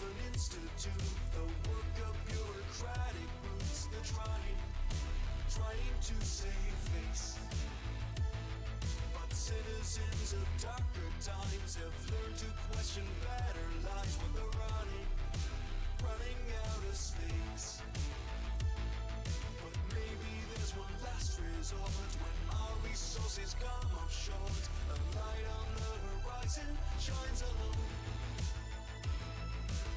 an institute, the work of bureaucratic brutes. They're trying to save face. But citizens of darker times have learned to question better lives when they're running out of space. But maybe there's one last resort when our resources come up short. A light on the horizon shines alone.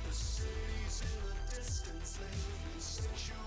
The cities in the distance lay through centuries.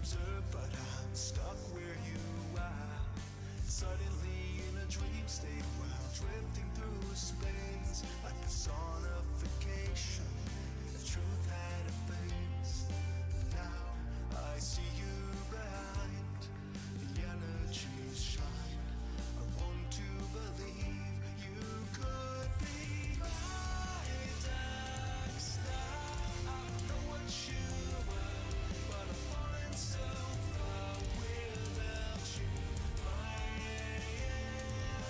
observe, but I'm stuck where you are. Suddenly in a dream state while drifting through space, like personification. The truth had a face. Now I see you behind the energies shine. I want to believe you could be my dark star. I don't know what you were, but I'm falling so far without you. My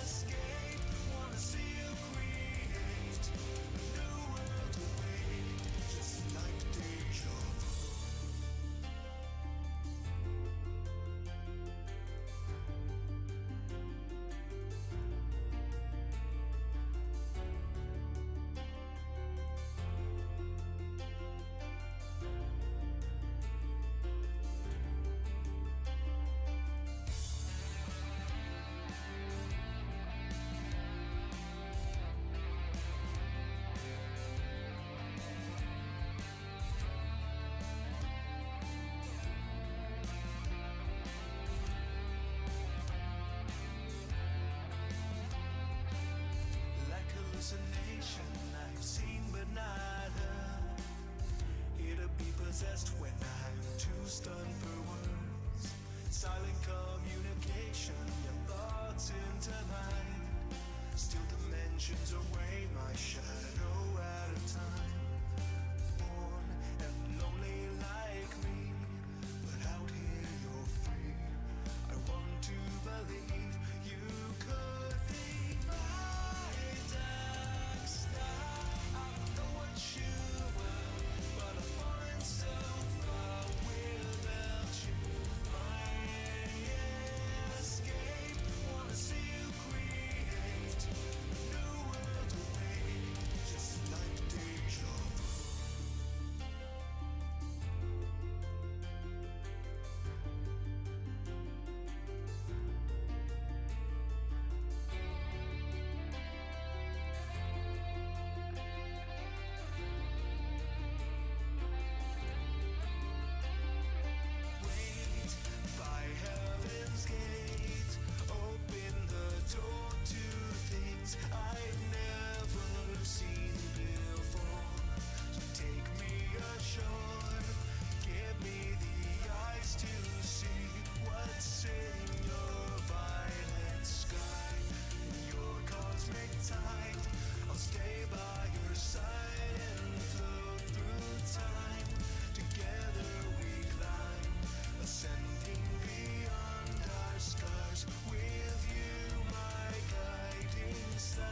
escape, wanna see you create a new world awake, just like deja vu. Like hallucination, I've seen but not heard. Here to be possessed when I'm too stunned for words. Silent communication, your thoughts into mine. Still dimensions away, my shadow out of time. Born and lonely like me, but out here you're free. I want to believe you could be my dark star. I don't know what you were, but I'm falling so far without you. My escape, wanna see you create a new world awake, just like deja vu. Wait by heaven's gate, open the door to things I've never seen before. So take me ashore, give me the eyes to see what's in your violet sky. In your cosmic tide, I'll stay by your side and float through time. Together we climb, ascending beyond our scars. With you, my guiding star.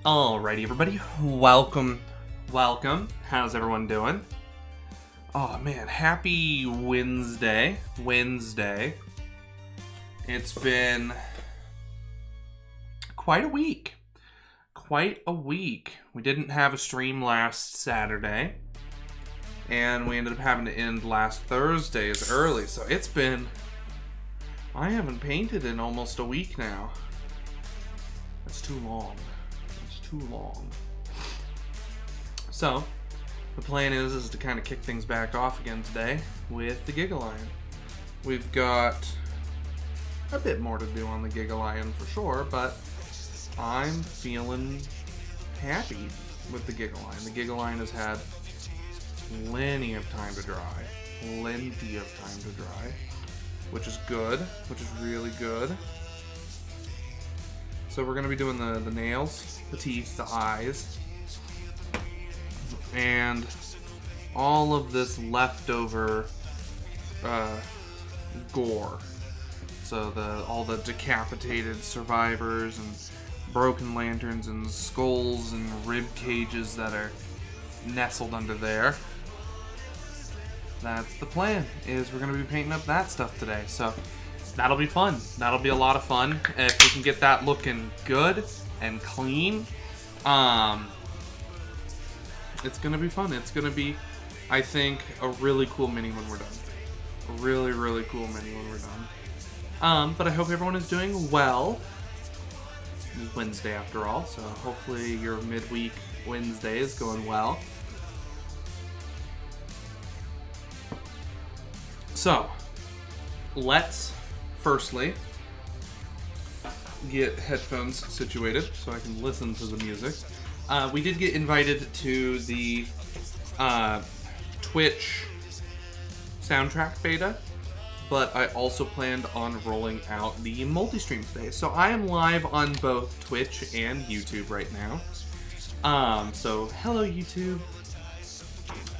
Alrighty, everybody, welcome. How's everyone doing? Oh man, happy Wednesday. It's been quite a week. We didn't have a stream last Saturday, and we ended up having to end last Thursday as early, so it's been I haven't painted in almost a week now. That's too long. That's too long. So, the plan is to kind of kick things back off again today with the Gigalion. We've got a bit more to do on the Gigalion for sure, but I'm feeling happy with the Gigalion. The Gigalion has had plenty of time to dry. Plenty of time to dry. Which is good. Which is really good. So we're going to be doing the nails, the teeth, the eyes, and all of this leftover gore. So all the decapitated survivors and broken lanterns and skulls and rib cages that are nestled under there. That's the plan, is we're going to be painting up that stuff today. So that'll be fun. That'll be a lot of fun. If we can get that looking good and clean, it's going to be fun. It's going to be, I think, a really cool mini when we're done. A really, really cool mini when we're done. But I hope everyone is doing well. It's Wednesday after all, so hopefully your midweek Wednesday is going well. So, let's firstly get headphones situated so I can listen to the music. We did get invited to the Twitch soundtrack beta, but I also planned on rolling out the multi-stream today. So I am live on both Twitch and YouTube right now. So hello YouTube.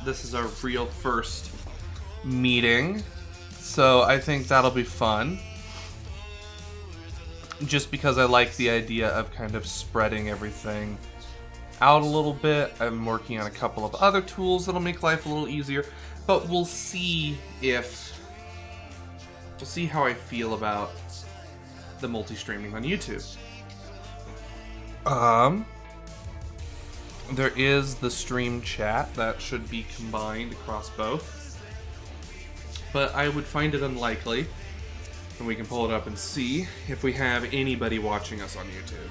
This is our real first meeting, so I think that'll be fun. Just because I like the idea of kind of spreading everything out a little bit. I'm working on a couple of other tools that'll make life a little easier, but we'll see how I feel about the multi-streaming on YouTube. There is the stream chat that should be combined across both, but I would find it unlikely, and we can pull it up and see if we have anybody watching us on YouTube.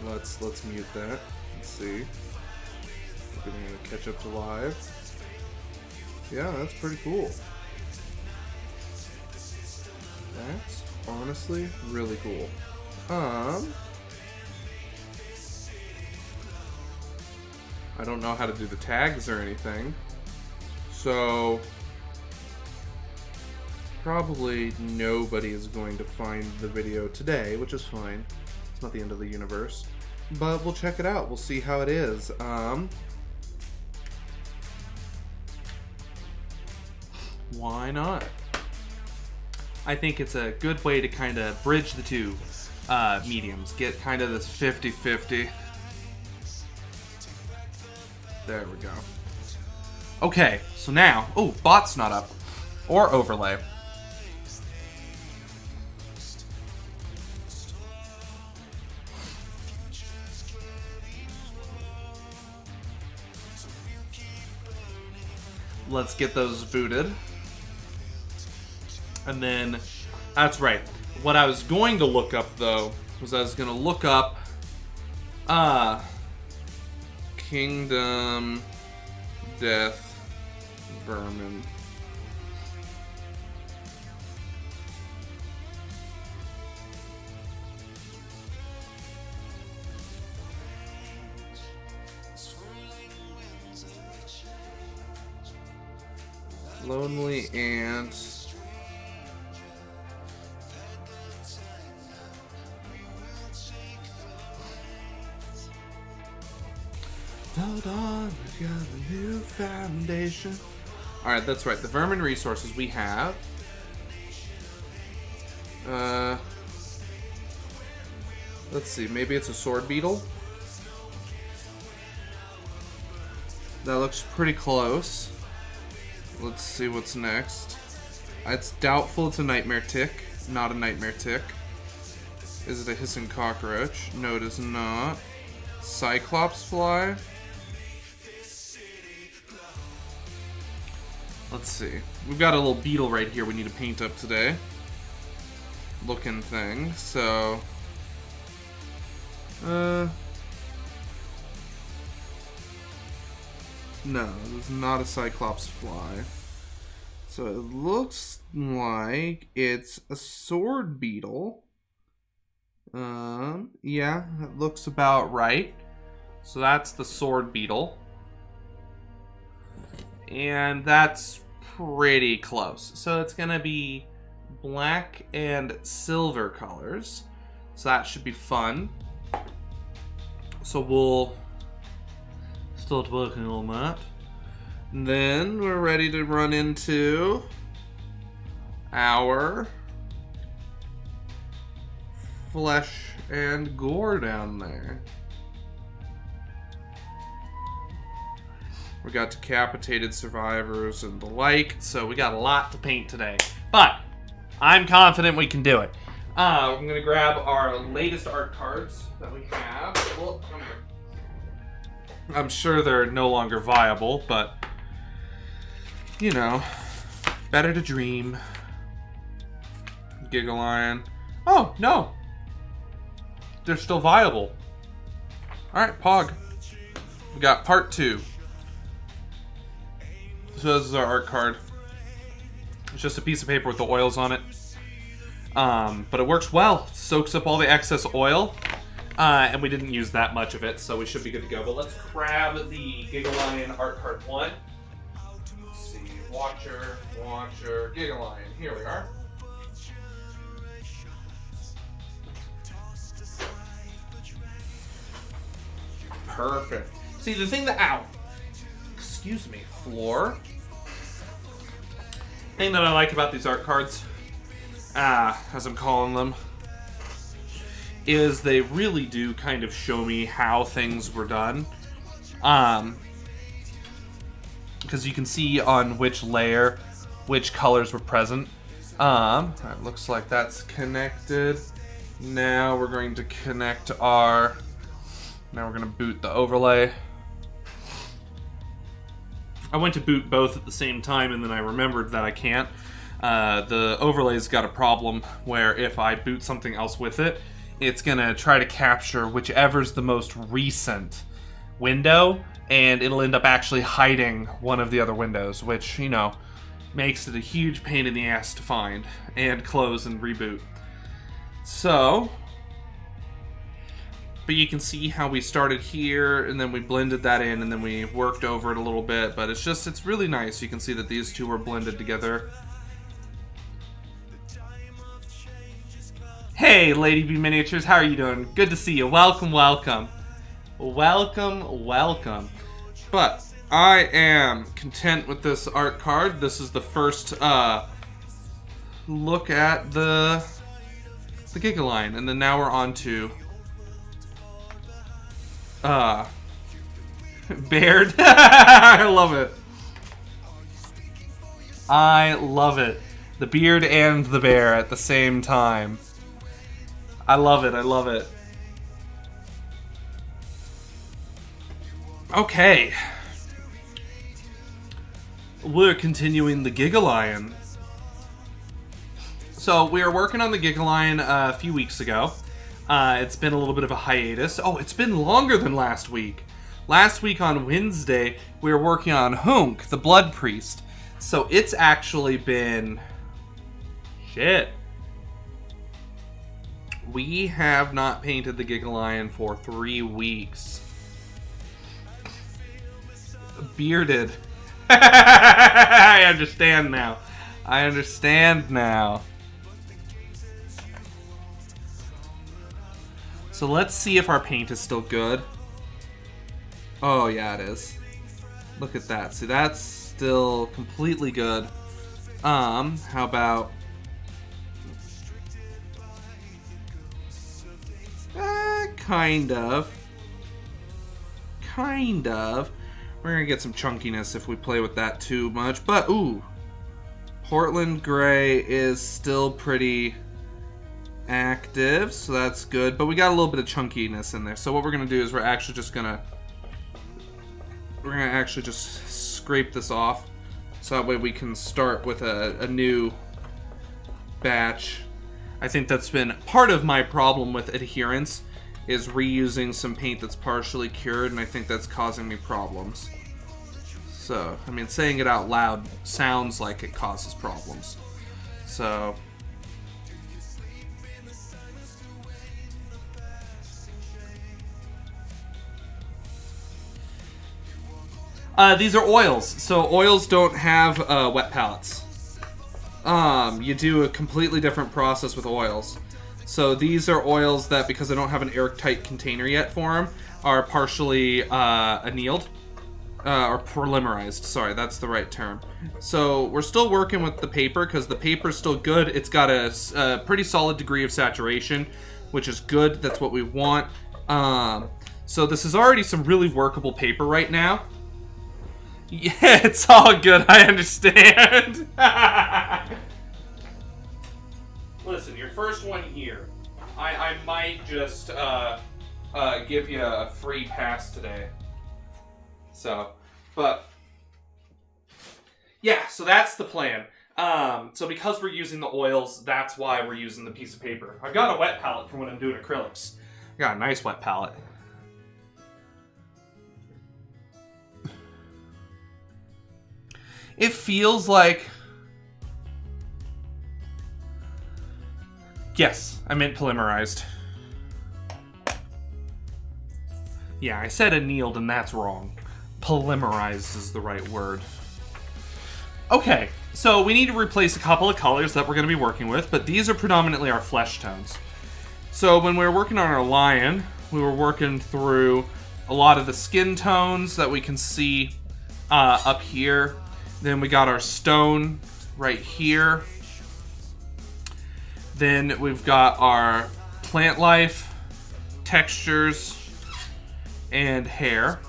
Let's mute that. Let's see. If we're gonna catch up to live. Yeah, that's pretty cool. That's honestly really cool. I don't know how to do the tags or anything, so probably nobody is going to find the video today, which is fine. It's not the end of the universe, but we'll check it out. We'll see how it is. Why not? I think it's a good way to kind of bridge the two mediums. Get kind of this 50-50. There we go. Okay, so now... Oh, bot's not up. Or overlay. Let's get those booted. And then... That's right. What I was going to look up, though, was I was going to look up... Kingdom Death Vermin. Lonely Ants. Hold on, we've got a new foundation. Alright, that's right. The vermin resources we have. Let's see. Maybe it's a sword beetle. That looks pretty close. Let's see what's next. It's doubtful it's a nightmare tick. Not a nightmare tick. Is it a hissing cockroach? No, it is not. Cyclops fly. Let's see. We've got a little beetle right here we need to paint up today. Looking thing. So... no, this is not a Cyclops fly. So it looks like it's a sword beetle. Yeah, that looks about right. So that's the sword beetle. And that's pretty close. So it's gonna be black and silver colors. So that should be fun. So we'll start working on that. And then we're ready to run into our flesh and gore down there. We got decapitated survivors and the like, so we got a lot to paint today. But I'm confident we can do it. I'm gonna grab our latest art cards that we have. Well, I'm sure they're no longer viable, but you know, better to dream. Gigalion. Oh, no! They're still viable. Alright, Pog. We got part 2. So this is our art card. It's just a piece of paper with the oils on it. But it works well. Soaks up all the excess oil. And we didn't use that much of it, so we should be good to go. But let's grab the Gigalion art card 1. Watcher, Gigalion. Here we are. Perfect. See, the thing that... ow! Excuse me, floor. The thing that I like about these art cards, as I'm calling them, is they really do kind of show me how things were done. Because you can see on which layer which colors were present. It looks like that's connected. Now we're going to connect our... now we're going to boot the overlay. I went to boot both at the same time and then I remembered that I can't. The overlay's got a problem where if I boot something else with it, it's going to try to capture whichever's the most recent window, and it'll end up actually hiding one of the other windows, which, you know, makes it a huge pain in the ass to find and close and reboot. So, but you can see how we started here and then we blended that in and then we worked over it a little bit, but it's really nice. You can see that these two were blended together. Hey, Lady B Miniatures, how are you doing? Good to see you. Welcome, welcome. Welcome. But I am content with this art card. This is the first look at the Gigalion, and then now we're on to Baird. I love it. I love it. The beard and the bear at the same time. I love it. I love it. Okay. We're continuing the Gigalion. So we were working on the Gigalion a few weeks ago. It's been a little bit of a hiatus. Oh, it's been longer than last week. Last week on Wednesday, we were working on Hunk, the Blood Priest. So it's actually been... shit. We have not painted the Gigalion for 3 weeks. Bearded. I understand now. I understand now. So let's see if our paint is still good. Oh yeah, it is. Look at that. See, that's still completely good. How about... kind of. Kind of. We're gonna get some chunkiness if we play with that too much. But, ooh. Portland Gray is still pretty active, so that's good. But we got a little bit of chunkiness in there. So what we're gonna do is we're actually just gonna scrape this off. So that way we can start with a new batch. I think that's been part of my problem with adherence, is reusing some paint that's partially cured, and I think that's causing me problems. So, I mean, saying it out loud sounds like it causes problems. So... these are oils, so oils don't have wet palettes. You do a completely different process with oils. So these are oils that, because I don't have an airtight container yet for them, are partially annealed. Or polymerized, sorry, that's the right term. So we're still working with the paper, because the paper's still good. It's got a pretty solid degree of saturation, which is good. That's what we want. So this is already some really workable paper right now. Yeah, it's all good, I understand. Listen, your first one here. I might just give you a free pass today. So, but... yeah, so that's the plan. So because we're using the oils, that's why we're using the piece of paper. I've got a wet palette for when I'm doing acrylics. I got a nice wet palette. It feels like... yes, I meant polymerized. Yeah, I said annealed and that's wrong. Polymerized is the right word. Okay, so we need to replace a couple of colors that we're going to be working with, but these are predominantly our flesh tones. So when we were working on our lion, we were working through a lot of the skin tones that we can see up here. Then we got our stone right here. Then we've got our plant life, textures, and hair.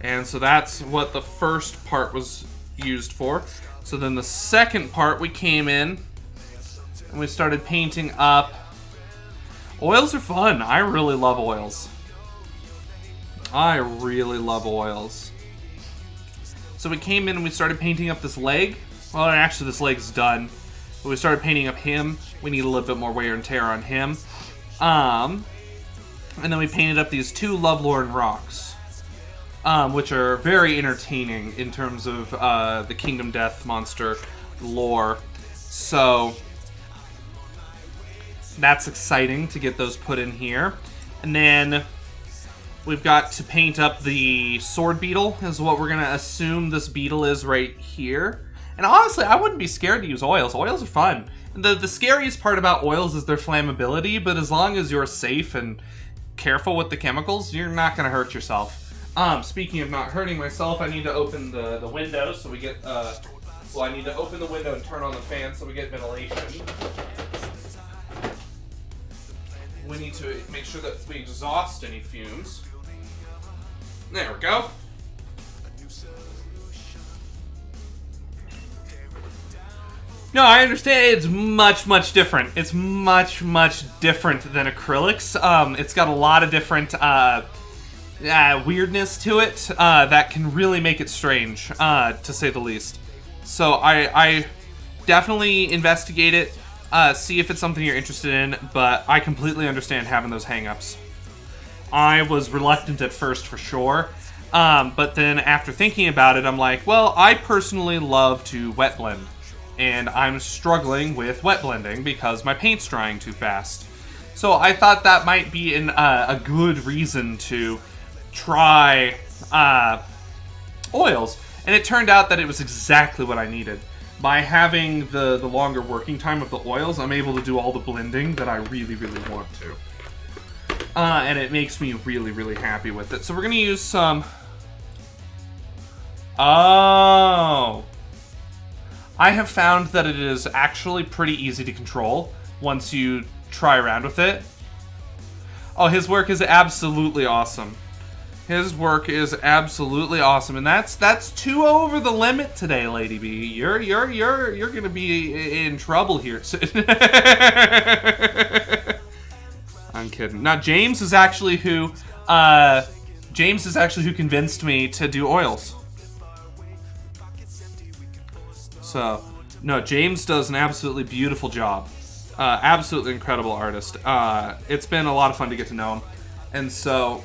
And so that's what the first part was used for. So then the second part, we came in and we started painting up. Oils are fun. I really love oils. I really love oils. So we came in and we started painting up this leg. Well, actually this leg's done. But we started painting up him. We need a little bit more wear and tear on him. And then we painted up these two Lovelorn rocks. Which are very entertaining in terms of the Kingdom Death monster lore. So that's exciting to get those put in here. And then we've got to paint up the sword beetle, is what we're going to assume this beetle is right here. And honestly, I wouldn't be scared to use oils. Oils are fun. The scariest part about oils is their flammability, but as long as you're safe and careful with the chemicals, you're not going to hurt yourself. Speaking of not hurting myself, I need to open the window so we get, well, I need to open the window and turn on the fan so we get ventilation. We need to make sure that we exhaust any fumes. There we go. No, I understand it's much different. It's much different than acrylics. It's got a lot of different, weirdness to it that can really make it strange, to say the least. So I definitely investigate it, see if it's something you're interested in, but I completely understand having those hang-ups. I was reluctant at first for sure, but then after thinking about it, I'm like, well, I personally love to wet blend, and I'm struggling with wet blending because my paint's drying too fast. So I thought that might be a good reason to try oils, and it turned out that it was exactly what I needed. By having the longer working time of the oils, I'm able to do all the blending that I really want to. And it makes me really happy with it. So we're going to use some... oh! I have found that it is actually pretty easy to control once you try around with it. Oh, his work is absolutely awesome. His work is absolutely awesome, and that's too over the limit today, Lady B. You're gonna be in trouble here. I'm kidding. Now James is actually who convinced me to do oils. So, no, James does an absolutely beautiful job. Absolutely incredible artist. It's been a lot of fun to get to know him. And so,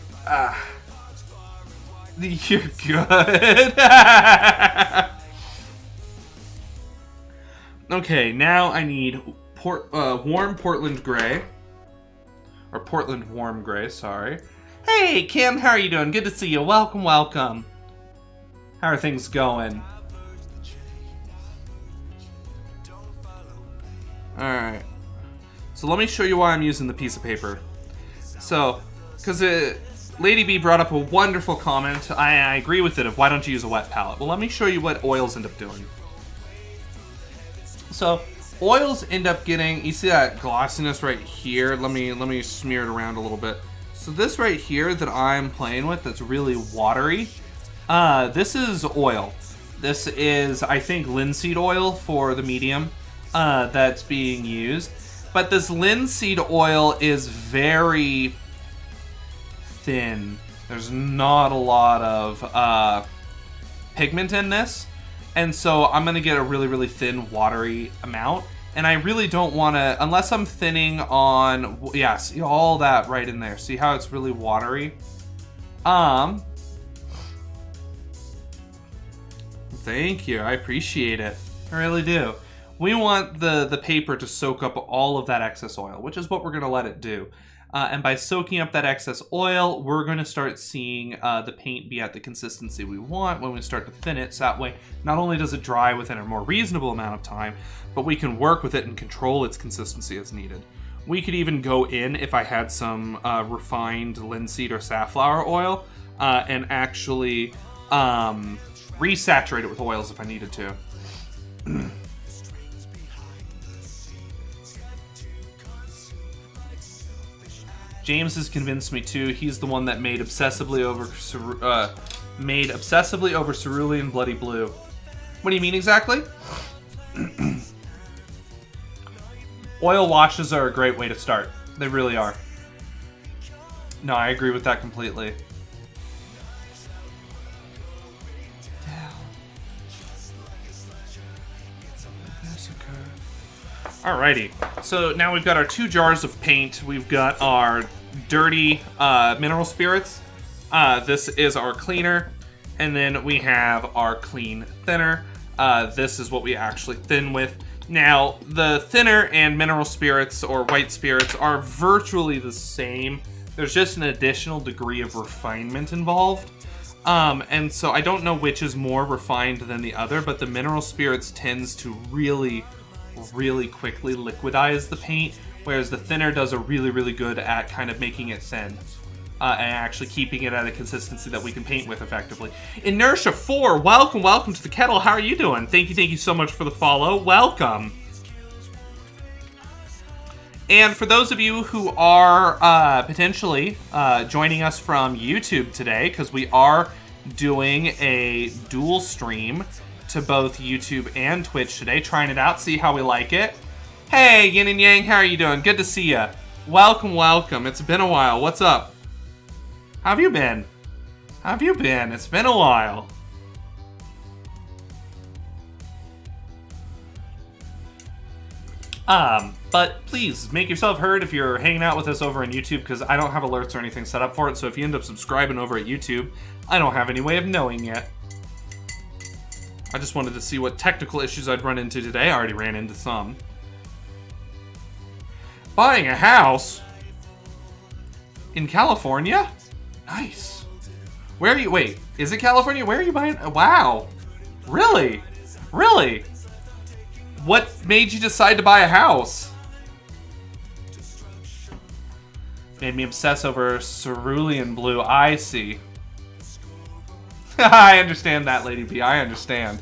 you're good. Okay, now I need warm Portland gray. Or Portland warm gray, sorry. Hey, Kim, how are you doing? Good to see you. Welcome, welcome. How are things going? Alright. So let me show you why I'm using the piece of paper. So, because Lady B brought up a wonderful comment. I agree with it of why don't you use a wet palette. Well, let me show you what oils end up doing. So, oils end up getting, you see that glossiness right here? Let me smear it around a little bit. So this right here that I'm playing with that's really watery, this is oil. This is, I think, linseed oil for the medium that's being used. But this linseed oil is very thin. There's not a lot of pigment in this. And so I'm going to get a really, really thin, watery amount. And I really don't want to, unless I'm thinning on, yeah, see all that right in there. See how it's really watery? Thank you. I appreciate it. I really do. We want the paper to soak up all of that excess oil, which is what we're going to let it do. And by soaking up that excess oil, we're going to start seeing the paint be at the consistency we want when we start to thin it. So that way, not only does it dry within a more reasonable amount of time, but we can work with it and control its consistency as needed. We could even go in, if I had some refined linseed or safflower oil, and actually resaturate it with oils if I needed to. James has convinced me too. He's the one that made obsessively over Cerulean Bloody Blue. What do you mean exactly? Oil washes are a great way to start. They really are. No, I agree with that completely. Alrighty, so now we've got our 2 jars of paint. We've got our dirty mineral spirits. This is our cleaner. And then we have our clean thinner. This is what we actually thin with. Now, the thinner and mineral spirits or white spirits are virtually the same. There's just an additional degree of refinement involved. And so I don't know which is more refined than the other, but the mineral spirits tends to really quickly liquidize the paint, whereas the thinner does a really good at kind of making it thin and actually keeping it at a consistency that we can paint with effectively. Inertia 4, welcome to the kettle. How are you doing? Thank you so much for the follow. Welcome. And for those of you who are potentially joining us from YouTube today, because we are doing a dual stream to both YouTube and Twitch today, trying it out, see how we like it. Hey, Yin and Yang, how are you doing? Good to see ya. Welcome. It's been a while. What's up? How have you been? It's been a while. But please make yourself heard if you're hanging out with us over on YouTube, because I don't have alerts or anything set up for it. So if you end up subscribing over at YouTube, I don't have any way of knowing yet. I just wanted to see what technical issues I'd run into today. I already ran into some. Buying a house in California? Nice. Where are you? Wait, is it California? Where are you buying? Wow. Really? What made you decide to buy a house? Made me obsess over cerulean blue. I see. I understand that, Lady B. I understand.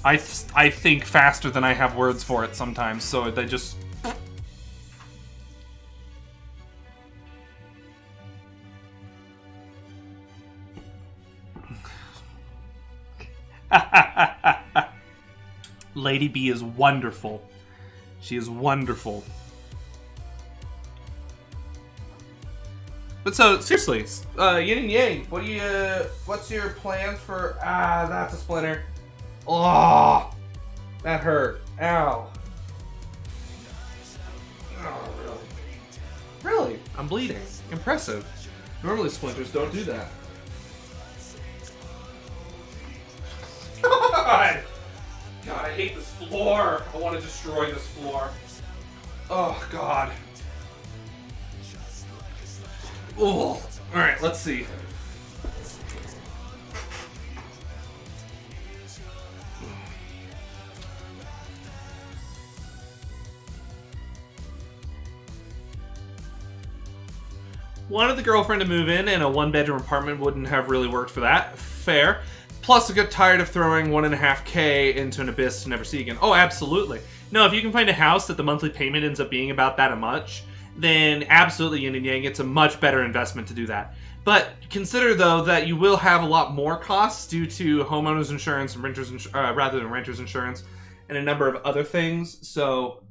I think faster than I have words for it sometimes, so they just... Lady B is wonderful. She is wonderful. But so, seriously, Yin and Yang, what's your plan for... that's a splinter. Oh, that hurt. Ow. Oh, really? Really? I'm bleeding. Impressive. Normally splinters don't do that. God! God, I hate this floor. I want to destroy this floor. Oh, God. Oh. Alright, let's see. Wanted the girlfriend to move in, and a one-bedroom apartment wouldn't have really worked for that. Fair. Plus, I got tired of throwing $1.5K into an abyss to never see again. Oh, absolutely. No, if you can find a house that the monthly payment ends up being about that much, then absolutely, yin and yang, it's a much better investment to do that. But consider, though, that you will have a lot more costs due to homeowners insurance and renters rather than renters insurance, and a number of other things. So,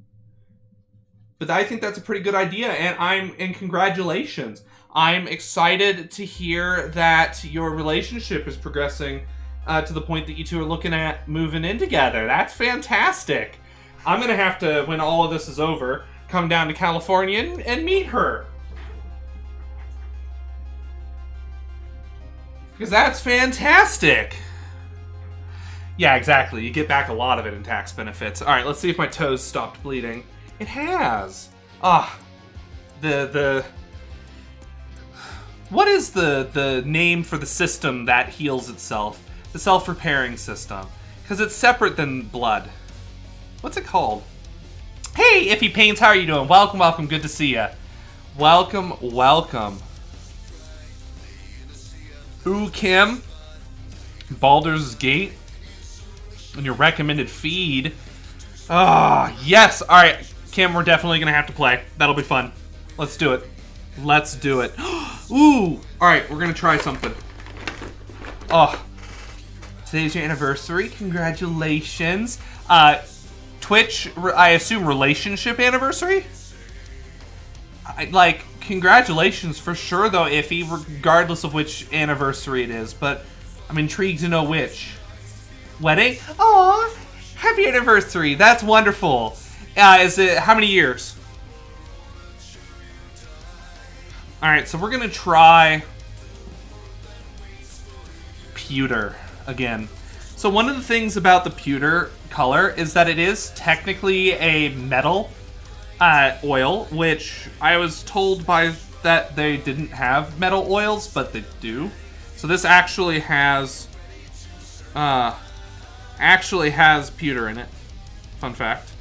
but I think that's a pretty good idea, and congratulations. I'm excited to hear that your relationship is progressing to the point that you two are looking at moving in together. That's fantastic. I'm going to have to, when all of this is over, come down to California and meet her. Because that's fantastic. Yeah, exactly. You get back a lot of it in tax benefits. All right, let's see if my toes stopped bleeding. It has. What is the name for the system that heals itself? The self-repairing system. Because it's separate than blood. What's it called? Hey, Iffy Paints, how are you doing? Welcome, welcome. Good to see ya. Welcome, welcome. Ooh, Kim. Baldur's Gate. And your recommended feed. Ah, yes. All right, Kim, we're definitely going to have to play. That'll be fun. Let's do it. Let's do it. Ooh. All right, we're going to try something. Oh. Today's your anniversary. Congratulations. Twitch, I assume relationship anniversary? Congratulations for sure, though, Iffy, regardless of which anniversary it is. But I'm intrigued to know which. Wedding? Aw, happy anniversary. That's wonderful. Is it, how many years? Alright, so we're going to try pewter again. So one of the things about the pewter color is that it is technically a metal oil, which I was told by that they didn't have metal oils, but they do. So this actually has pewter in it. Fun fact.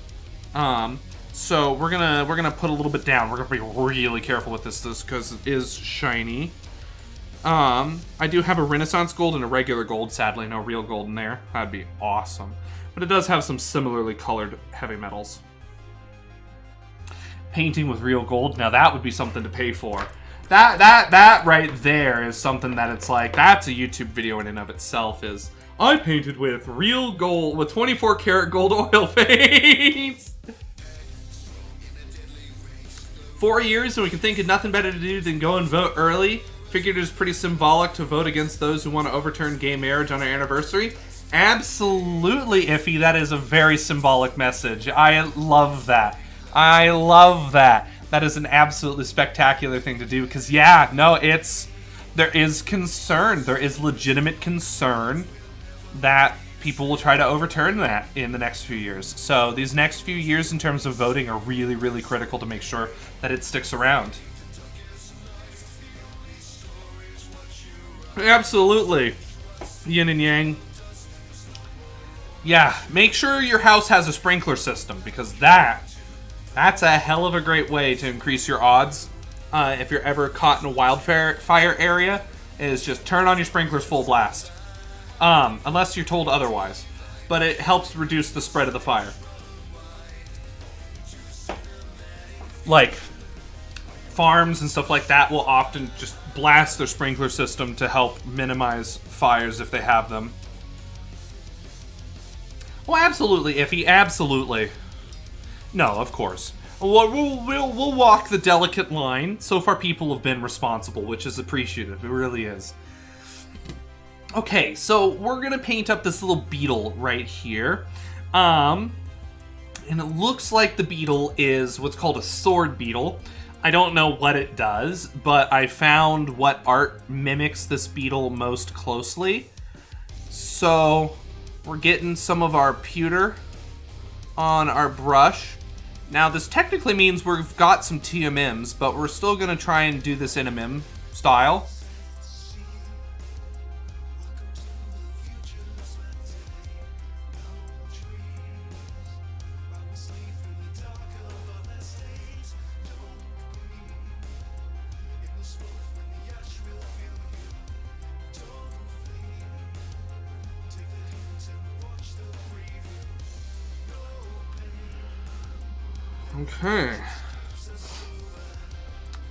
So we're gonna put a little bit down. We're gonna be really careful with this because it is shiny. I do have a Renaissance gold and a regular gold. Sadly, no real gold in there. That'd be awesome. But it does have some similarly colored heavy metals. Painting with real gold. Now that would be something to pay for. That right there is something that it's like, that's a YouTube video in and of itself. Is I painted with real gold, with 24 karat gold oil paints. 4 years and we can think of nothing better to do than go and vote early. Figured it was pretty symbolic to vote against those who want to overturn gay marriage on our anniversary. Absolutely, Iffy. That is a very symbolic message. I love that. I love that. That is an absolutely spectacular thing to do. Because, yeah, no, there is concern. There is legitimate concern that people will try to overturn that in the next few years. So these next few years in terms of voting are really, really critical to make sure that it sticks around. Absolutely. Yin and yang. Yeah, make sure your house has a sprinkler system, because that's a hell of a great way to increase your odds. If you're ever caught in a wildfire area, is just turn on your sprinklers full blast. Unless you're told otherwise. But it helps reduce the spread of the fire. Like, farms and stuff like that will often just blast their sprinkler system to help minimize fires if they have them. Well, absolutely, Iffy, absolutely. No, of course. We'll walk the delicate line. So far, people have been responsible, which is appreciative. It really is. Okay, so we're gonna paint up this little beetle right here. And it looks like the beetle is what's called a sword beetle. I don't know what it does, but I found what art mimics this beetle most closely. So we're getting some of our pewter on our brush. Now this technically means we've got some TMMs, but we're still gonna try and do this in a MIM style. Okay.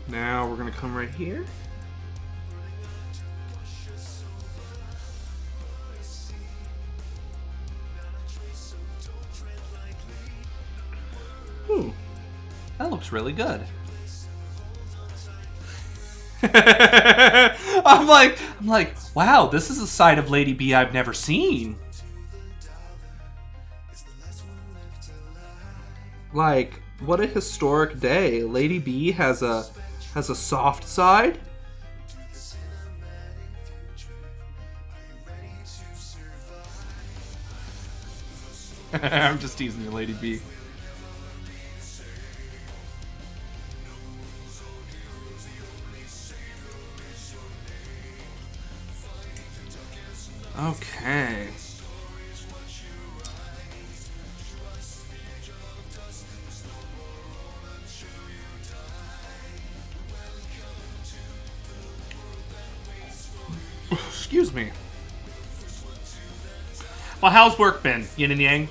Now we're gonna come right here. Ooh, that looks really good. I'm like, wow, this is a side of Lady B I've never seen. Like, what a historic day. Lady B has a soft side. I'm just teasing you, Lady B. Okay. Excuse me. Well, how's work been, yin and yang?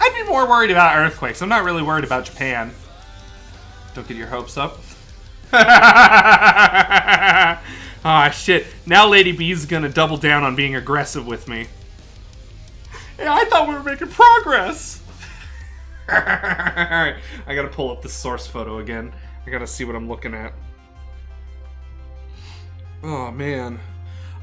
I'd be more worried about earthquakes. I'm not really worried about Japan. Don't get your hopes up. Ah, shit. Now Lady B's gonna double down on being aggressive with me. Yeah, I thought we were making progress. Alright, I gotta pull up the source photo again. I gotta see what I'm looking at. Oh, man.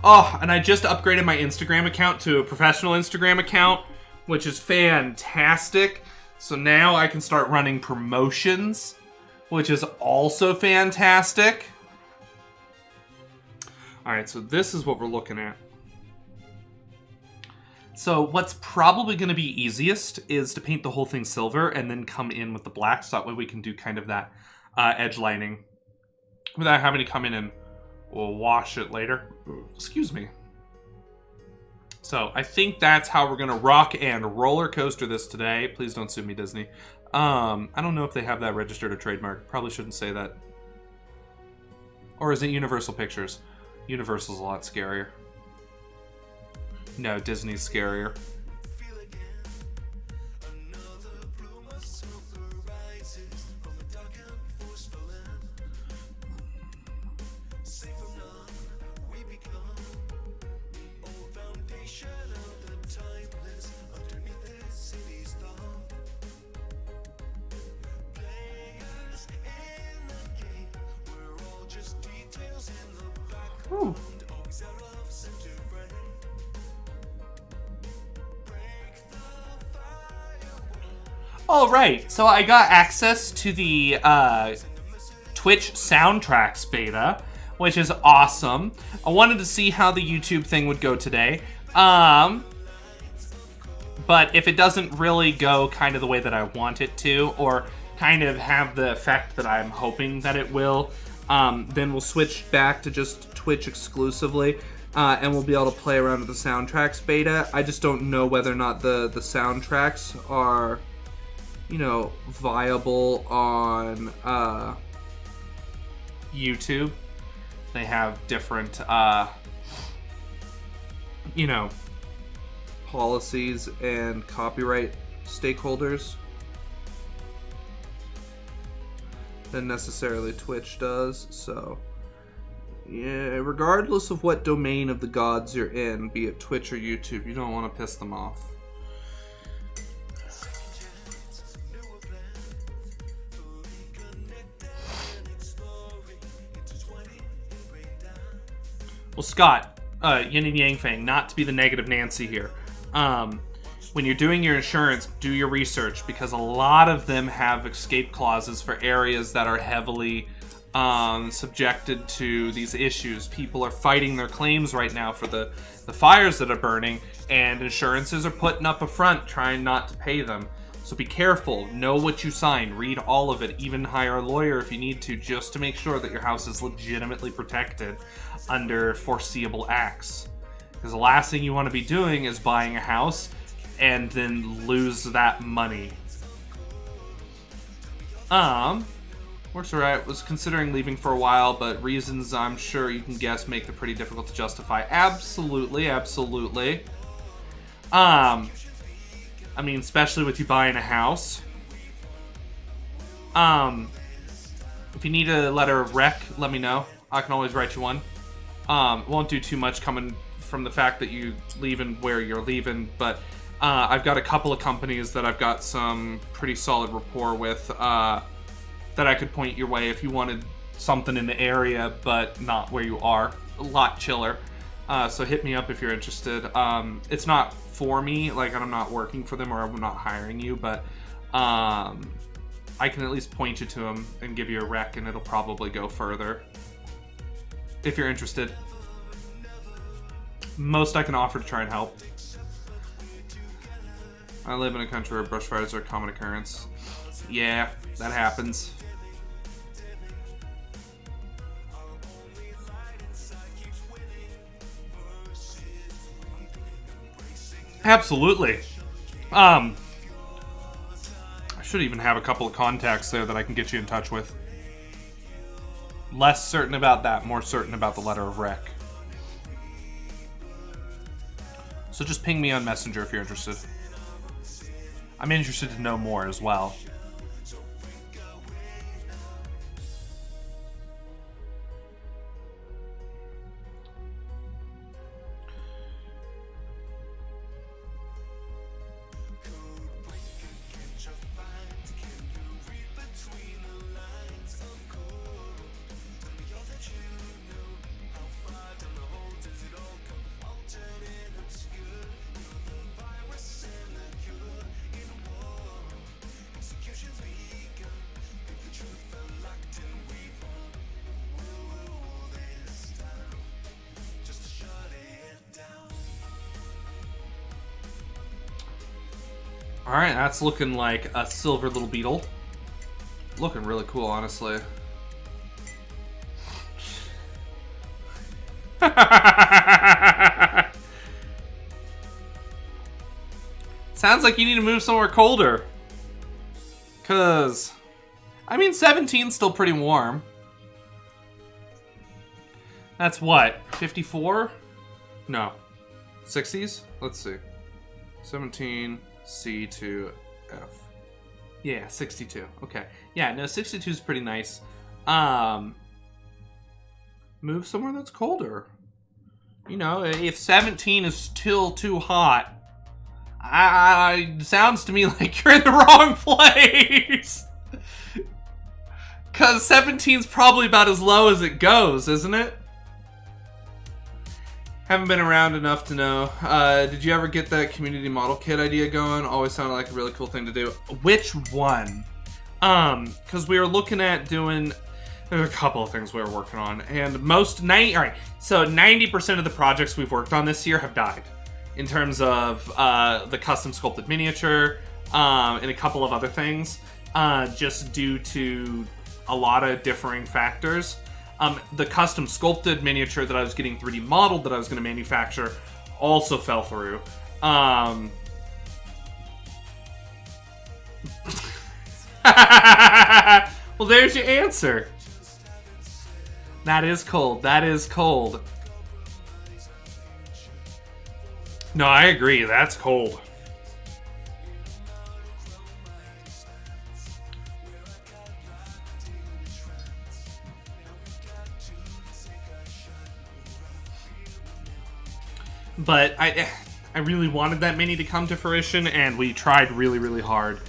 Oh, and I just upgraded my Instagram account to a professional Instagram account, which is fantastic. So now I can start running promotions, which is also fantastic. Alright, so this is what we're looking at. So what's probably going to be easiest is to paint the whole thing silver and then come in with the black, so that way we can do kind of that edge lining without having to come in and wash it later. Excuse me. So I think that's how we're going to rock and roller coaster this today. Please don't sue me, Disney. I don't know if they have that registered or trademark. Probably shouldn't say that. Or is it Universal Pictures? Universal's a lot scarier. No, Disney's scarier. Ooh. All right, so I got access to the Twitch soundtracks beta, which is awesome. I wanted to see how the YouTube thing would go today. But if it doesn't really go kind of the way that I want it to, or kind of have the effect that I'm hoping that it will, then we'll switch back to just Twitch exclusively, and we'll be able to play around with the soundtracks beta. I just don't know whether or not the soundtracks are, you know, viable on YouTube. They have different, you know, policies and copyright stakeholders than necessarily Twitch does. So, yeah, regardless of what domain of the gods you're in, be it Twitch or YouTube, you don't want to piss them off. Well, Scott, Yin and Yang Fang, not to be the negative Nancy here. When you're doing your insurance, do your research, because a lot of them have escape clauses for areas that are heavily subjected to these issues. People are fighting their claims right now for the fires that are burning, and insurances are putting up a front trying not to pay them. So be careful. Know what you sign. Read all of it. Even hire a lawyer if you need to, just to make sure that your house is legitimately protected under foreseeable acts. Because the last thing you want to be doing is buying a house and then lose that money. Works alright. Was considering leaving for a while, but reasons I'm sure you can guess make it pretty difficult to justify. Absolutely, absolutely. I mean, especially with you buying a house. If you need a letter of rec, let me know. I can always write you one. Won't do too much coming from the fact that you leaving where you're leaving, but I've got a couple of companies that I've got some pretty solid rapport with that I could point your way if you wanted something in the area, but not where you are. A lot chiller. So hit me up if you're interested. It's not for me, like I'm not working for them or I'm not hiring you, but I can at least point you to them and give you a rec, and it'll probably go further if you're interested. Most I can offer to try and help. I live in a country where brush fires are a common occurrence. Yeah, that happens. Absolutely. I should even have a couple of contacts there that I can get you in touch with. Less certain about that, more certain about the letter of rec. So just ping me on Messenger if you're interested. I'm interested to know more as well. Alright, that's looking like a silver little beetle. Looking really cool, honestly. Sounds like you need to move somewhere colder. Cause, I mean, 17's still pretty warm. That's what, 54? No. 60s? Let's see. 17... C to F. Yeah, 62. Okay. Yeah, no, 62 is pretty nice. Move somewhere that's colder. You know, if 17 is still too hot, sounds to me like you're in the wrong place. Because 17's probably about as low as it goes, isn't it? Haven't been around enough to know. Did you ever get that community model kit idea going? Always sounded like a really cool thing to do. Which one? Because we were looking at doing... There's a couple of things we were working on. And most... Alright, so 90% of the projects we've worked on this year have died. In terms of the custom sculpted miniature, and a couple of other things. Just due to a lot of differing factors. The custom sculpted miniature that I was getting 3D modeled that I was going to manufacture also fell through. Well, there's your answer. That is cold. That is cold. No, I agree. That's cold. But I really wanted that mini to come to fruition, and we tried really, really hard.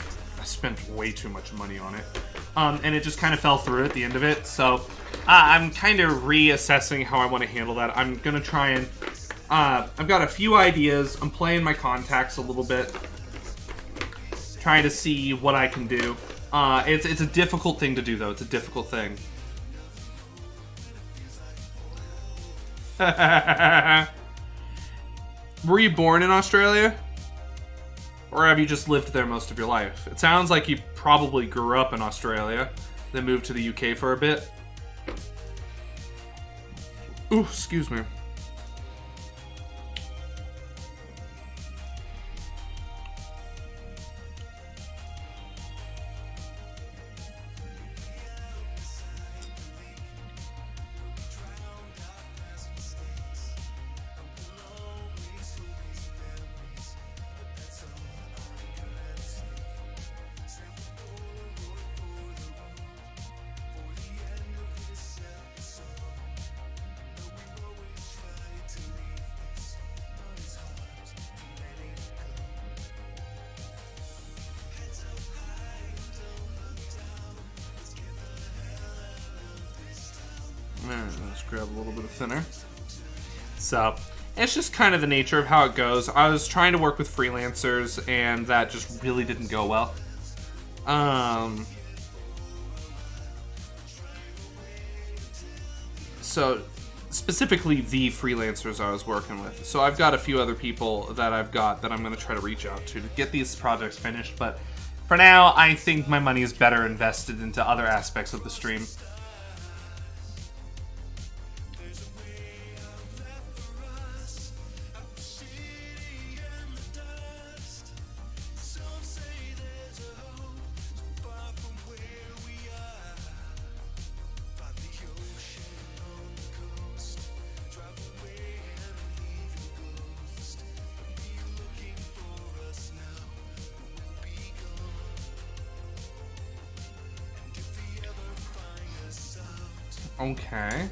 I spent way too much money on it. and it just kind of fell through at the end of it. So I'm kind of reassessing how I want to handle that. I'm going to try and... I've got a few ideas. I'm playing my contacts a little bit. Trying to see what I can do. It's a difficult thing to do, though. It's a difficult thing. Were you born in Australia? Or have you just lived there most of your life? It sounds like you probably grew up in Australia, then moved to the UK for a bit. Ooh, excuse me. Let's grab a little bit of thinner. So, it's just kind of the nature of how it goes. I was trying to work with freelancers, and that just really didn't go well. So, specifically the freelancers I was working with. So I've got a few other people that I've got that I'm going to try to reach out to get these projects finished. But for now, I think my money is better invested into other aspects of the stream. Okay.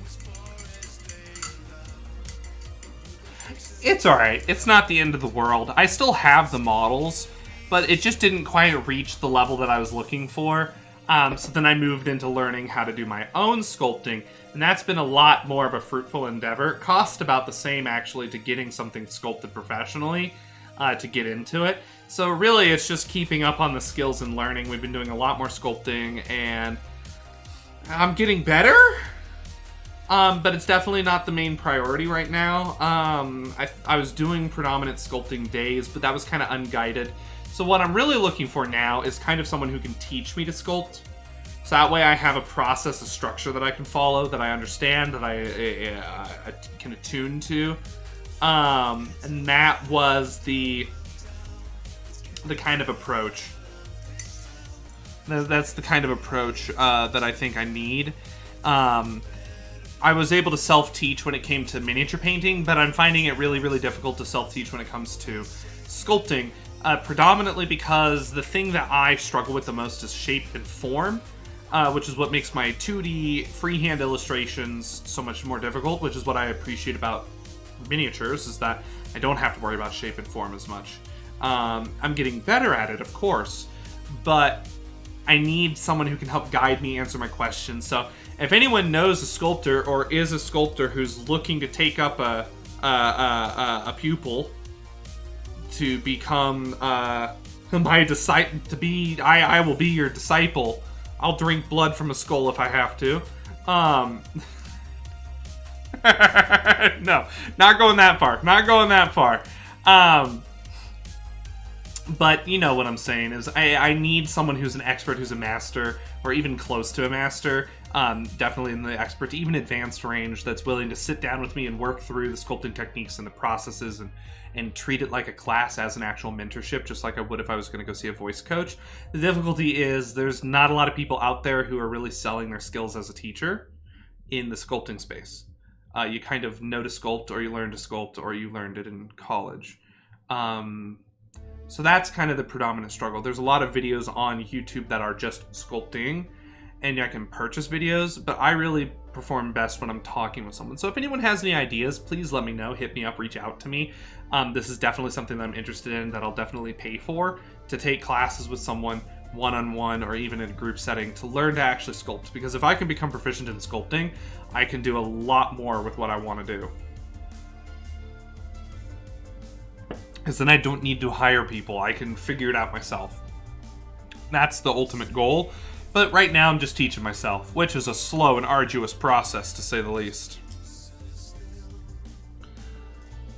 It's alright. It's not the end of the world. I still have the models, but it just didn't quite reach the level that I was looking for. So then I moved into learning how to do my own sculpting, and that's been a lot more of a fruitful endeavor. It cost about the same, actually, to getting something sculpted professionally, to get into it. So really, it's just keeping up on the skills and learning. We've been doing a lot more sculpting, and I'm getting better. But it's definitely not the main priority right now. I was doing predominant sculpting days, but that was kind of unguided. So what I'm really looking for now is kind of someone who can teach me to sculpt. So that way I have a process, a structure that I can follow, that I understand, that I can attune to. And that was the kind of approach. That's the kind of approach that I think I need. I was able to self-teach when it came to miniature painting, but I'm finding it really, really difficult to self-teach when it comes to sculpting, predominantly because the thing that I struggle with the most is shape and form, which is what makes my 2D freehand illustrations so much more difficult, which is what I appreciate about miniatures, is that I don't have to worry about shape and form as much. I'm getting better at it, of course, but I need someone who can help guide me, answer my questions. So if anyone knows a sculptor or is a sculptor who's looking to take up a pupil to become my disciple, I will be your disciple. I'll drink blood from a skull if I have to. No, not going that far. Not going that far. But you know what I'm saying is I need someone who's an expert, who's a master, or even close to a master, definitely in the expert to even advanced range, that's willing to sit down with me and work through the sculpting techniques and the processes and treat it like a class as an actual mentorship, just like I would if I was going to go see a voice coach. The difficulty is there's not a lot of people out there who are really selling their skills as a teacher in the sculpting space. You kind of know to sculpt, or you learn to sculpt, or you learned it in college. So that's kind of the predominant struggle. There's a lot of videos on YouTube that are just sculpting, and I can purchase videos, but I really perform best when I'm talking with someone. So if anyone has any ideas, please let me know. Hit me up, reach out to me. This is definitely something that I'm interested in, that I'll definitely pay for, to take classes with someone one-on-one or even in a group setting to learn to actually sculpt. Because if I can become proficient in sculpting, I can do a lot more with what I want to do. Because then I don't need to hire people. I can figure it out myself. That's the ultimate goal. But right now I'm just teaching myself, which is a slow and arduous process, to say the least.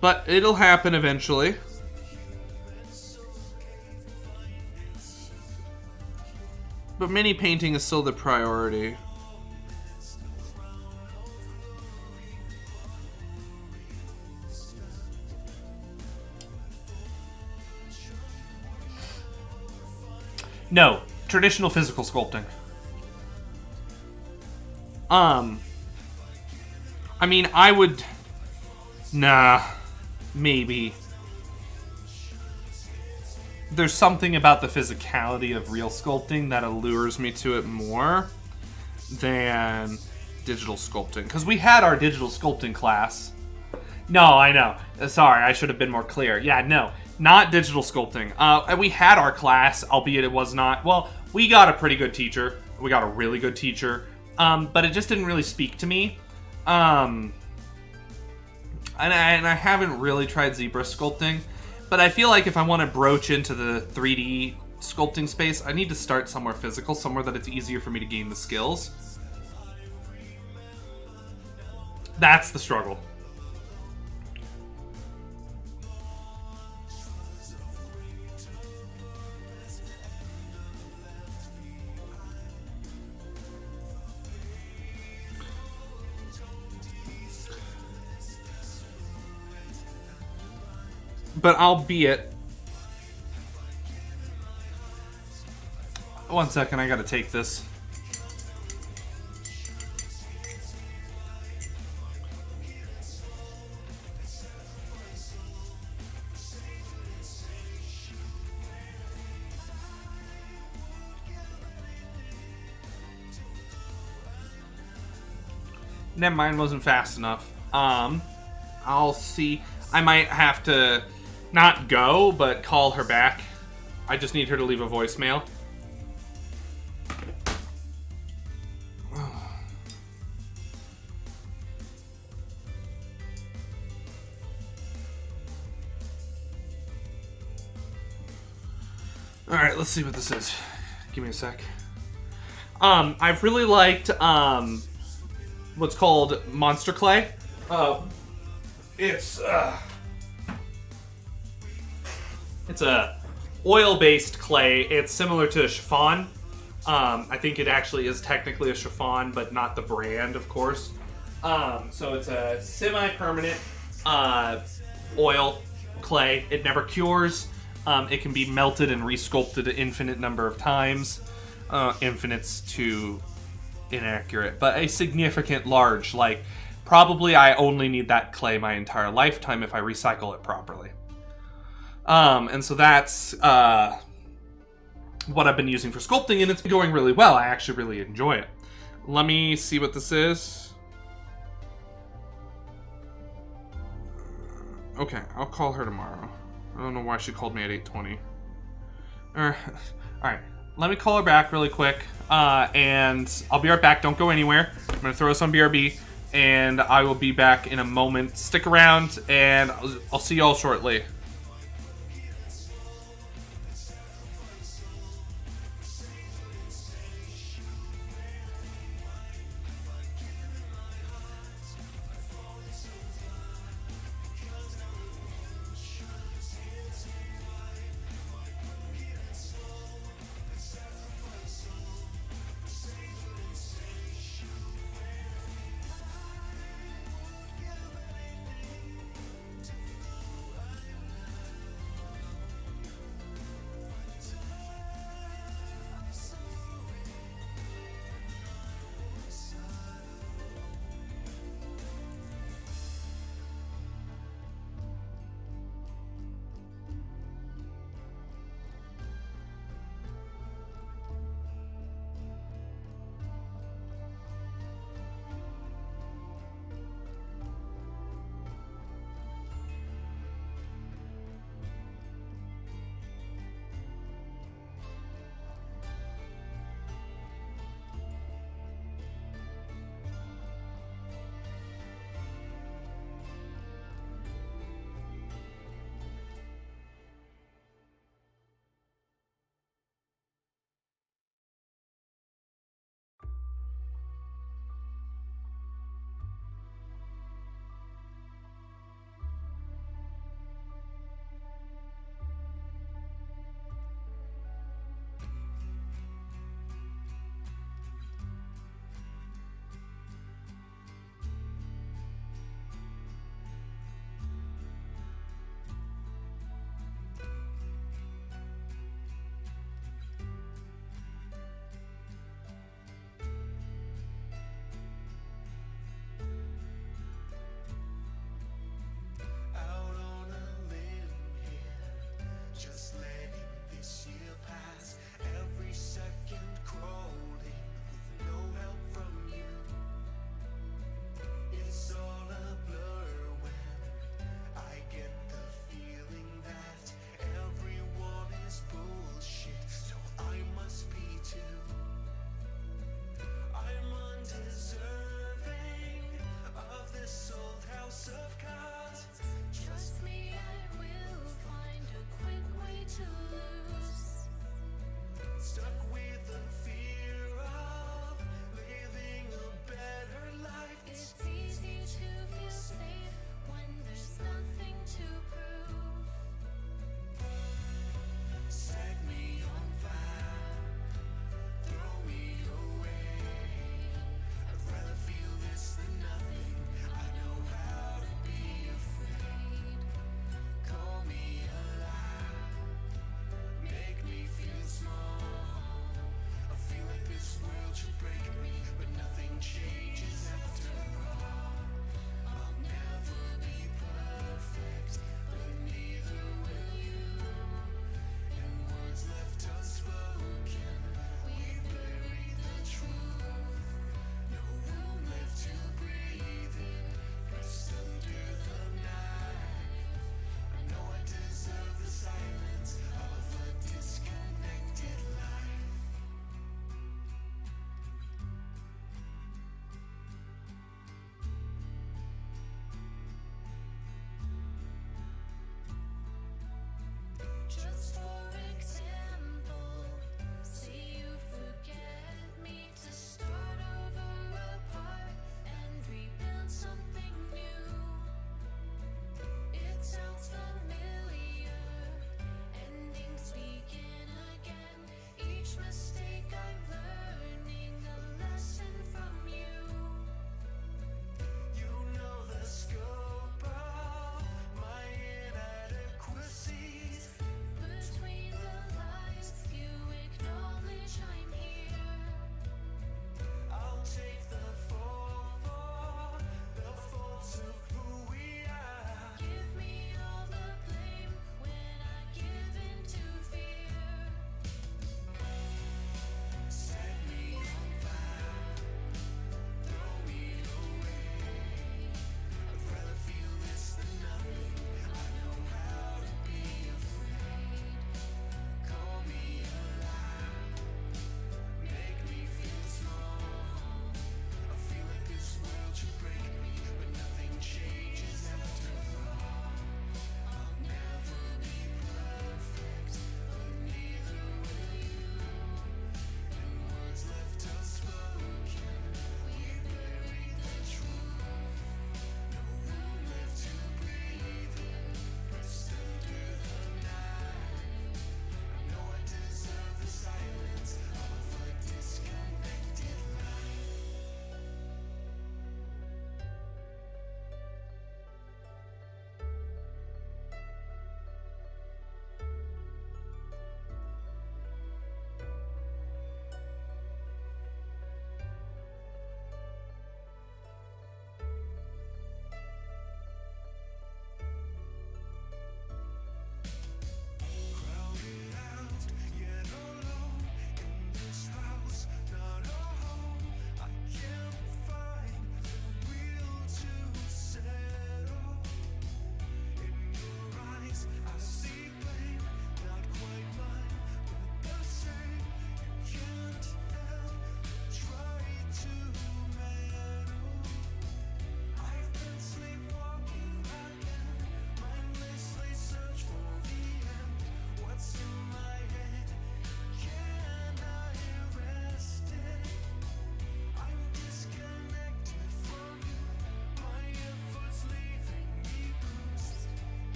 But it'll happen eventually. But mini painting is still the priority. No, traditional physical sculpting. I mean, I would... Nah, maybe. There's something about the physicality of real sculpting that allures me to it more than digital sculpting. Because we had our digital sculpting class. No, I know. Sorry, I should have been more clear. Yeah, no. Not digital sculpting. We had our class, albeit it was not... Well, we got a pretty good teacher. We got a really good teacher. But it just didn't really speak to me. And I haven't really tried zebra sculpting. But I feel like if I want to broach into the 3D sculpting space, I need to start somewhere physical, somewhere that it's easier for me to gain the skills. That's the struggle. But albeit... One second, I gotta take this. Never mind, wasn't fast enough. I'll see. I might have to... Not go, but call her back. I just need her to leave a voicemail. Alright, let's see what this is. Give me a sec. I've really liked what's called Monster Clay. It's a oil-based clay. It's similar to a chiffon. I think it actually is technically a chiffon, but not the brand, of course. So it's a semi-permanent oil clay. It never cures. It can be melted and resculpted an infinite number of times. Infinite's too inaccurate, but a significant large. Like, probably I only need that clay my entire lifetime if I recycle it properly. And so that's what I've been using for sculpting, and it's been going really well. I actually really enjoy it. Let me see what this is. Okay, I'll call her tomorrow. I don't know why she called me at 8:20. Alright, let me call her back really quick, and I'll be right back. Don't go anywhere. I'm going to throw us on BRB, and I will be back in a moment. Stick around, and I'll see y'all shortly.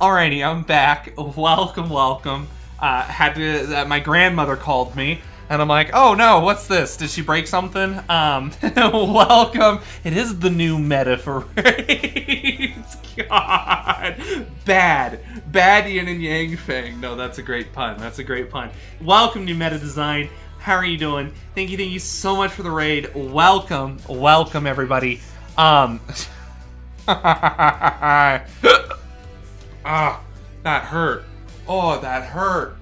Alrighty, I'm back. Welcome, welcome. My grandmother called me, and I'm like, oh no, what's this? Did she break something? Welcome. It is the new meta for raids. God. Bad yin and yang thing. No, that's a great pun. That's a great pun. Welcome, new meta design. How are you doing? Thank you so much for the raid. Welcome, everybody. Ah, that hurt. Oh, that hurt.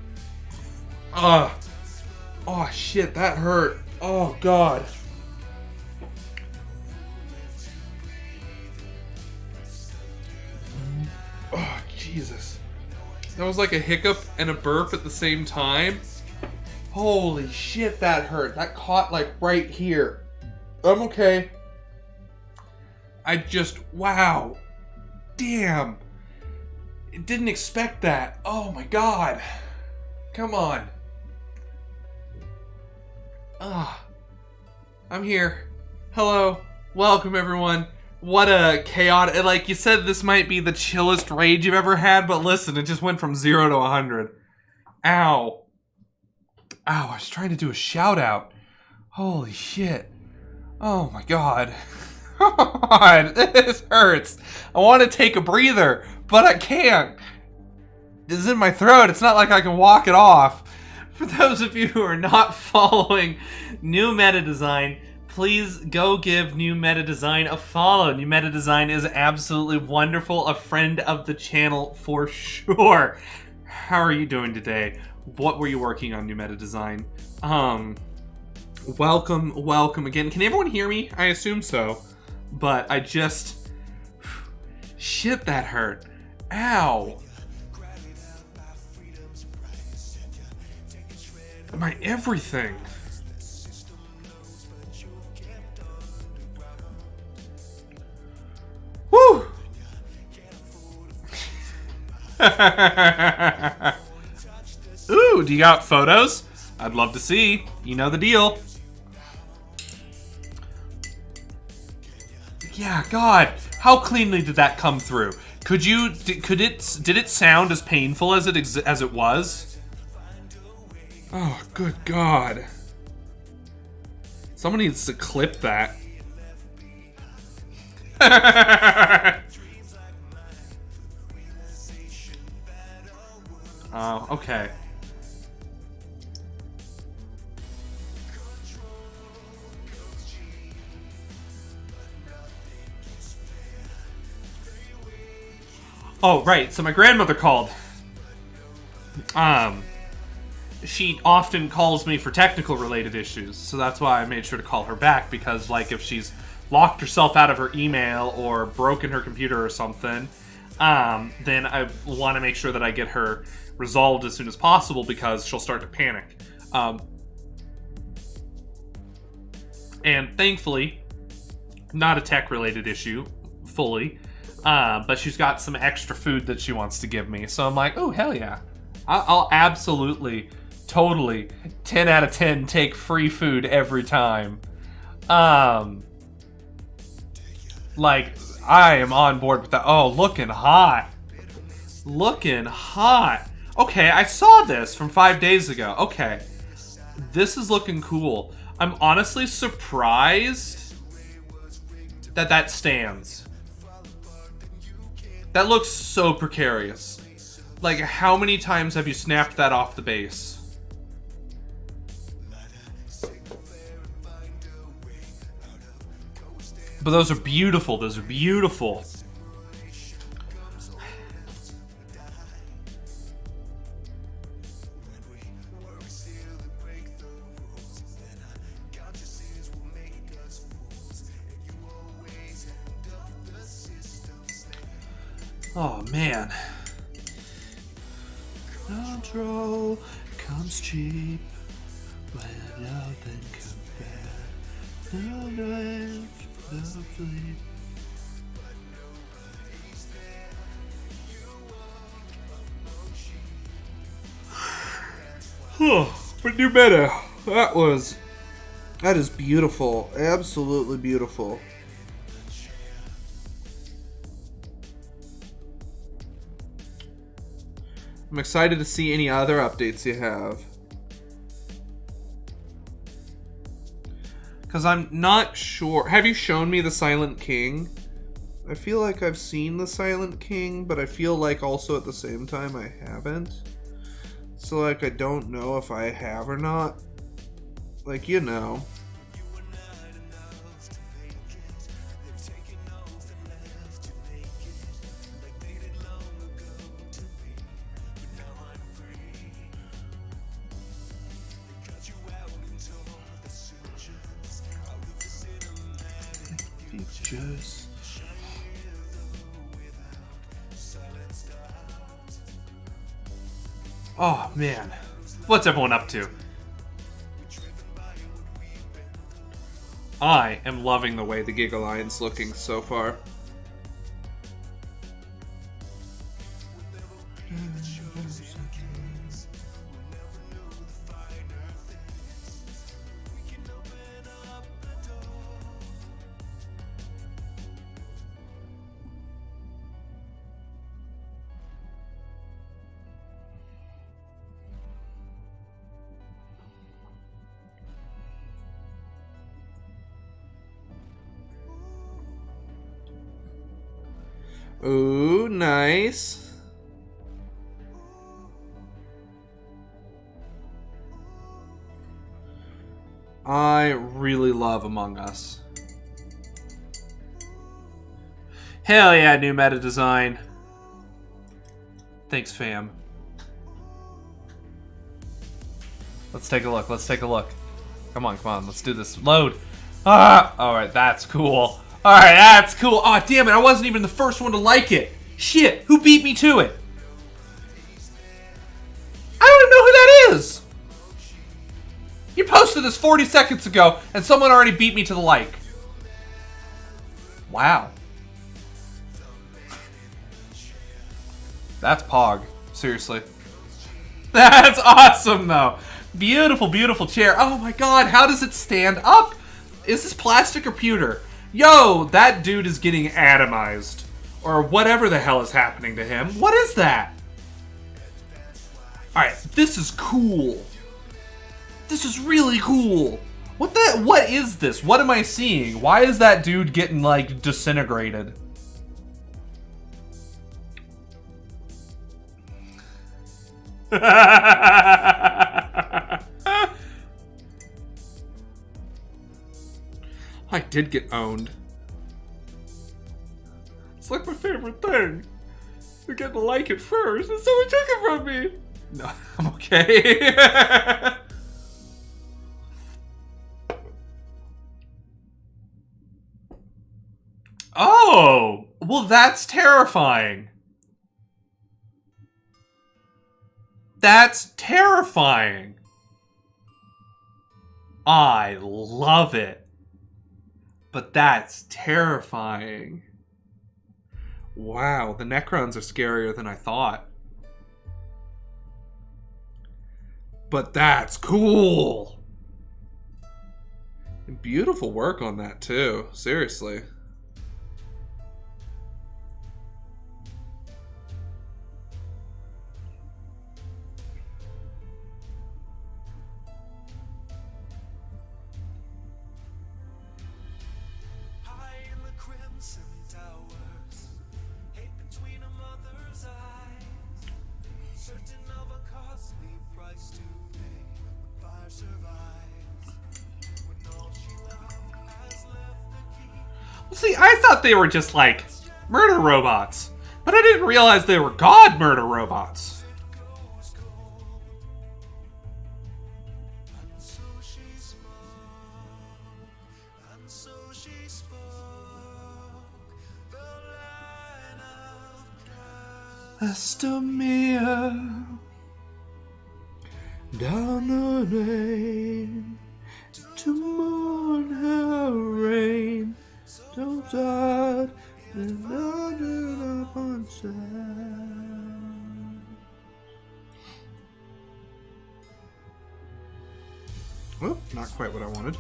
Oh, shit, that hurt. Oh, God. Oh, Jesus. That was like a hiccup and a burp at the same time. Holy shit, that hurt. That caught, like, right here. I'm okay. Wow. Damn. Didn't expect that. Oh my God. Come on. I'm here. Hello. Welcome, everyone. What a chaotic... Like, you said this might be the chillest raid you've ever had, but listen, it just went from 0 to 100. Ow. I was trying to do a shout out. Holy shit. Oh my God. God, this hurts. I want to take a breather, but I can't. It's in my throat. It's not like I can walk it off. For those of you who are not following New Meta Design, please go give New Meta Design a follow. New Meta Design is absolutely wonderful. A friend of the channel for sure. How are you doing today? What were you working on, New Meta Design? Welcome again. Can everyone hear me? I assume so. But shit, that hurt. Ow. My everything. Woo! Ooh, do you got photos? I'd love to see. You know the deal. Yeah, God, how cleanly did that come through? Did it sound as painful as it was? Oh, good God. Someone needs to clip that. Oh, okay. Oh, right, so my grandmother called. She often calls me for technical related issues, so that's why I made sure to call her back, because, like, if she's locked herself out of her email or broken her computer or something, then I want to make sure that I get her resolved as soon as possible, because she'll start to panic. And thankfully, not a tech-related issue, fully. But she's got some extra food that she wants to give me. So I'm like, oh, hell yeah. I'll absolutely, totally, 10 out of 10 take free food every time. Like, I am on board with that. Oh, looking hot. Looking hot. Okay, I saw this from 5 days ago. Okay. This is looking cool. I'm honestly surprised that stands. That looks so precarious. Like, how many times have you snapped that off the base? But those are beautiful. Those are beautiful. Oh, man. Control comes cheap when nothing compares. No rest, no sleep. But new meta. That is beautiful. Absolutely beautiful. I'm excited to see any other updates you have. Because I'm not sure. Have you shown me the Silent King? I feel like I've seen the Silent King, but I feel like also at the same time I haven't. So like I don't know if I have or not. Like, you know. Features. Oh man, what's everyone up to? I am loving the way the Gigalion's looking so far. Ooh, nice. I really love Among Us. Hell yeah, new meta design. Thanks, fam. Let's take a look. Let's take a look. Come on, come on. Let's do this. Load. Ah! Alright, that's cool. Alright, that's cool. Oh, damn it. I wasn't even the first one to like it. Shit. Who beat me to it? I don't even know who that is. You posted this 40 seconds ago, and someone already beat me to the like. Wow. That's Pog. Seriously. That's awesome, though. Beautiful, beautiful chair. Oh my god, how does it stand up? Is this plastic or pewter? Yo, that dude is getting atomized. Or whatever the hell is happening to him. What is that? Alright, this is cool. This is really cool. What is this? What am I seeing? Why is that dude getting, like, disintegrated? I did get owned. It's like my favorite thing. You get to like it first, and someone took it from me. No, I'm okay. Oh, well, that's terrifying. That's terrifying. I love it. But that's terrifying. Wow, the Necrons are scarier than I thought. But that's cool. And beautiful work on that too, seriously. See, I thought they were just like murder robots, but I didn't realize they were god murder robots. Estamia down the lane to mourn her reign. So sad and under upon sand. Well, not quite what I wanted.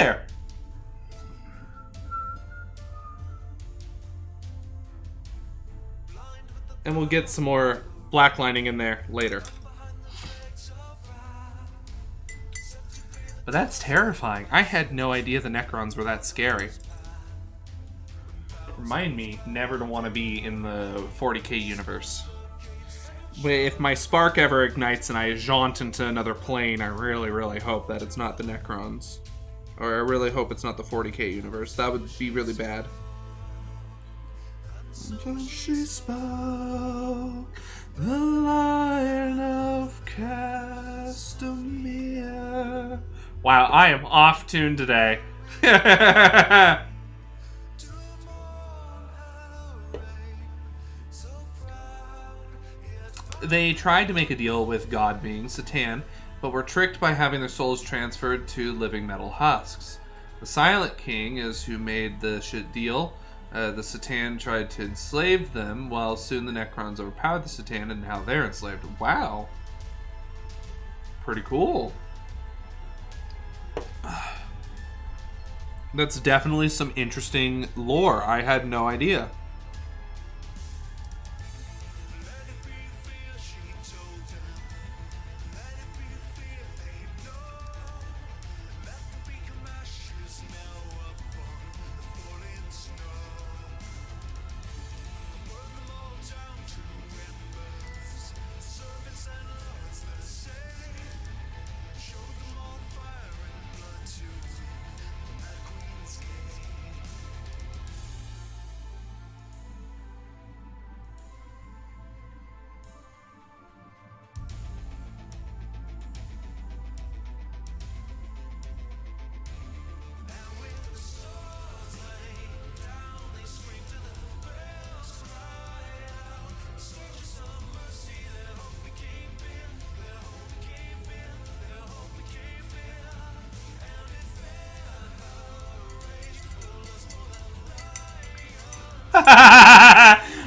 there. And we'll get some more black lining in there later. But that's terrifying. I had no idea the Necrons were that scary. Remind me never to want to be in the 40k universe. If my spark ever ignites and I jaunt into another plane, I really, really hope that it's not the Necrons. Or I really hope it's not the 40k universe. That would be really bad. She spoke, the Lion of Castamere. Wow, I am off tune today. They tried to make a deal with God being Satan, but were tricked by having their souls transferred to living metal husks. The Silent King is who made the shit deal. The Satan tried to enslave them, while soon the Necrons overpowered the Satan, and now they're enslaved. Wow. Pretty cool. That's definitely some interesting lore. I had no idea.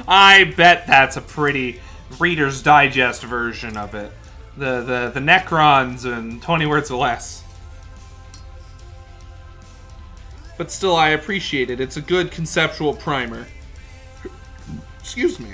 I bet that's a pretty Reader's Digest version of it. The Necrons and 20 words or less. But still, I appreciate it. It's a good conceptual primer. Excuse me.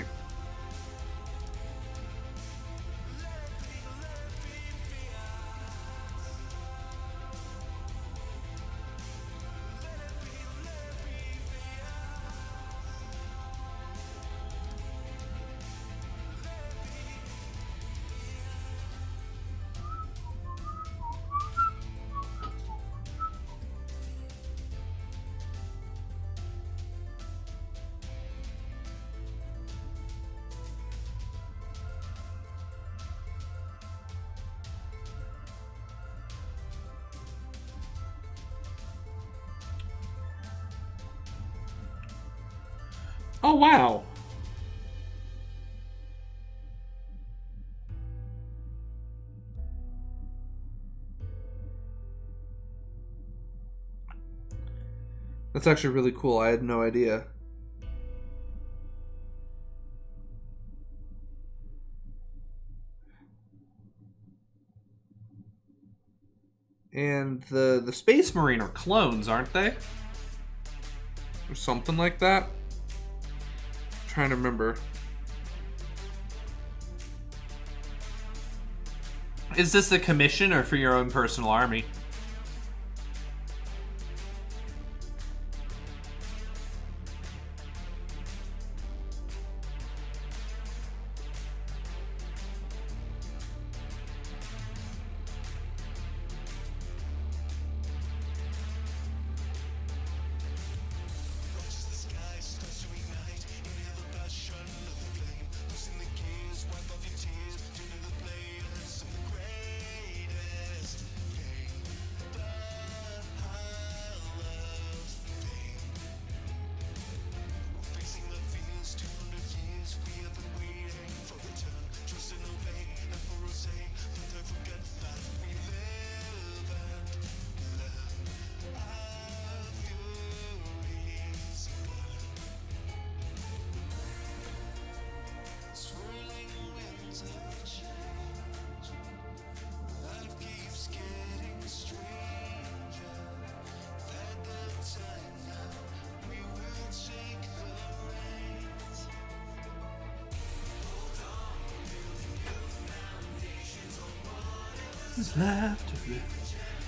Oh, wow. That's actually really cool. I had no idea. And the Space Marine are clones, aren't they? Or something like that. Trying to remember. Is this a commission or for your own personal army?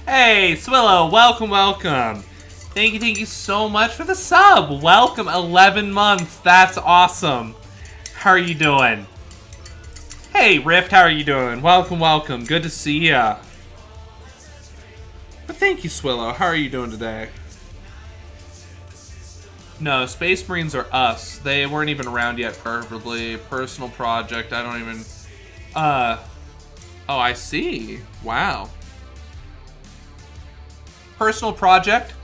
Hey, Swillow, welcome, welcome. Thank you so much for the sub. Welcome, 11 months. That's awesome. How are you doing? Hey, Rift, how are you doing? Welcome, welcome. Good to see ya. But thank you, Swillow. How are you doing today? No, Space Marines are us. They weren't even around yet, probably. Personal project, I don't even... Oh, I see. Wow. Personal project?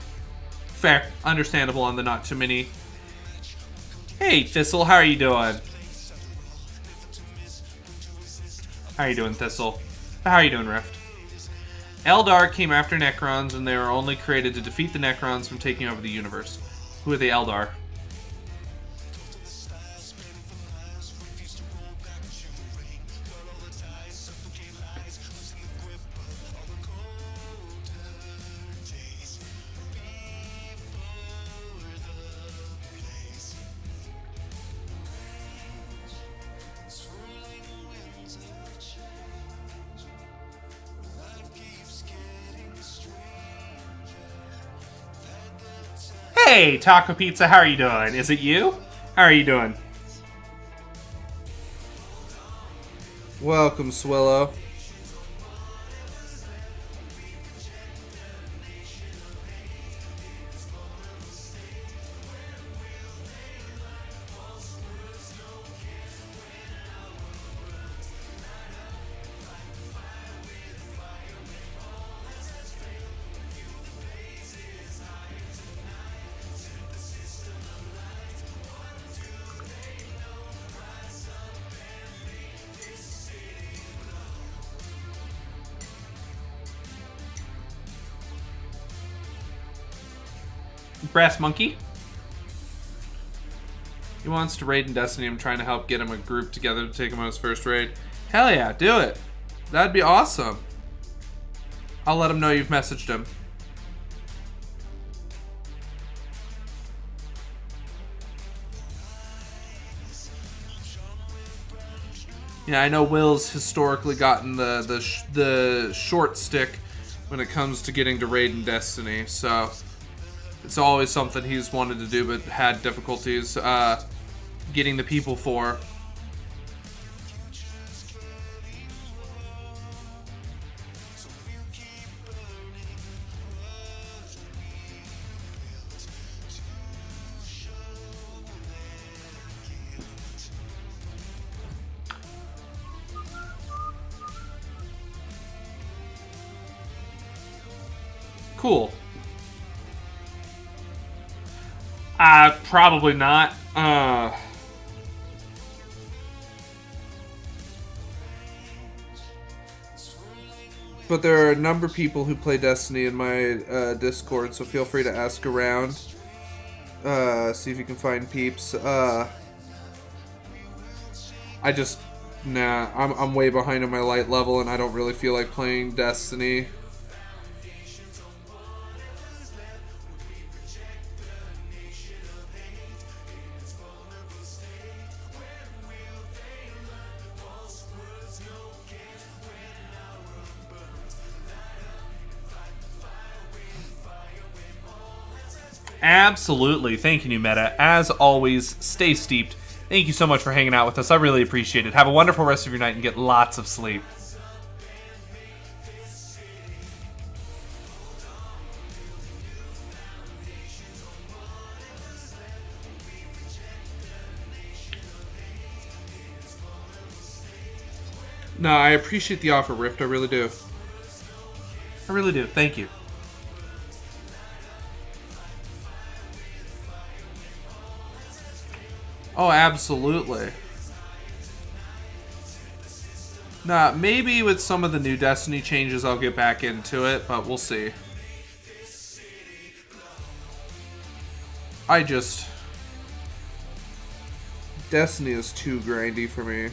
Fair. Understandable on the not too many. Hey, Thistle, how are you doing? How are you doing, Thistle? How are you doing, Rift? Eldar came after Necrons, and they were only created to defeat the Necrons from taking over the universe. Who are the Eldar? Hey, Taco Pizza, how are you doing? Is it you? How are you doing? Welcome, Swillow. Brass Monkey? He wants to raid in Destiny. I'm trying to help get him a group together to take him on his first raid. Hell yeah, do it. That'd be awesome. I'll let him know you've messaged him. Yeah, I know Will's historically gotten the short stick when it comes to getting to raid in Destiny, so it's always something he's wanted to do but had difficulties getting the people for. Cool. Probably not. But there are a number of people who play Destiny in my Discord, so feel free to ask around. See if you can find peeps. I'm way behind on my light level, and I don't really feel like playing Destiny. Absolutely. Thank you, New Meta. As always, stay steeped. Thank you so much for hanging out with us. I really appreciate it. Have a wonderful rest of your night and get lots of sleep. No, I appreciate the offer, Rift. I really do. I really do. Thank you. Oh, absolutely. Nah, maybe with some of the new Destiny changes I'll get back into it, but we'll see. Destiny is too grindy for me.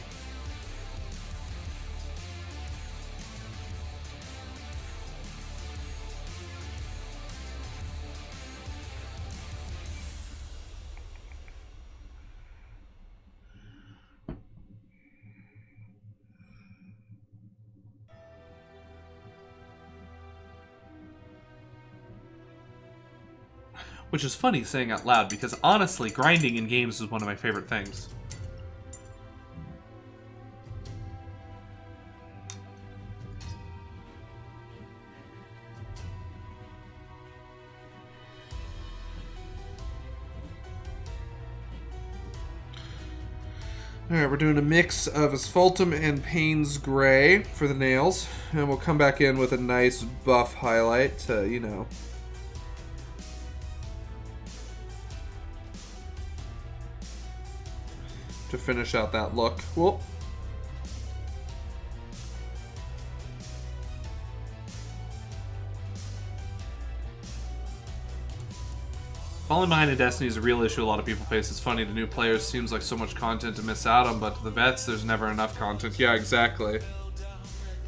Which is funny saying out loud, because honestly, grinding in games is one of my favorite things. Alright, we're doing a mix of Asphaltum and Payne's Gray for the nails. And we'll come back in with a nice buff highlight to, you know... to finish out that look. Whoop. Falling behind in Destiny is a real issue a lot of people face. It's funny, to new players seems like so much content to miss out on, but to the vets, there's never enough content. Yeah, exactly.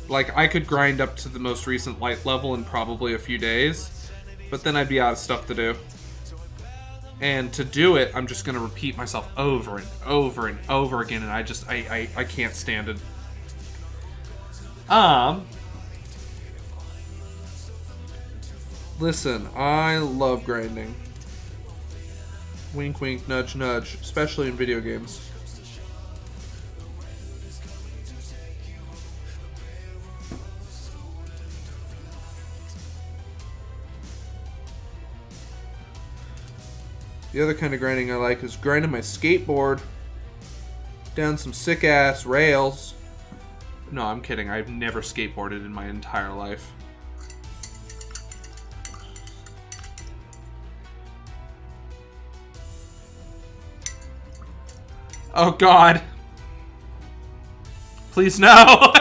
Like, I could grind up to the most recent light level in probably a few days, but then I'd be out of stuff to do. And to do it, I'm just going to repeat myself over and over and over again, and I can't stand it. Listen, I love grinding. Wink, wink, nudge, nudge, especially in video games. The other kind of grinding I like is grinding my skateboard down some sick-ass rails. No, I'm kidding. I've never skateboarded in my entire life. Oh, God. Please, no.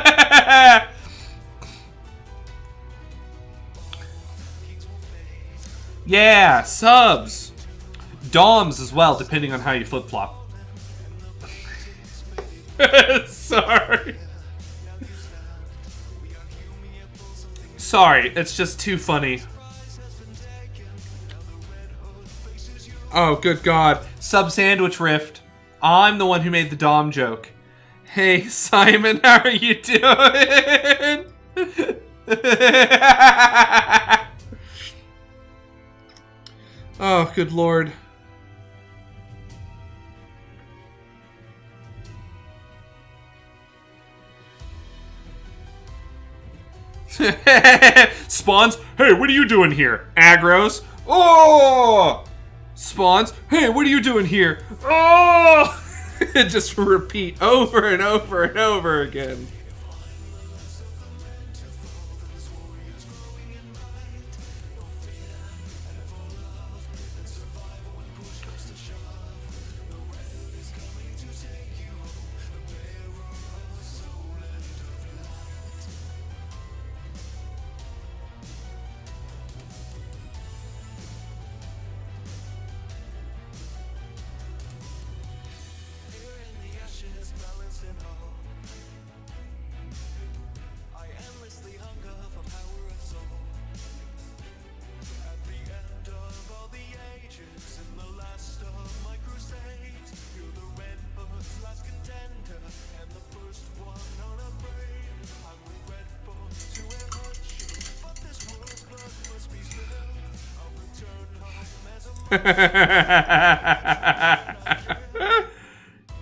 Yeah, subs. Doms as well, depending on how you flip-flop. Sorry. Sorry, it's just too funny. Oh, good God. Sub Sandwich Rift. I'm the one who made the Dom joke. Hey, Simon, how are you doing? Oh, good Lord. Spawns, hey, what are you doing here? Aggros, oh! Spawns, hey, what are you doing here? Oh! Just repeat over and over and over again.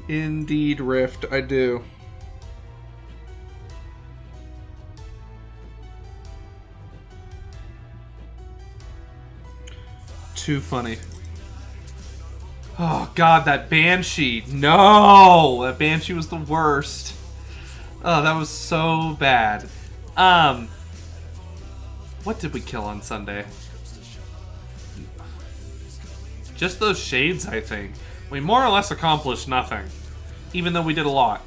Indeed, Rift, I do. Too funny. Oh God, that Banshee. No! That Banshee was the worst. Oh, that was so bad. What did we kill on Sunday? Just those shades, I think. We more or less accomplished nothing. Even though we did a lot.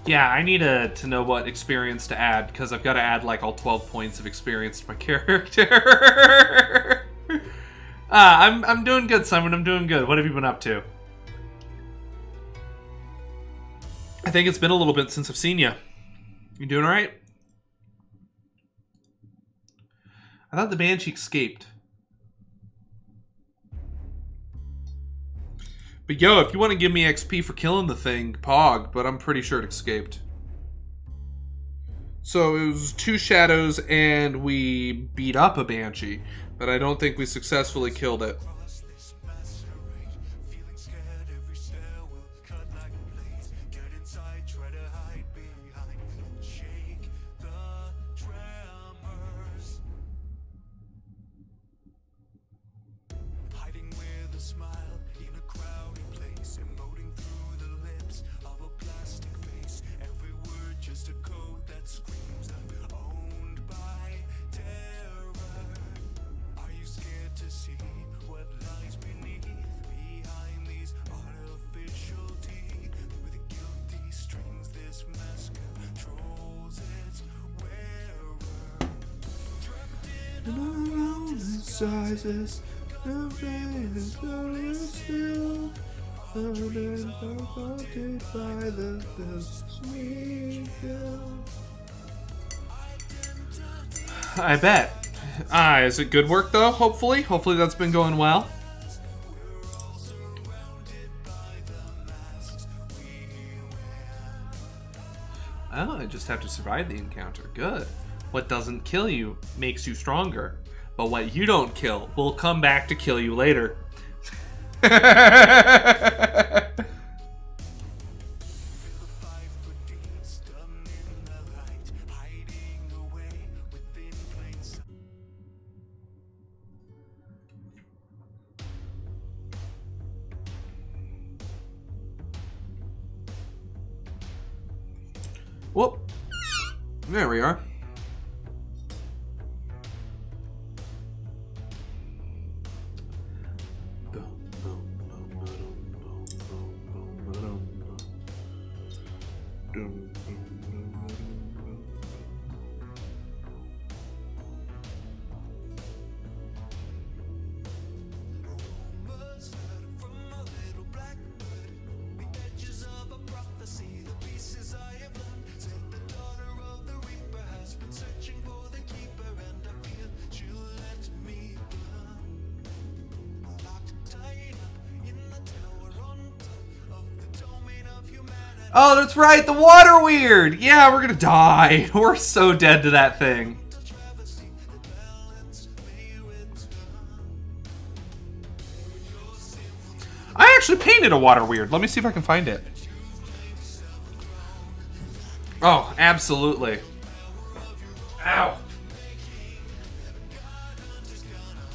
Yeah, I need to know what experience to add, because I've got to add like all 12 points of experience to my character. I'm doing good, Simon. I'm doing good. What have you been up to? I think it's been a little bit since I've seen you. You doing alright? I thought the Banshee escaped. But yo, if you want to give me XP for killing the thing, Pog, but I'm pretty sure it escaped. So it was 2 shadows, and we beat up a banshee, but I don't think we successfully killed it. Feeling scared, every stare will cut like a blade. Get inside, try to hide behind. Shake the tremors. Hiding with a smile in a crowded place, emoting through the lips of a plastic face. Every word just a code that screams I'm owned by terror. Are you scared to see what lies behind these artificial teeth? Through the guilty strings, this mask controls its wearer. Trapped in Around the sizes, the rain is very still. Haunted by the sweet girl. I bet. Is it good work though? Hopefully. Hopefully that's been going well. Oh, I just have to survive the encounter. Good. What doesn't kill you makes you stronger. But what you don't kill will come back to kill you later. Whoop. There we are. Oh, that's right, the water weird! Yeah, we're gonna die. We're so dead to that thing. I actually painted a water weird. Let me see if I can find it. Oh, absolutely. Ow.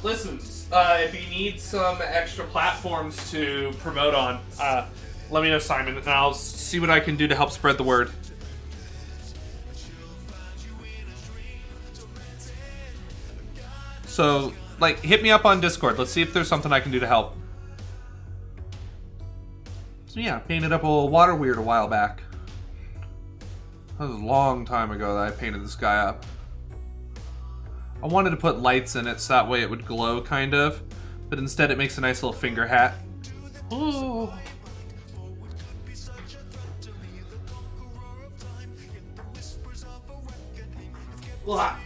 Listen, if you need some extra platforms to promote on, let me know, Simon, and I'll see what I can do to help spread the word. So, like, hit me up on Discord. Let's see if there's something I can do to help. So yeah, painted up a water weird a while back. That was a long time ago that I painted this guy up. I wanted to put lights in it so that way it would glow, kind of. But instead it makes a nice little finger hat. Ooh. Blah.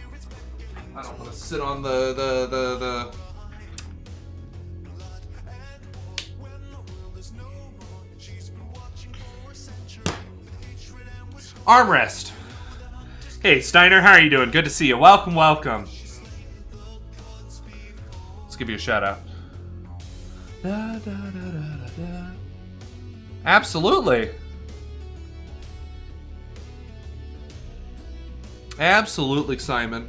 I don't want to sit on the armrest. Hey Steiner, how are you doing? Good to see you. Welcome, welcome. Let's give you a shout out. Da, da, da, da, da. Absolutely. Absolutely, Simon.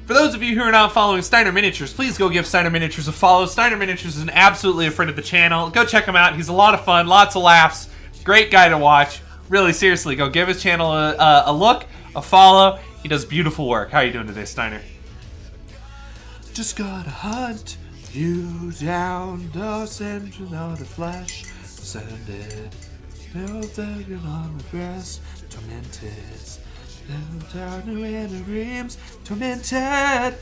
For those of you who are not following Steiner Miniatures, please go give Steiner Miniatures a follow. Steiner Miniatures is absolutely a friend of the channel. Go check him out. He's a lot of fun, lots of laughs. Great guy to watch. Really, seriously, go give his channel a look, a follow. He does beautiful work. How are you doing today, Steiner? Just gotta hunt you down the center of the flesh. Ascended, built on the breast, tormented. Down the inner dreams, tormented.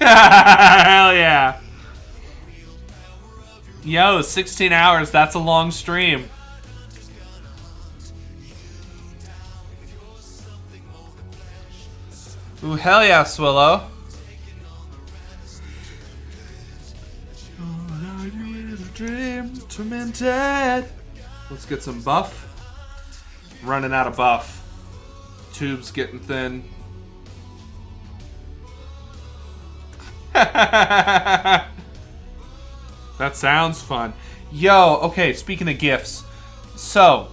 Hell yeah. Yo, 16 hours. That's a long stream. Ooh, hell yeah, Swillow. Dream tormented. Let's get some buff. Running out of buff. Tube's getting thin. That sounds fun. Yo, okay, speaking of gifts. So,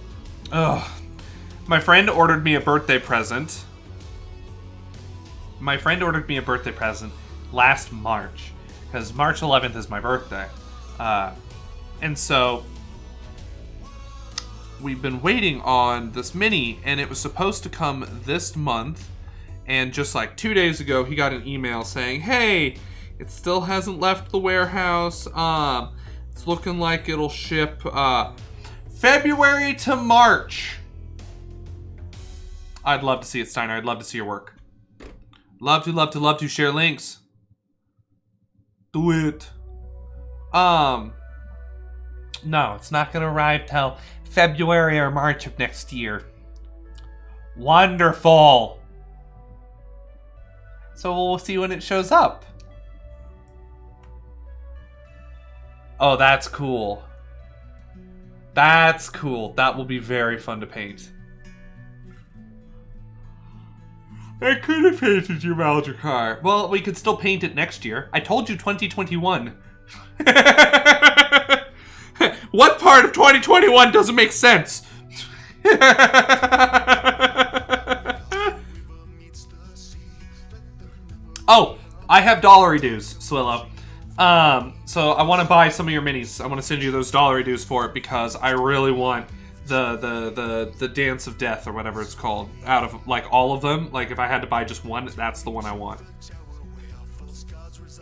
my friend ordered me a birthday present. Last March. Because March 11th is my birthday. And so we've been waiting on this mini, and it was supposed to come this month. And just like 2 days ago, he got an email saying, hey, it still hasn't left the warehouse. It's looking like it'll ship February to March. I'd love to see it, Steiner. I'd love to see your work. Love to share links. Do it. No, it's not gonna arrive till February or March of next year. Wonderful. So we'll see when it shows up. Oh, that's cool. That's cool. That will be very fun to paint. I could have painted you Maldrakar. Well, we could still paint it next year. I told you 2021. What part of 2021 doesn't make sense? Oh, I have dollary dues, Swillow. So I want to buy some of your minis. I want to send you those dollary dues for it because I really want the Dance of Death or whatever it's called out of like all of them. Like if I had to buy just one, that's the one I want.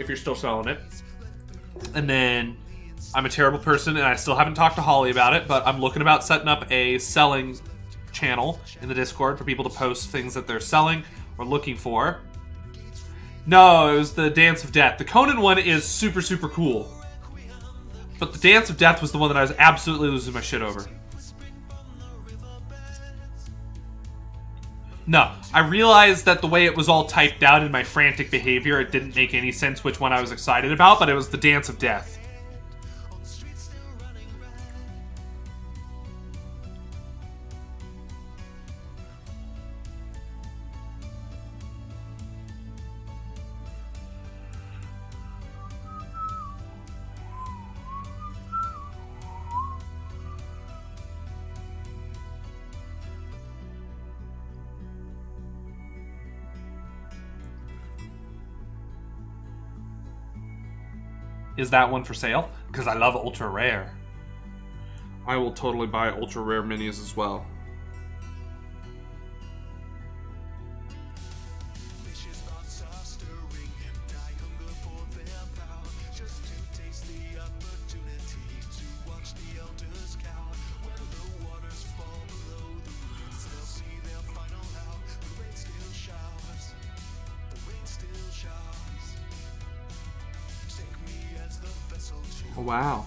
If you're still selling it. And then I'm a terrible person and I still haven't talked to Holly about it, but I'm looking about setting up a selling channel in the Discord for people to post things that they're selling or looking for. No, it was the Dance of Death. The Conan one is super, super cool. But the Dance of Death was the one that I was absolutely losing my shit over. No, I realized that the way it was all typed out in my frantic behavior, it didn't make any sense which one I was excited about, but it was the Dance of Death. Is that one for sale? Because I love ultra rare. I will totally buy ultra rare minis as well. Wow.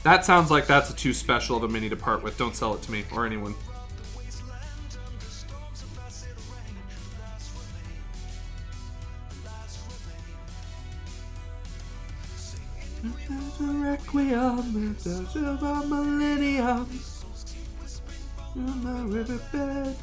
That sounds like that's a too special of a mini to part with. Don't sell it to me or anyone. Requiem, silver millennium on the riverbed.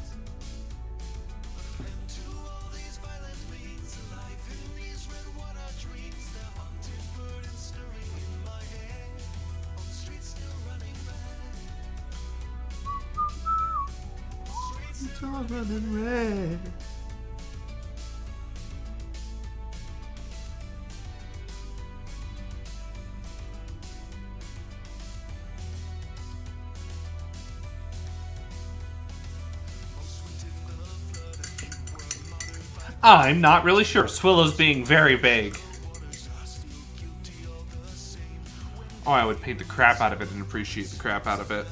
It's all running red. I'm not really sure. Swillow's being very vague. Oh, I would paint the crap out of it and appreciate the crap out of it.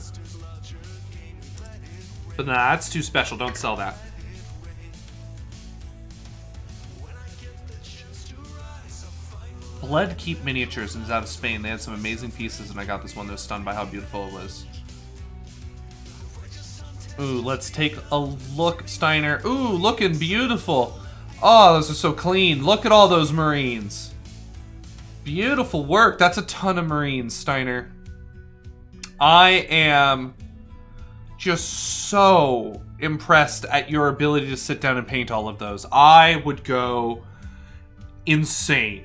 But nah, that's too special. Don't sell that. Bloodkeep Miniatures, and it's out of Spain. They had some amazing pieces, and I got this one that was stunned by how beautiful it was. Ooh, let's take a look, Steiner. Ooh, looking beautiful. Oh, those are so clean. Look at all those Marines. Beautiful work. That's a ton of Marines, Steiner. I am just so impressed at your ability to sit down and paint all of those. I would go insane.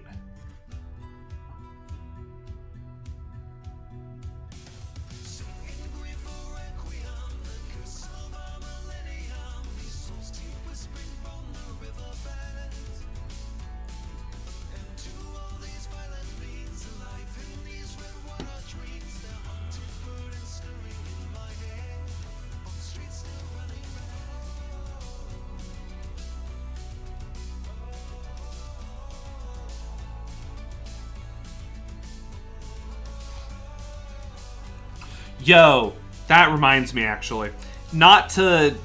Yo, that reminds me, actually, not to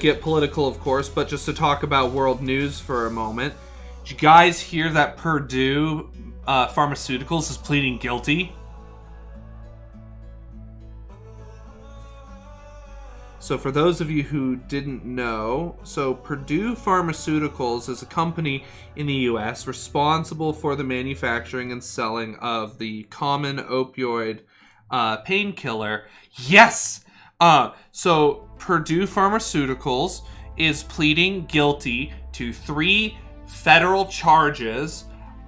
get political, of course, but just to talk about world news for a moment. Did you guys hear that Purdue Pharmaceuticals is pleading guilty? So for those of you who didn't know, so Purdue Pharmaceuticals is a company in the U.S. responsible for the manufacturing and selling of the common opioid painkiller. Yes! So Purdue Pharmaceuticals is pleading guilty to 3 federal charges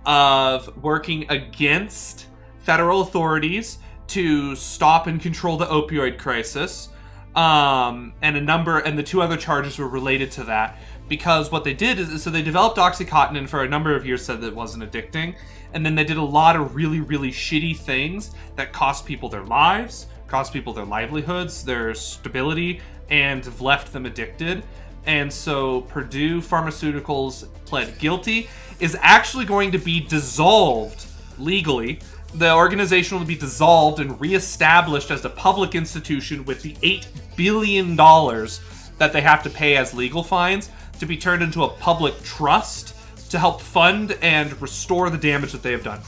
of working against federal authorities to stop and control the opioid crisis. And the 2 other charges were related to that, because what they did is, so they developed OxyContin and for a number of years said that it wasn't addicting, and then they did a lot of really, really shitty things that cost people their lives, cost people their livelihoods, their stability, and have left them addicted. And so Purdue Pharmaceuticals pled guilty, is actually going to be dissolved legally. The organization will be dissolved and reestablished as a public institution with the $8 billion that they have to pay as legal fines to be turned into a public trust to help fund and restore the damage that they have done.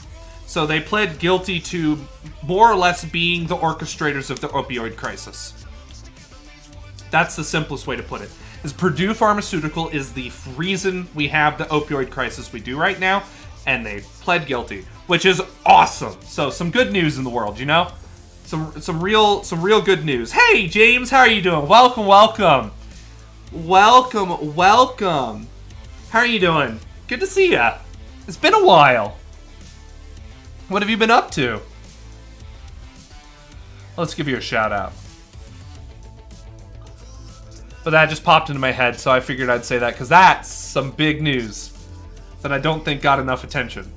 So they pled guilty to more or less being the orchestrators of the opioid crisis. That's the simplest way to put it. Is Purdue Pharmaceutical is the reason we have the opioid crisis we do right now, and they pled guilty, which is awesome. So some good news in the world, you know? Some real good news. Hey James, how are you doing? Welcome. How are you doing? Good to see ya. It's been a while. What have you been up to? Let's give you a shout out. But that just popped into my head, so I figured I'd say that because that's some big news that I don't think got enough attention.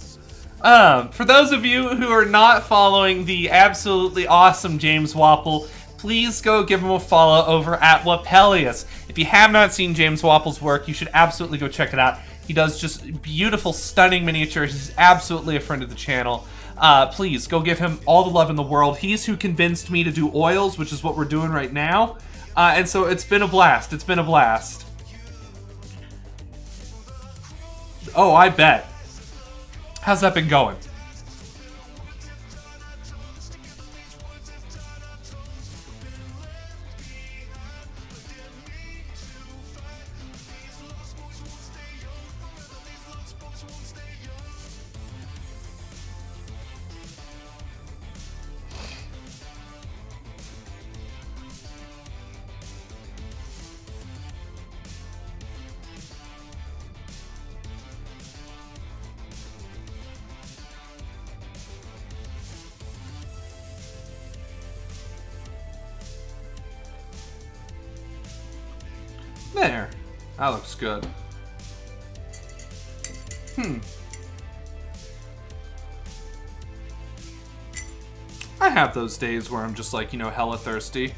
For those of you who are not following the absolutely awesome James Wapple, please go give him a follow over at Wapelius. If you have not seen James Wapple's work, you should absolutely go check it out. He does just beautiful, stunning miniatures. He's absolutely a friend of the channel. Please go give him all the love in the world. He's who convinced me to do oils, which is what we're doing right now. And so it's been a blast. It's been a blast. Oh, I bet. How's that been going? There. That looks good. I have those days where I'm just like, you know, hella thirsty.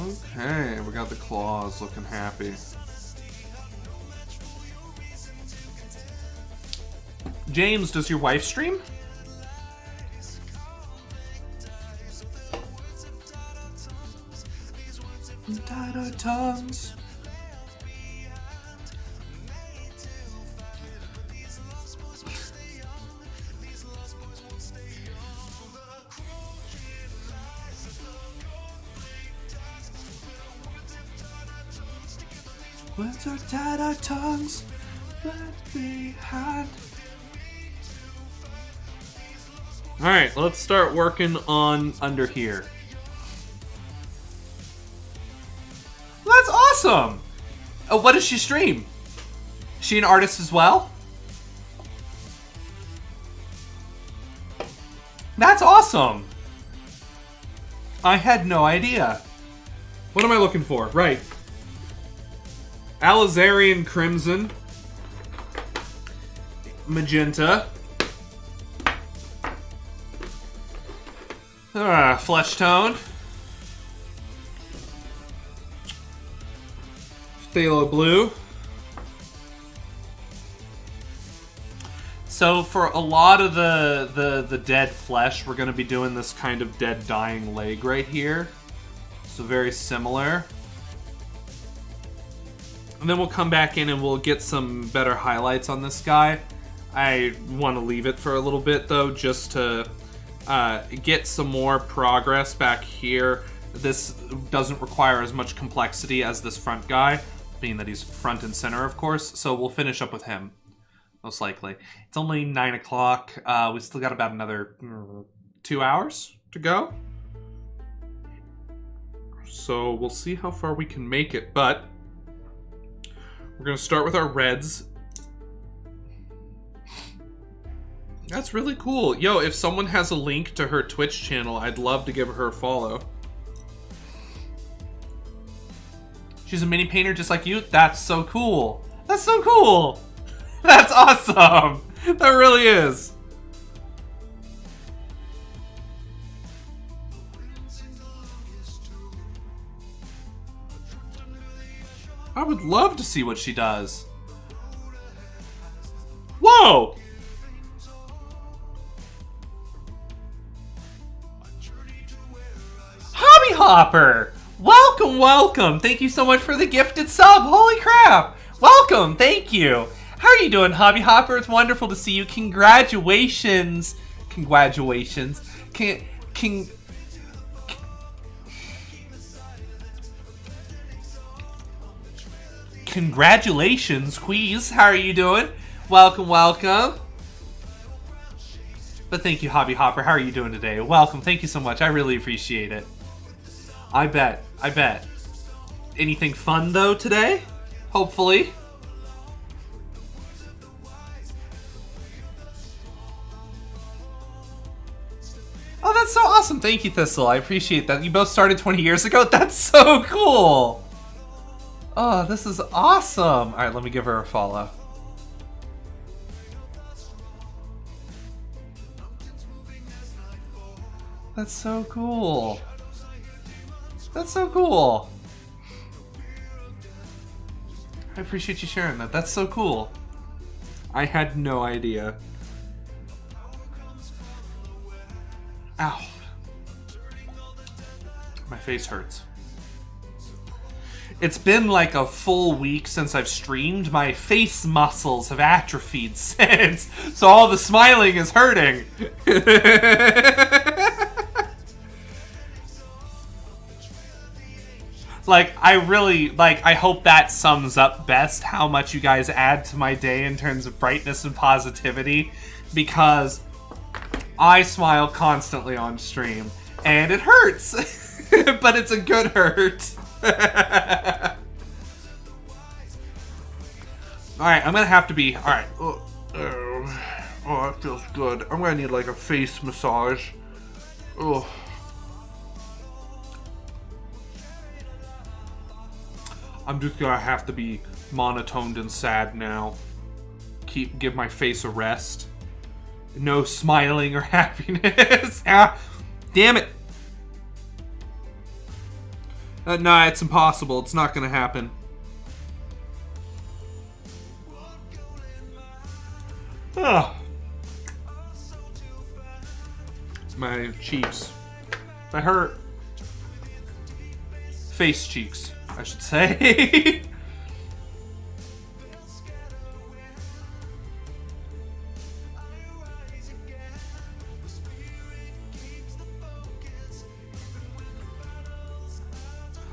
Okay, we got the claws looking happy. James, does your wife stream? Tied our tongues. Words are tied our tongues left behind. Alright, let's start working on under here. That's awesome! What does she stream? Is she an artist as well? That's awesome! I had no idea. What am I looking for? Right. Alizarian Crimson. Magenta. Flesh Tone. Phthalo Blue. So for a lot of the dead flesh, we're going to be doing this kind of dead dying leg right here. So very similar. And then we'll come back in and we'll get some better highlights on this guy. I want to leave it for a little bit though, just to get some more progress back here. This doesn't require as much complexity as this front guy, being that he's front and center, of course. So we'll finish up with him, most likely. It's only 9 o'clock. We still got about another 2 hours to go. So we'll see how far we can make it, but we're going to start with our reds. That's really cool. Yo, if someone has a link to her Twitch channel, I'd love to give her a follow. She's a mini painter just like you? That's so cool. That's so cool. That's awesome. That really is. I would love to see what she does. Whoa! Hobby Hopper! Welcome, welcome! Thank you so much for the gifted sub. Holy crap! Welcome, thank you. How are you doing, Hobby Hopper? It's wonderful to see you. Congratulations. Congratulations. Congratulations, Queez. How are you doing? Welcome, welcome. But thank you, Hobby Hopper. How are you doing today? Welcome. Thank you so much. I really appreciate it. I bet. I bet. Anything fun, though, today? Hopefully. Oh, that's so awesome. Thank you, Thistle. I appreciate that. You both started 20 years ago? That's so cool. Oh, this is awesome. All right, let me give her a follow. That's so cool. That's so cool. I appreciate you sharing that. That's so cool. I had no idea. Ow. My face hurts. It's been like a full week since I've streamed. My face muscles have atrophied since, so all the smiling is hurting. Like, I hope that sums up best how much you guys add to my day in terms of brightness and positivity, because I smile constantly on stream, and it hurts, but it's a good hurt. Alright, I'm gonna have to be... Alright. Oh, that feels good. I'm gonna need like a face massage. Oh. I'm just gonna have to be monotoned and sad now. Give my face a rest. No smiling or happiness. Ah, damn it. Nah, it's impossible. It's not gonna happen. Oh. My cheeks. They hurt. Face cheeks, I should say.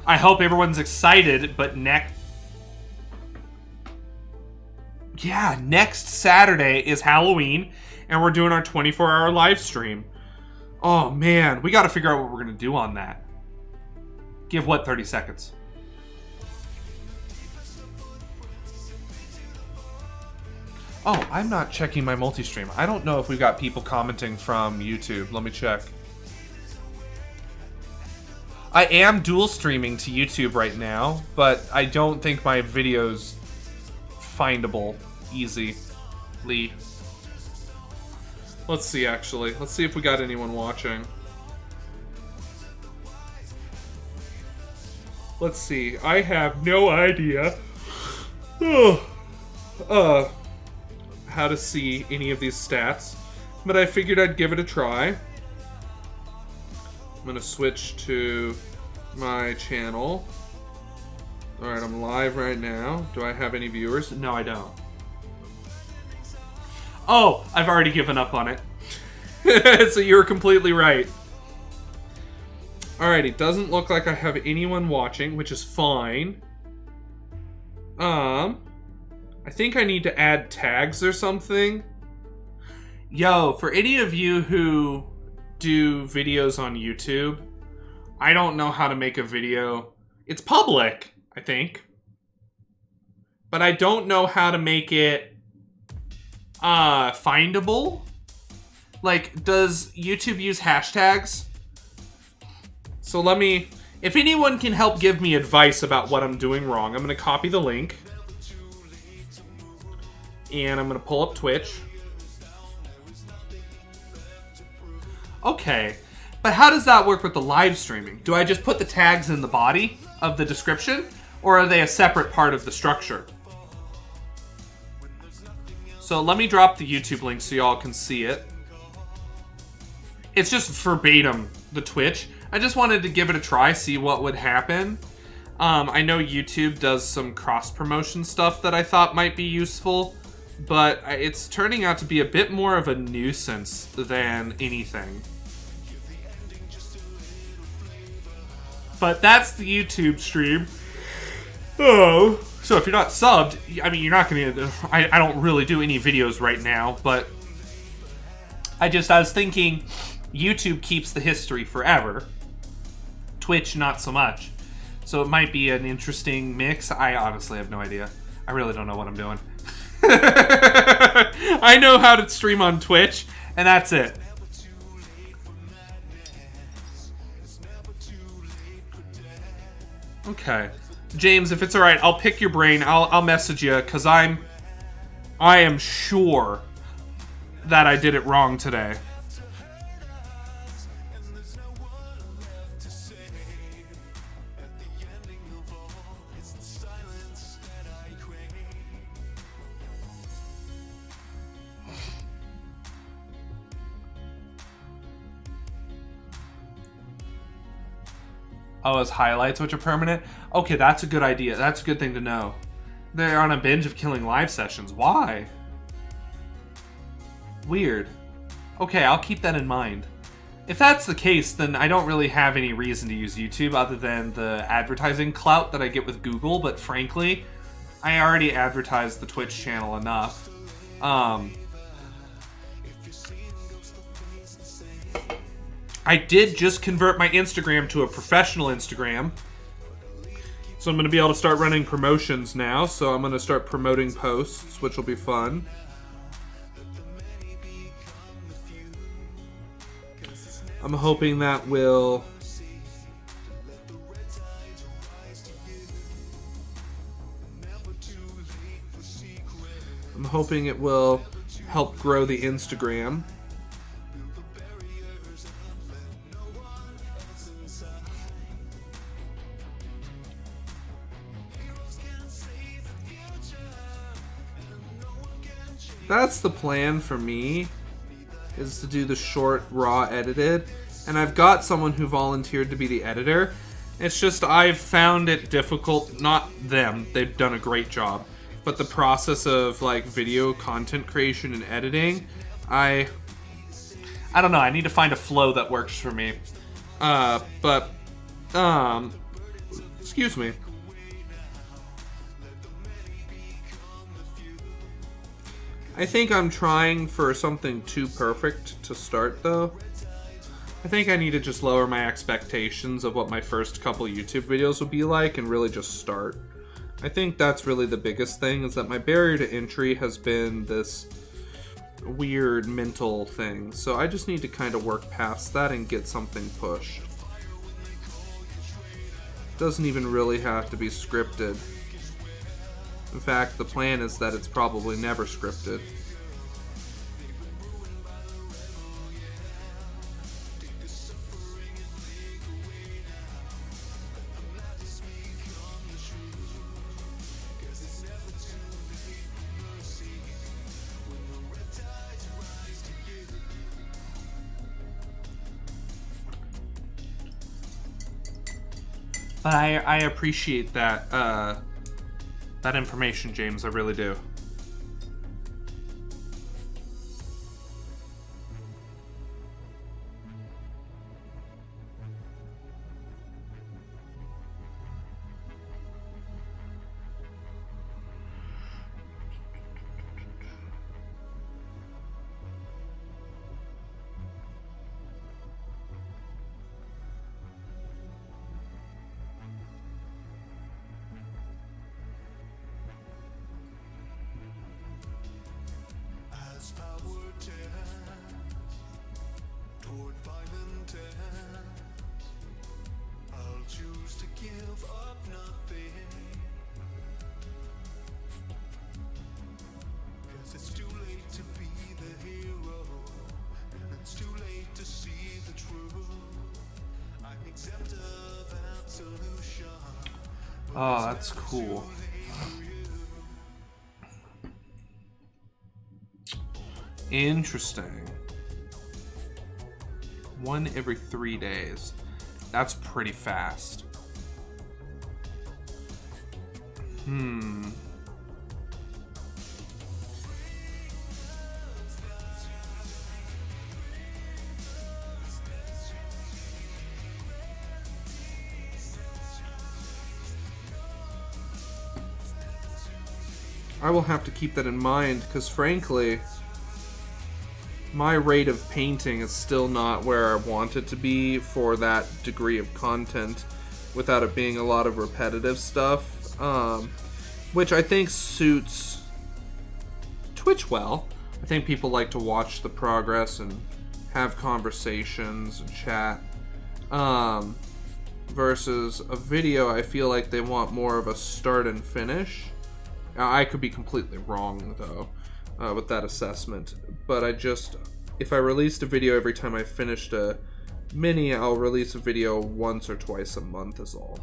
I hope everyone's excited, but next Saturday is Halloween, and we're doing our 24-hour live stream. Oh man, we gotta figure out what we're gonna do on that. Give what 30 seconds? Oh, I'm not checking my multi-stream. I don't know if we've got people commenting from YouTube. Let me check. I am dual streaming to YouTube right now, but I don't think my video's findable easily. Let's see, actually. Let's see if we got anyone watching. Let's see. I have no idea how to see any of these stats, but I figured I'd give it a try. I'm gonna switch to my channel. Alright, I'm live right now. Do I have any viewers? No, I don't. Oh, I've already given up on it. So you're completely right. Alright, it doesn't look like I have anyone watching, which is fine. I think I need to add tags or something. Yo, for any of you who do videos on YouTube, I don't know how to make a video. It's public, I think. But I don't know how to make it findable. Like, does YouTube use hashtags? So let me, if anyone can help give me advice about what I'm doing wrong, I'm going to copy the link. And I'm going to pull up Twitch. Okay, but how does that work with the live streaming? Do I just put the tags in the body of the description? Or are they a separate part of the structure? So let me drop the YouTube link so y'all can see it. It's just verbatim, the Twitch. I just wanted to give it a try, see what would happen. I know YouTube does some cross-promotion stuff that I thought might be useful, but it's turning out to be a bit more of a nuisance than anything. But that's the YouTube stream. Oh, so if you're not subbed, I mean, you're not gonna, I don't really do any videos right now, but I was thinking YouTube keeps the history forever. Twitch, not so much. So it might be an interesting mix. I honestly have no idea. I really don't know what I'm doing. I know how to stream on Twitch, and that's it. Okay. James, if it's alright, I'll pick your brain. I'll message you, because I am sure that I did it wrong today. Oh, as highlights, which are permanent? Okay, that's a good idea. That's a good thing to know. They're on a binge of killing live sessions. Why? Weird. Okay, I'll keep that in mind. If that's the case, then I don't really have any reason to use YouTube other than the advertising clout that I get with Google, but frankly, I already advertised the Twitch channel enough. I did just convert my Instagram to a professional Instagram. So I'm going to be able to start running promotions now. So I'm going to start promoting posts, which will be fun. I'm hoping that will... I'm hoping it will help grow the Instagram. that's the plan for me, is to do the short, raw edited. And I've got someone who volunteered to be the editor. It's just I've found it difficult, not them, they've done a great job, but the process of like video content creation and editing, I don't know, I need to find a flow that works for me. Excuse me. I think I'm trying for something too perfect to start, though. I think I need to just lower my expectations of what my first couple YouTube videos will be like and really just start. I think that's really the biggest thing, is that my barrier to entry has been this weird mental thing. So I just need to kind of work past that and get something pushed. Doesn't even really have to be scripted. In fact, the plan is that it's probably never scripted. But I appreciate that that information, James. I really do. As power tends toward violent ends, I'll choose to give up nothing. 'Cause it's too late to be the hero, and it's too late to see the truth. I'm exempt of absolution. Oh, that's cool. Interesting. 1 every 3 days. That's pretty fast. I will have to keep that in mind, because frankly, my rate of painting is still not where I want it to be for that degree of content without it being a lot of repetitive stuff, which I think suits Twitch well. I think people like to watch the progress and have conversations and chat, versus a video. I feel like they want more of a start and finish. I could be completely wrong, though, with that assessment, but if I released a video every time I finished a mini, I'll release a video once or twice a month is all.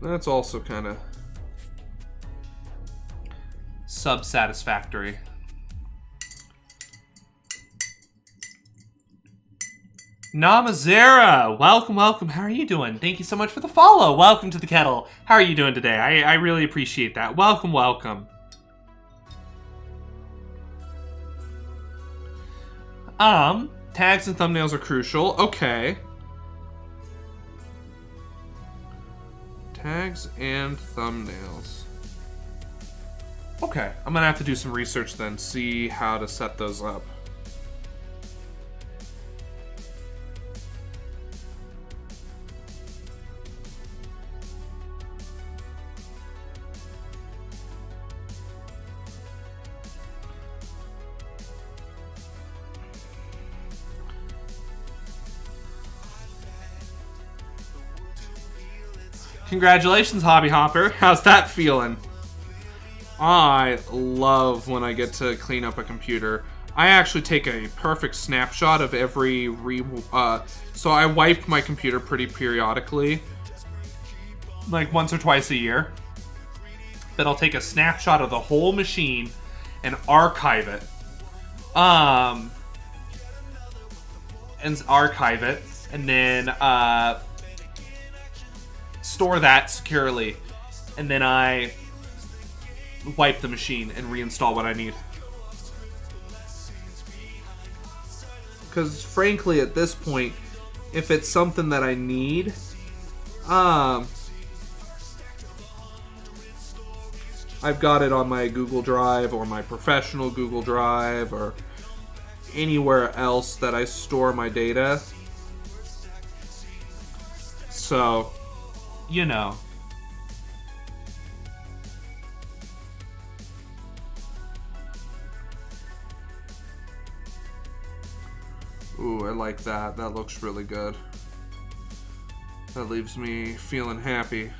That's also kind of sub-satisfactory. Namazera, welcome. How are you doing? Thank you so much for the follow. Welcome to the kettle. How are you doing today? I really appreciate that. Welcome. Tags and thumbnails are crucial. Okay. Tags and thumbnails. Okay, I'm gonna have to do some research then, see how to set those up. Congratulations, Hobby Hopper. How's that feeling? I love when I get to clean up a computer. I actually take a perfect snapshot of every so I wipe my computer pretty periodically, like once or twice a year. But I'll take a snapshot of the whole machine and archive it. And then store that securely, and then I wipe the machine and reinstall what I need. Because frankly, at this point, if it's something that I need, I've got it on my Google Drive or my professional Google Drive or anywhere else that I store my data. So, you know. Ooh, I like that. That looks really good. That leaves me feeling happy.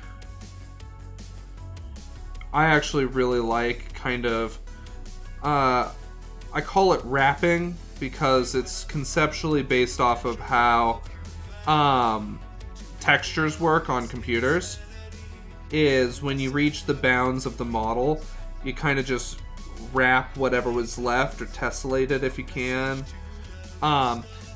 I actually really like kind of, I call it wrapping because it's conceptually based off of how textures work on computers. Is when you reach the bounds of the model, you kind of just wrap whatever was left or tessellate it if you can.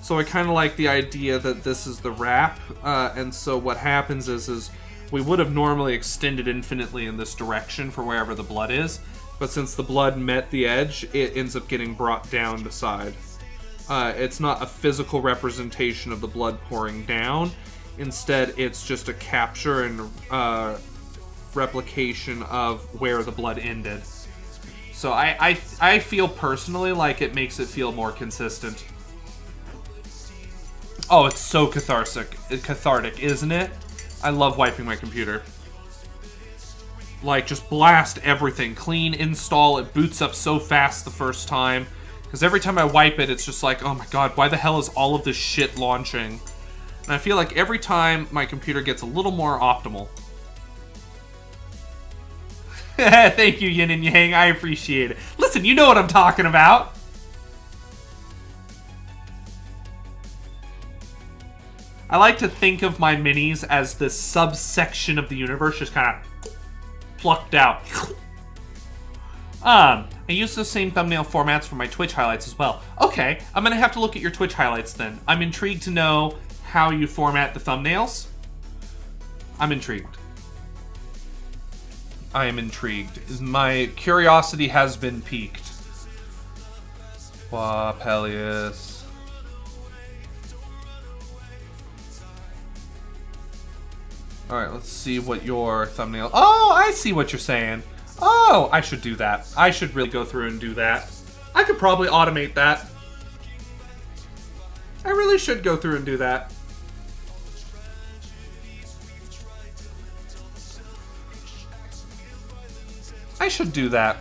So I kind of like the idea that this is the wrap, and so what happens is we would have normally extended infinitely in this direction for wherever the blood is, but since the blood met the edge, it ends up getting brought down the side. It's not a physical representation of the blood pouring down. Instead, it's just a capture and replication of where the blood ended. So I feel personally like it makes it feel more consistent. Oh, it's so cathartic, isn't it? I love wiping my computer. Like, just blast everything. Clean, install, it boots up so fast the first time. Because every time I wipe it, it's just like, oh my god, why the hell is all of this shit launching? And I feel like every time my computer gets a little more optimal. Thank you, Yin and Yang. I appreciate it. Listen, you know what I'm talking about. I like to think of my minis as this subsection of the universe just kind of plucked out. I use the same thumbnail formats for my Twitch highlights as well. Okay, I'm going to have to look at your Twitch highlights then. I'm intrigued to know how you format the thumbnails. I'm intrigued. I am intrigued. My curiosity has been piqued. Wow, Peleus. Alright, let's see what your thumbnail... Oh, I see what you're saying. Oh, I should do that. I should really go through and do that. I could probably automate that. I really should go through and do that. I should do that.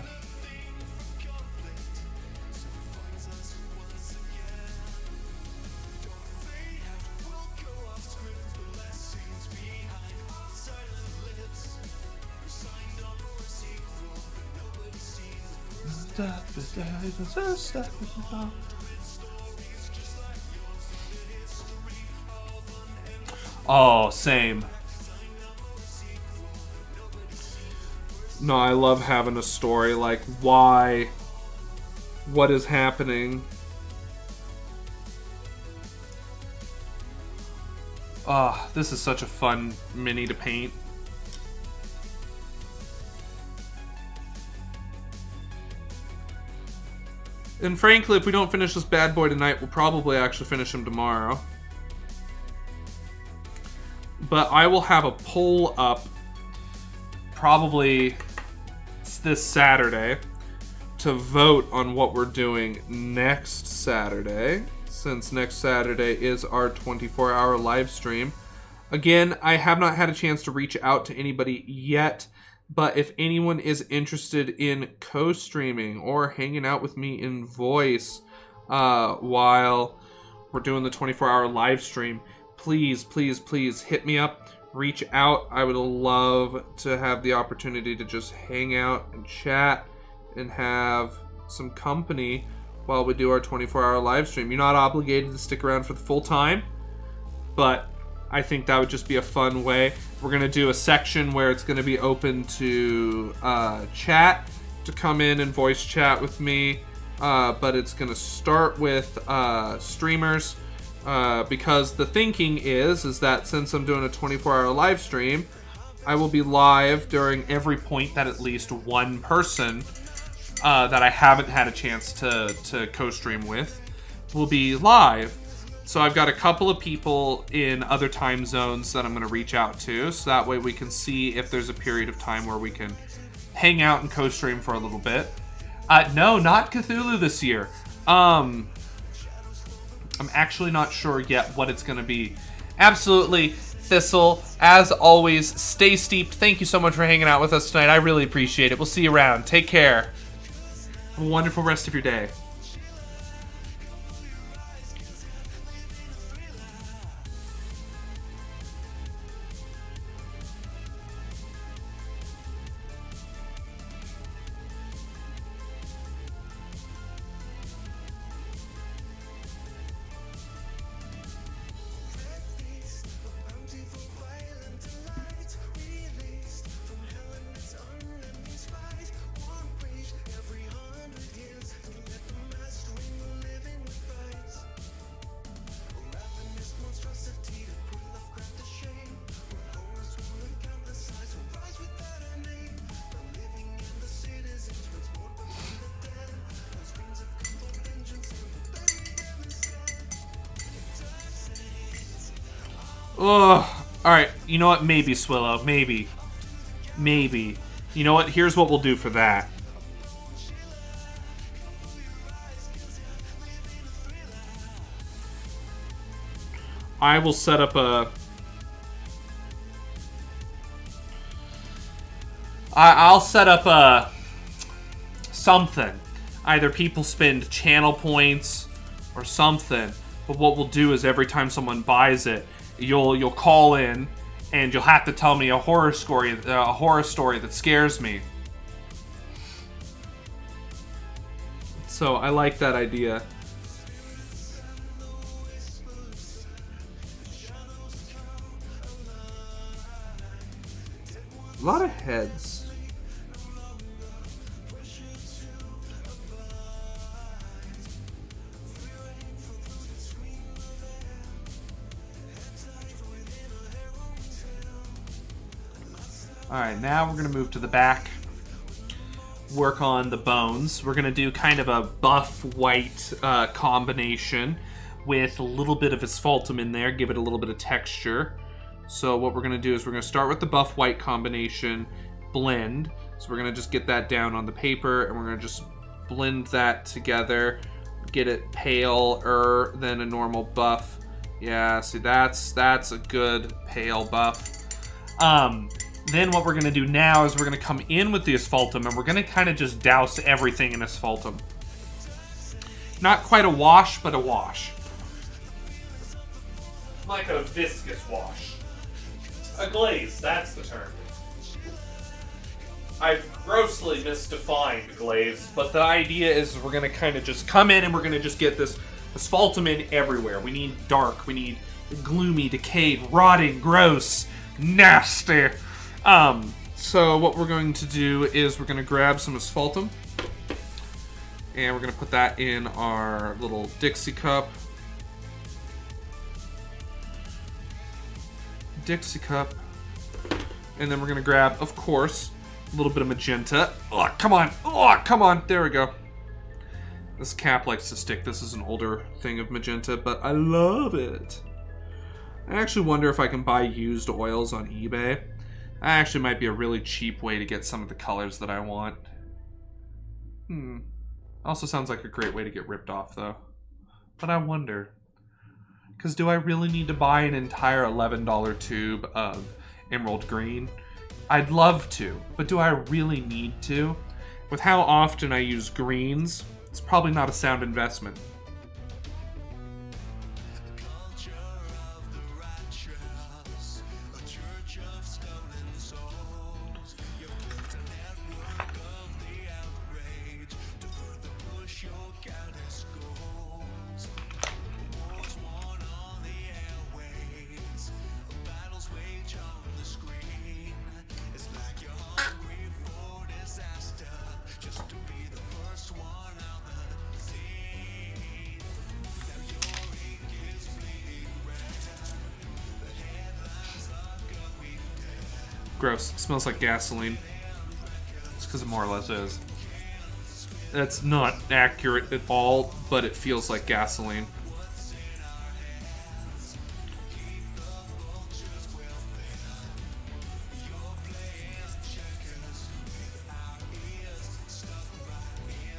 Oh, same. No, I love having a story, like, why, what is happening. Ah, this is such a fun mini to paint. And frankly, if we don't finish this bad boy tonight, we'll probably actually finish him tomorrow. But I will have a poll up probably this Saturday to vote on what we're doing next Saturday, since next Saturday is our 24-hour live stream. Again, I have not had a chance to reach out to anybody yet, but if anyone is interested in co-streaming or hanging out with me in voice while we're doing the 24-hour live stream, please, please, please hit me up, reach out. I would love to have the opportunity to just hang out and chat and have some company while we do our 24-hour live stream. You're not obligated to stick around for the full time, but I think that would just be a fun way. We're going to do a section where it's going to be open to chat, to come in and voice chat with me, but it's going to start with streamers, because the thinking is that since I'm doing a 24-hour live stream, I will be live during every point that at least one person that I haven't had a chance to co-stream with will be live. So I've got a couple of people in other time zones that I'm going to reach out to, so that way we can see if there's a period of time where we can hang out and co-stream for a little bit. No, not Cthulhu this year. I'm actually not sure yet what it's going to be. Absolutely, Thistle, as always, stay steeped. Thank you so much for hanging out with us tonight. I really appreciate it. We'll see you around. Take care. Have a wonderful rest of your day. Ugh. Alright, you know what? Maybe, Swillow. Maybe. Maybe. You know what? Here's what we'll do for that. I will set up a... I'll set up a... something. Either people spend channel points or something. But what we'll do is every time someone buys it, you'll call in and you'll have to tell me a horror story that scares me. So I like that idea. A lot of heads. Alright, now we're going to move to the back, work on the bones. We're going to do kind of a buff-white combination with a little bit of asphaltum in there, give it a little bit of texture. So what we're going to do is we're going to start with the buff-white combination blend. So we're going to just get that down on the paper, and we're going to just blend that together, get it paler than a normal buff. Yeah, see, that's a good pale buff. Then what we're going to do now is we're going to come in with the asphaltum, and we're going to kind of just douse everything in asphaltum. Not quite a wash, but a wash. Like a viscous wash. A glaze, that's the term. I've grossly misdefined glaze, but the idea is we're going to kind of just come in and we're going to just get this asphaltum in everywhere. We need dark, we need gloomy, decayed, rotting, gross, nasty. So what we're going to do is we're going to grab some asphaltum, and we're going to put that in our little Dixie cup. And then we're going to grab, of course, a little bit of magenta. Oh, come on. Oh, come on. There we go. This cap likes to stick. This is an older thing of magenta, but I love it. I actually wonder if I can buy used oils on eBay. That actually might be a really cheap way to get some of the colors that I want. Also sounds like a great way to get ripped off, though. But I wonder. Because do I really need to buy an entire $11 tube of emerald green? I'd love to, but do I really need to? With how often I use greens, it's probably not a sound investment. gross. It smells like gasoline. It's because it more or less is. That's not accurate at all, but it feels like gasoline.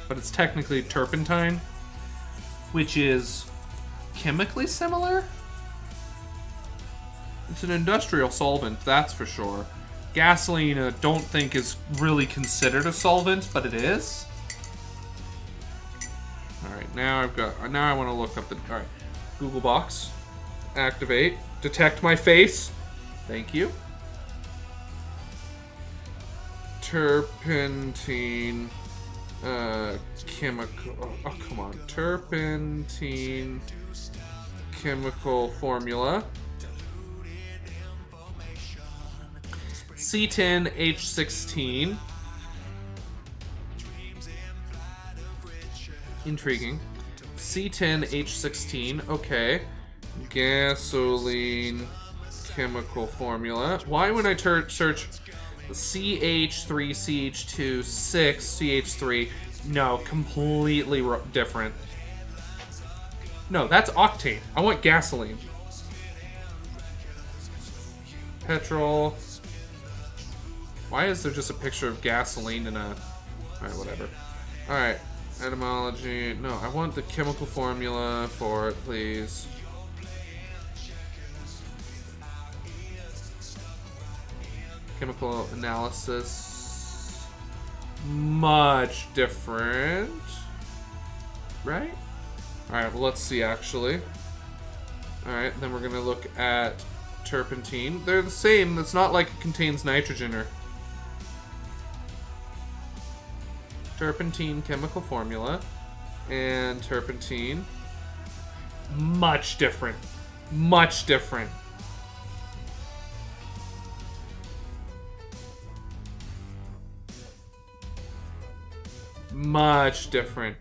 But it's technically turpentine, which is chemically similar. It's an industrial solvent, that's for sure. Gasoline, I don't think is really considered a solvent, but it is. All right, now I want to look up the. All right, Google Box, activate, detect my face. Thank you. Turpentine. Chemical. Oh, come on. Turpentine chemical formula. C10H16. Intriguing. C10H16. Okay. Gasoline chemical formula. Why when I search CH3, CH2, 6, CH3. No, completely different. No, that's octane. I want gasoline. Petrol. Why is there just a picture of gasoline in a... Alright, whatever. Alright, etymology. No, I want the chemical formula for it, please. Chemical analysis. Much different. Right? Alright, well, let's see, actually. Alright, then we're going to look at turpentine. They're the same. It's not like it contains nitrogen or... Turpentine chemical formula. And turpentine. Much different. Much different. Much different.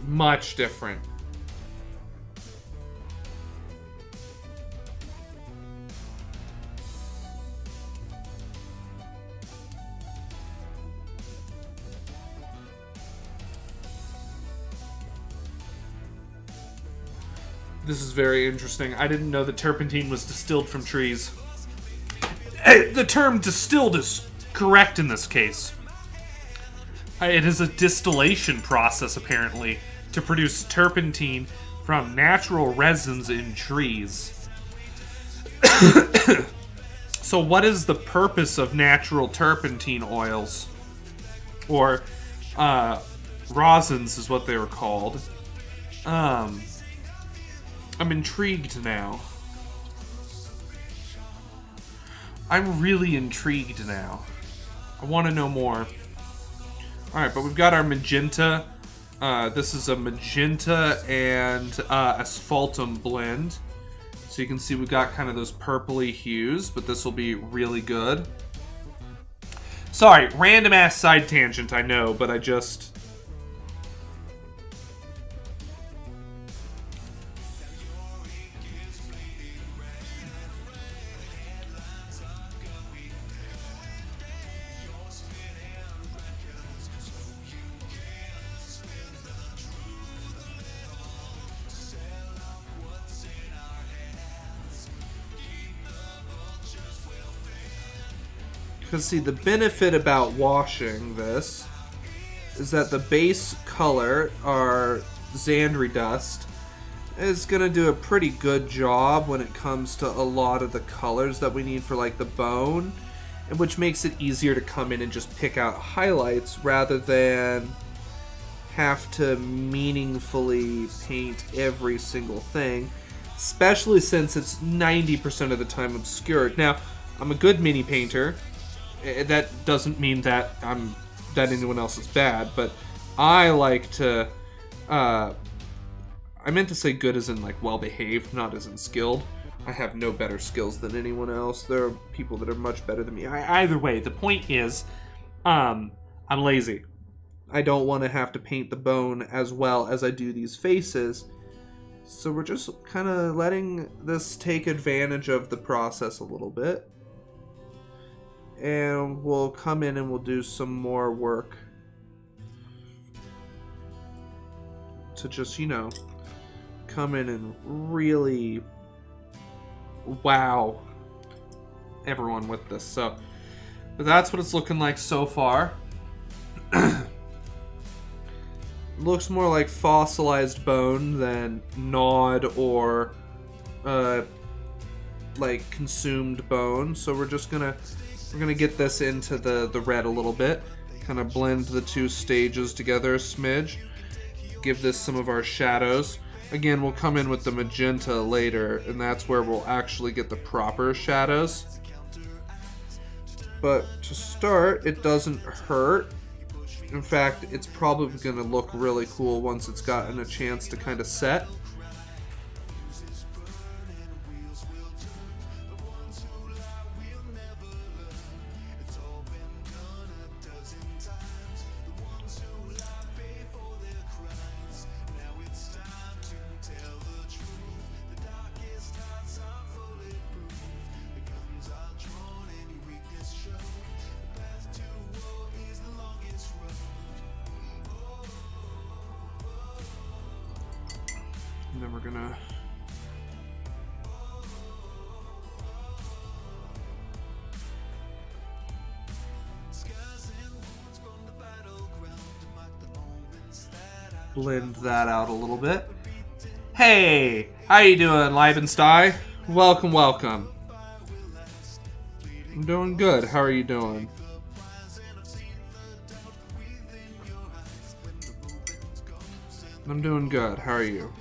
Much different. This is very interesting. I didn't know that turpentine was distilled from trees. The term distilled is correct in this case. It is a distillation process, apparently, to produce turpentine from natural resins in trees. So what is the purpose of natural turpentine oils? Or, rosins is what they were called. I'm intrigued now. I'm really intrigued now. I want to know more. Alright, but we've got our magenta. This is a magenta and asphaltum blend. So you can see we've got kind of those purpley hues, but this will be really good. Sorry, random ass side tangent, I know, but I just... Because, see, the benefit about washing this is that the base color, our Xandri dust, is going to do a pretty good job when it comes to a lot of the colors that we need for, like, the bone, and which makes it easier to come in and just pick out highlights rather than have to meaningfully paint every single thing, especially since it's 90% of the time obscured. Now, I'm a good mini painter. That doesn't mean that that anyone else is bad, but I like to, I meant to say good as in, like, well-behaved, not as in skilled. I have no better skills than anyone else. There are people that are much better than me. Either way, the point is, I'm lazy. I don't want to have to paint the bone as well as I do these faces. So we're just kind of letting this take advantage of the process a little bit. And we'll come in and we'll do some more work to just, come in and really wow everyone with this. So, but that's what it's looking like so far. Looks more like fossilized bone than gnawed or like consumed bone. So we're gonna get this into the red a little bit, kind of blend the two stages together a smidge, give this some of our shadows. Again, we'll come in with the magenta later, and that's where we'll actually get the proper shadows. But to start, it doesn't hurt. In fact, it's probably going to look really cool once it's gotten a chance to kind of set. And then we're gonna blend that out a little bit. Hey, how you doing, Leibenstein? Welcome, welcome. I'm doing good. How are you doing? I'm doing good. How are you?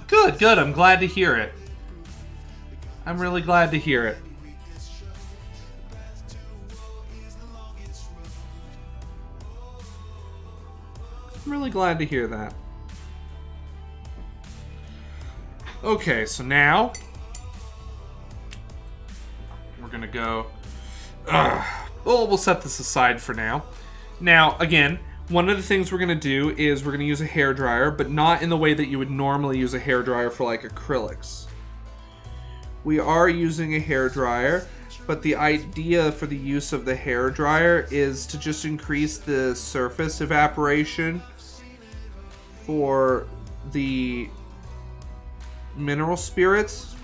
Good, good. I'm glad to hear it. I'm really glad to hear it. I'm really glad to hear that. Okay, so now we're gonna go. Well, we'll set this aside for now. Now, again, one of the things we're gonna do is we're gonna use a hairdryer, but not in the way that you would normally use a hairdryer for like acrylics. We are using a hairdryer, but the idea for the use of the hairdryer is to just increase the surface evaporation for the mineral spirits.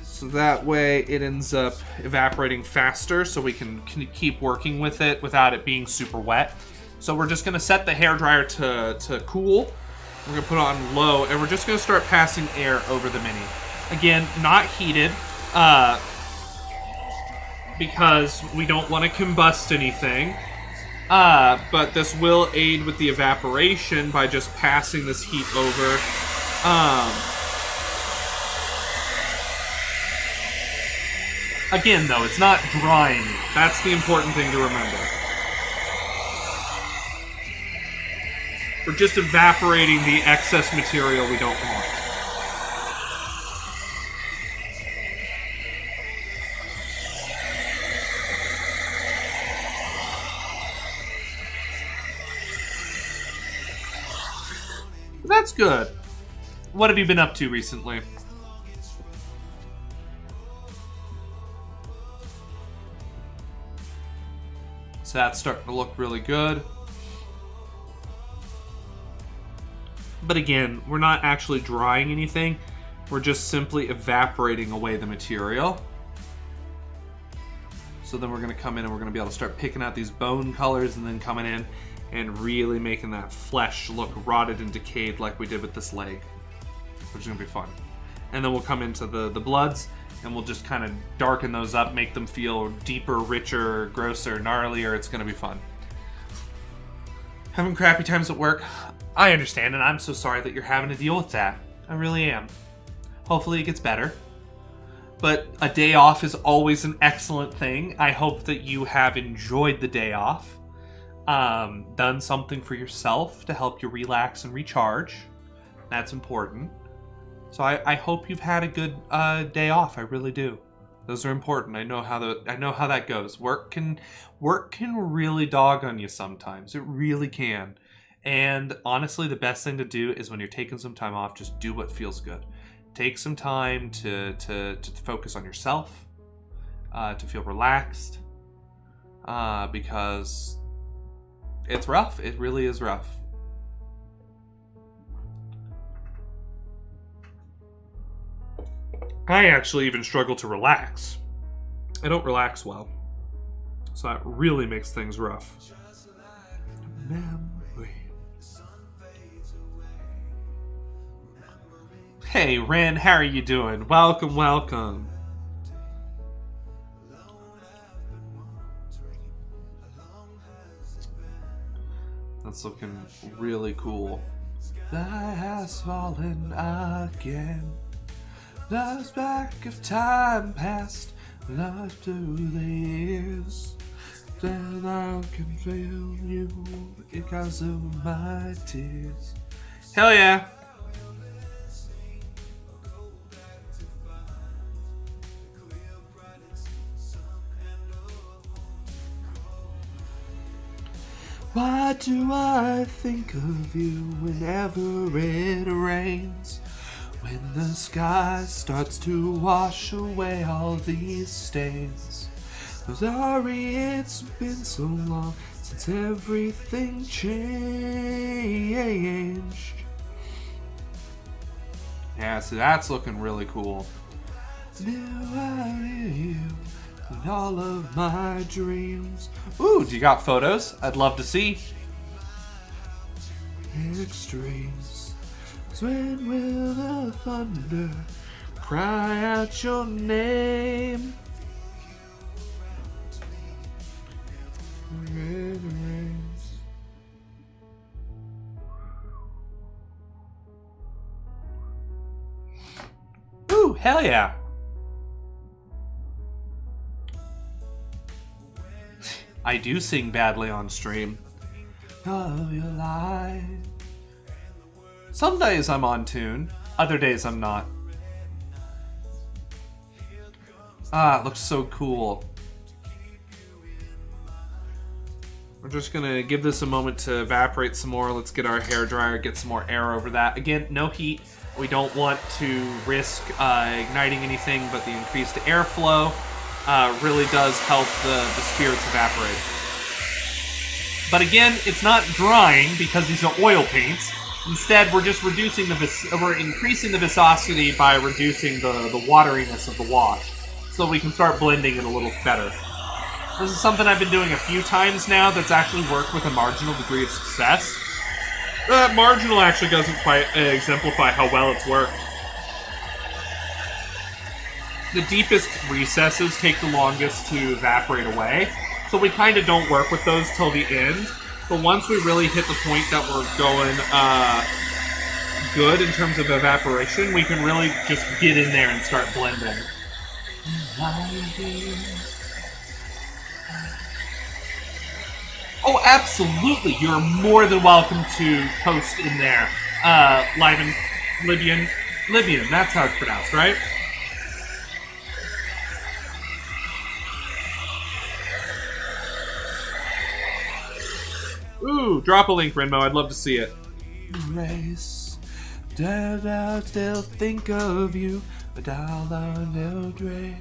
So that way it ends up evaporating faster so we can keep working with it without it being super wet. So we're just going to set the hairdryer to cool. We're going to put it on low, and we're just going to start passing air over the mini. Again, not heated, because we don't want to combust anything. But this will aid with the evaporation by just passing this heat over. Again, though, it's not drying. That's the important thing to remember. We're just evaporating the excess material we don't want. That's good. What have you been up to recently? So that's starting to look really good. But again, we're not actually drying anything. We're just simply evaporating away the material. So then we're going to come in and we're going to be able to start picking out these bone colors and then coming in and really making that flesh look rotted and decayed like we did with this leg, which is going to be fun. And then we'll come into the bloods and we'll just kind of darken those up, make them feel deeper, richer, grosser, gnarlier. It's going to be fun. Having crappy times at work, I understand, and I'm so sorry that you're having to deal with that. I really am. Hopefully it gets better. But a day off is always an excellent thing. I hope that you have enjoyed the day off. Done something for yourself to help you relax and recharge. That's important. So I hope you've had a good day off. I really do. Those are important. I know how that goes. Work can really dog on you sometimes. It really can. And honestly, the best thing to do is when you're taking some time off, just do what feels good. Take some time to focus on yourself, to feel relaxed, because it's rough. It really is rough. I actually even struggle to relax. I don't relax well. So that really makes things rough. Hey, Ren, how are you doing? Welcome, welcome. That's looking really cool. The has fallen again. Lost back of time past, lost through the years. Then I can feel you because of my tears. Hell yeah! Why do I think of you whenever it rains? When the sky starts to wash away all these stains. I'm sorry it's been so long since everything changed. Yeah, so that's looking really cool. Now I hear you in all of my dreams. Ooh, do you got photos? I'd love to see. Extremes. When will the thunder cry out your name? Red rains. Ooh, hell yeah. I do sing badly on stream. Of your life. Some days I'm on tune, other days I'm not. Ah, it looks so cool. We're just gonna give this a moment to evaporate some more. Let's get our hairdryer, get some more air over that. Again, no heat. We don't want to risk igniting anything, but the increased airflow really does help the spirits evaporate. But again, it's not drying because these are oil paints. Instead, we're just reducing we're increasing the viscosity by reducing the wateriness of the wash, so we can start blending it a little better. This is something I've been doing a few times now that's actually worked with a marginal degree of success. Marginal actually doesn't quite exemplify how well it's worked. The deepest recesses take the longest to evaporate away, so we kind of don't work with those till the end. But once we really hit the point that we're going good in terms of evaporation, we can really just get in there and start blending. Oh, absolutely! You're more than welcome to post in there. Libyan, that's how it's pronounced, right? Ooh, drop a link, Renmo. I'd love to see it. Race, did I still think of you? A dollar no drink.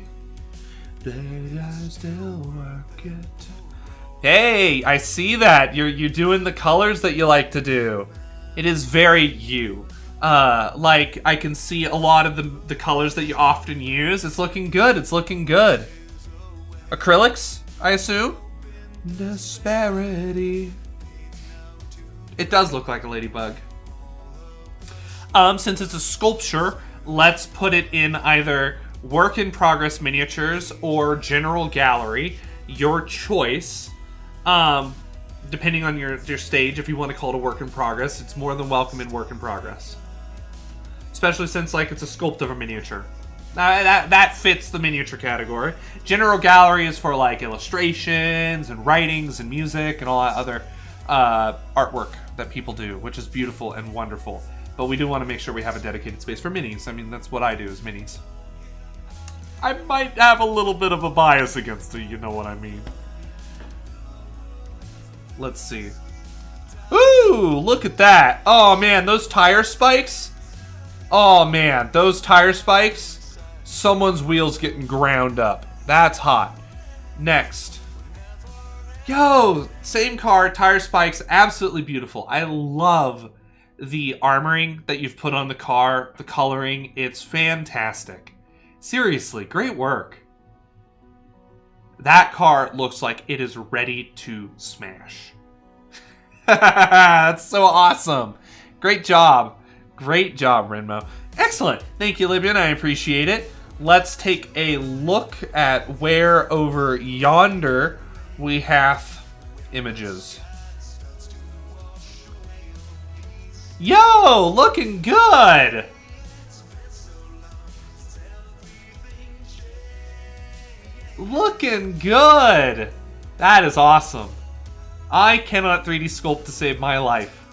Did I still work it? Hey, I see that. You're doing the colors that you like to do. It is very you. Like, I can see a lot of the colors that you often use. It's looking good. It's looking good. Acrylics, I assume? Disparity. It does look like a ladybug. Since it's a sculpture, let's put it in either work in progress miniatures or general gallery. Your choice. Depending on your stage, if you want to call it a work in progress, it's more than welcome in work in progress. Especially since, like, it's a sculpt of a miniature. That fits the miniature category. General gallery is for, like, illustrations and writings and music and all that other artwork that people do, which is beautiful and wonderful. But we do want to make sure we have a dedicated space for minis. I mean, that's what I do is minis. I might have a little bit of a bias against it, you know what I mean. Let's see. Ooh, look at that. Oh man, those tire spikes. Oh man, those tire spikes. Someone's wheels getting ground up. That's hot. Next. Yo, same car, tire spikes, absolutely beautiful. I love the armoring that you've put on the car, the coloring. It's fantastic. Seriously, great work. That car looks like it is ready to smash. That's so awesome. Great job. Great job, Renmo. Excellent. Thank you, Libyan. I appreciate it. Let's take a look at where over yonder we have images. Yo, looking good. Looking good. That is awesome. I cannot 3D sculpt to save my life.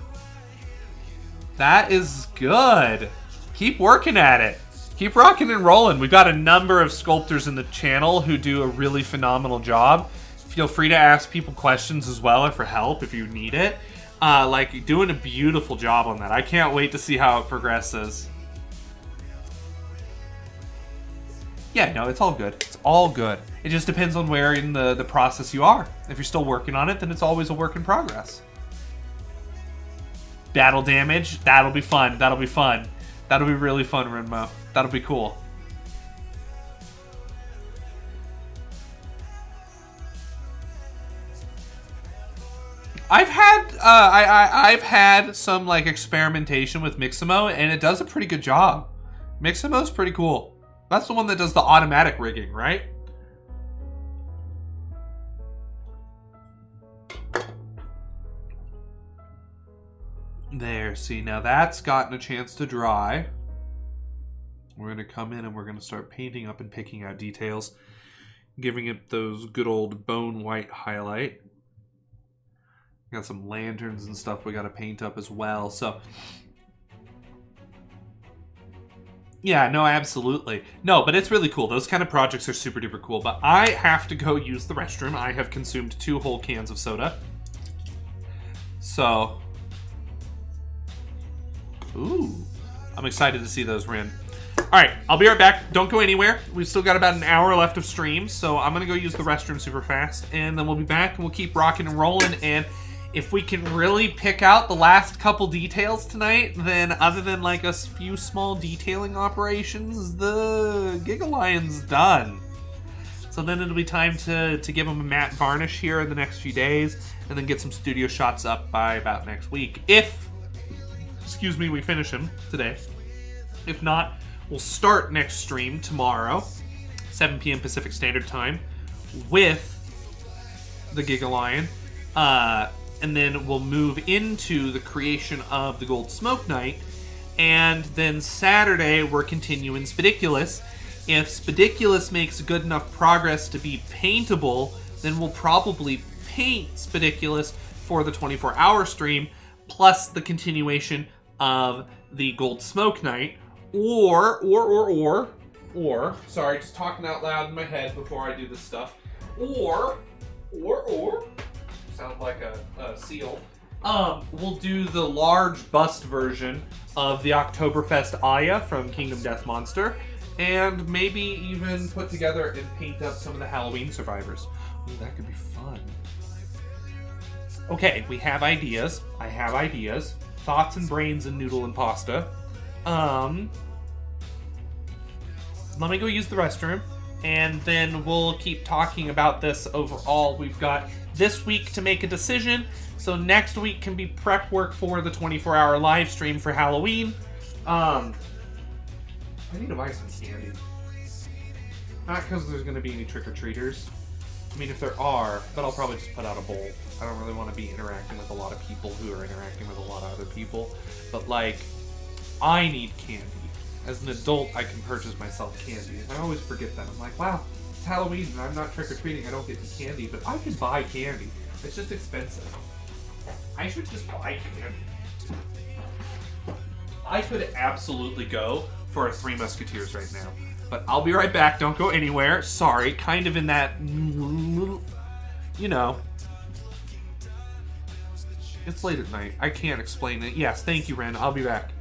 That is good. Keep working at it. Keep rocking and rolling. We've got a number of sculptors in the channel who do a really phenomenal job. Feel free to ask people questions as well or for help if you need it. Like, doing a beautiful job on that. I can't wait to see how it progresses. Yeah, no, it's all good. It's all good. It just depends on where in the process you are. If you're still working on it, then it's always a work in progress. Battle damage. That'll be fun. That'll be fun. That'll be really fun, Renmo. That'll be cool. I've had I've had some like experimentation with Mixamo, and it does a pretty good job. Mixamo's pretty cool. That's the one that does the automatic rigging, right? There, see, now that's gotten a chance to dry. We're going to come in and we're going to start painting up and picking out details, giving it those good old bone white highlight. Got some lanterns and stuff we got to paint up as well, so... Yeah, no, absolutely. No, but it's really cool. Those kind of projects are super duper cool, but I have to go use the restroom. I have consumed 2 whole cans of soda. So... Ooh. I'm excited to see those, Rin. Alright, I'll be right back. Don't go anywhere. We've still got about an hour left of stream, so I'm going to go use the restroom super fast, and then we'll be back, and we'll keep rocking and rolling, and if we can really pick out the last couple details tonight, then other than like a few small detailing operations, the Gigalion's done. So then it'll be time to give him a matte varnish here in the next few days, and then get some studio shots up by about next week. If, excuse me, we finish him today. If not, we'll start next stream tomorrow, 7 p.m. Pacific Standard Time, with the Gigalion. And then we'll move into the creation of the Gold Smoke Knight. And then Saturday, we're continuing Spediculus. If Spediculus makes good enough progress to be paintable, then we'll probably paint Spediculus for the 24-hour stream, plus the continuation of the Gold Smoke Knight. Or, sorry, just talking out loud in my head before I do this stuff. Or, sounds like a seal. We'll do the large bust version of the Oktoberfest Aya from Kingdom Death Monster, and maybe even put together and paint up some of the Halloween survivors. Ooh, that could be fun. Okay, we have ideas. I have ideas. Thoughts and brains and noodle and pasta. Let me go use the restroom, and then we'll keep talking about this overall. We've got this week to make a decision, so next week can be prep work for the 24-hour live stream for Halloween. I need to buy some candy. Not because there's going to be any trick-or-treaters. I mean, if there are, but I'll probably just put out a bowl. I don't really want to be interacting with a lot of people who are interacting with a lot of other people. But, like, I need candy. As an adult, I can purchase myself candy. And I always forget that. I'm like, wow, it's Halloween and I'm not trick-or-treating. I don't get the candy, but I can buy candy. It's just expensive. I should just buy candy. I could absolutely go for a Three Musketeers right now. But I'll be right back. Don't go anywhere. Sorry. Kind of in that little, you know. It's late at night. I can't explain it. Yes, thank you, Ren. I'll be back.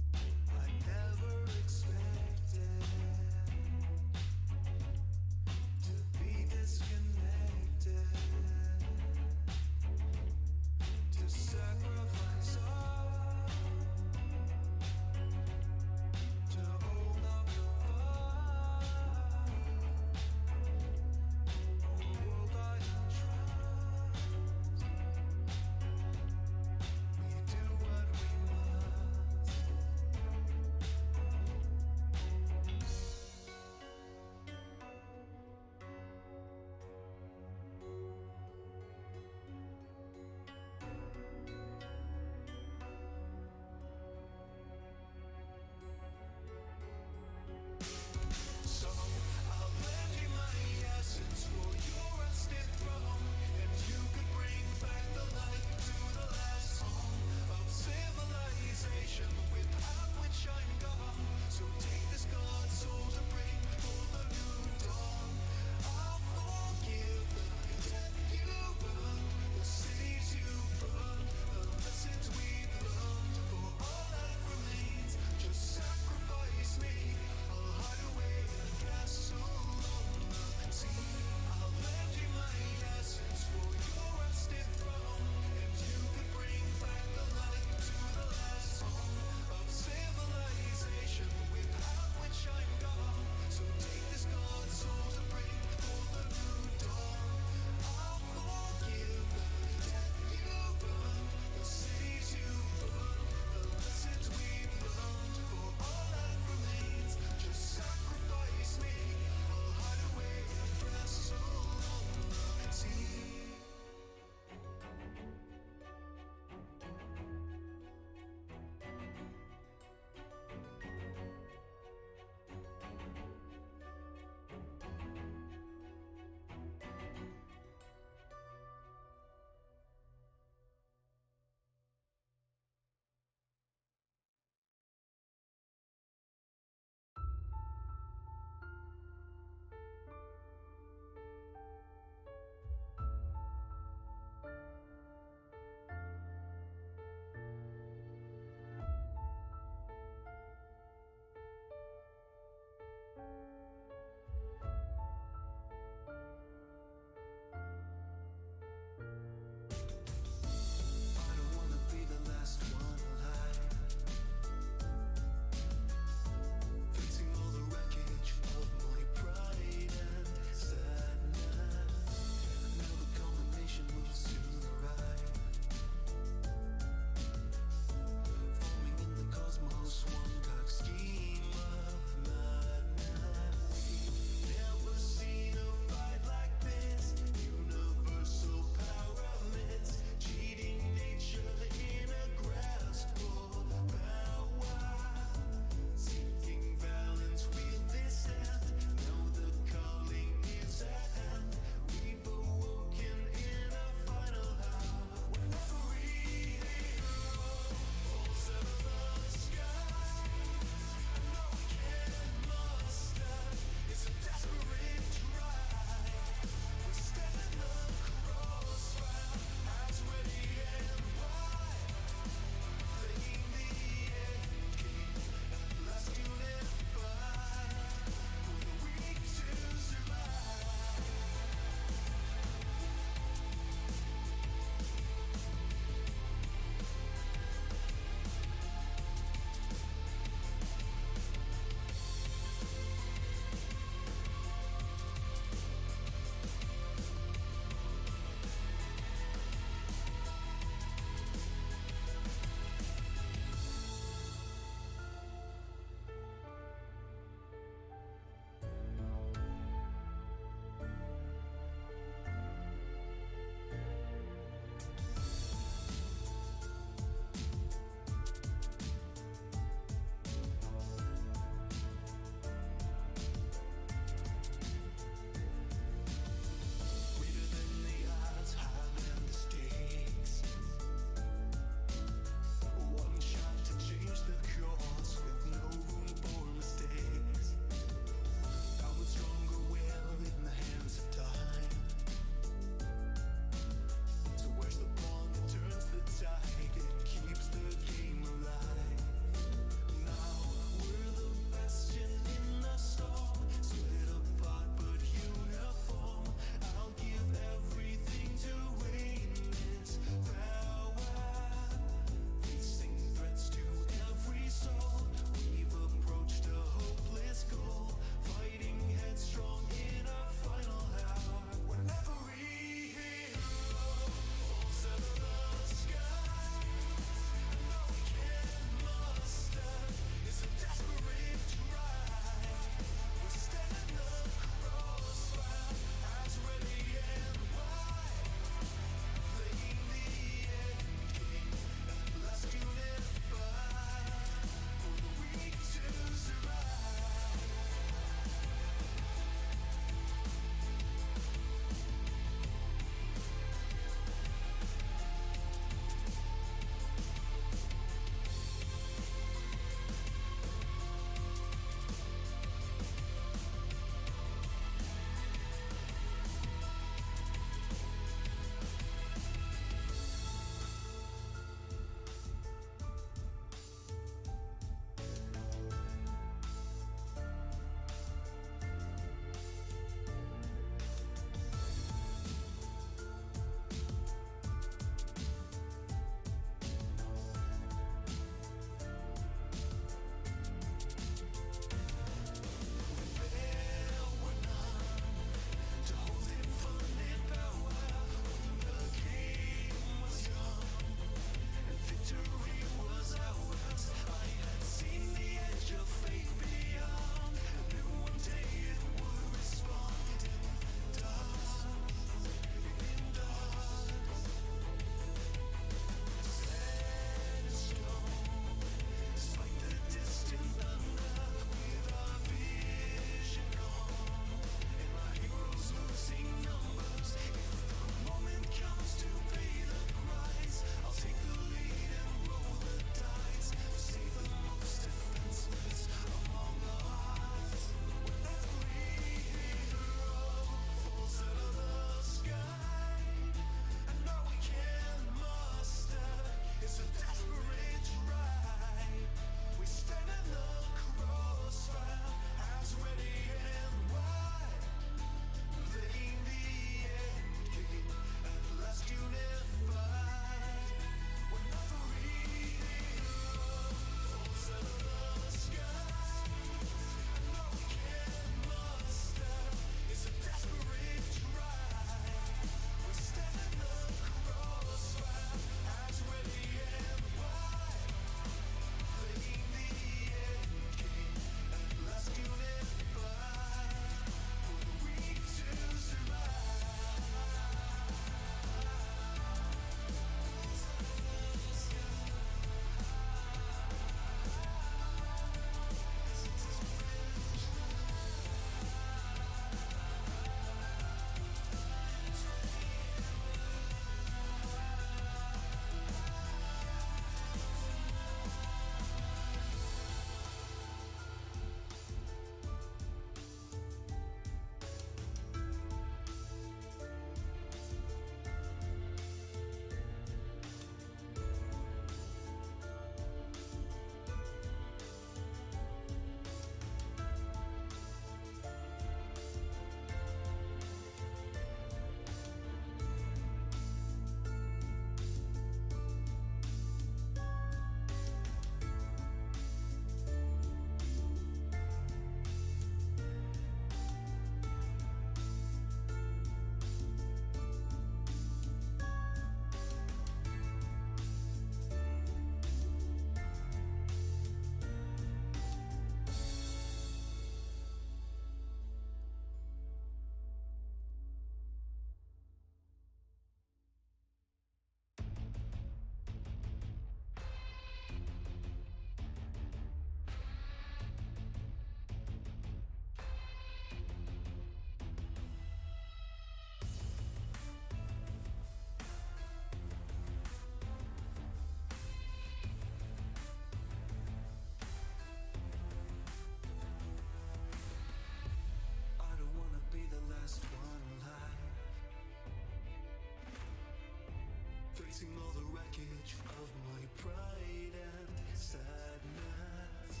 Erasing all the wreckage of my pride and sadness.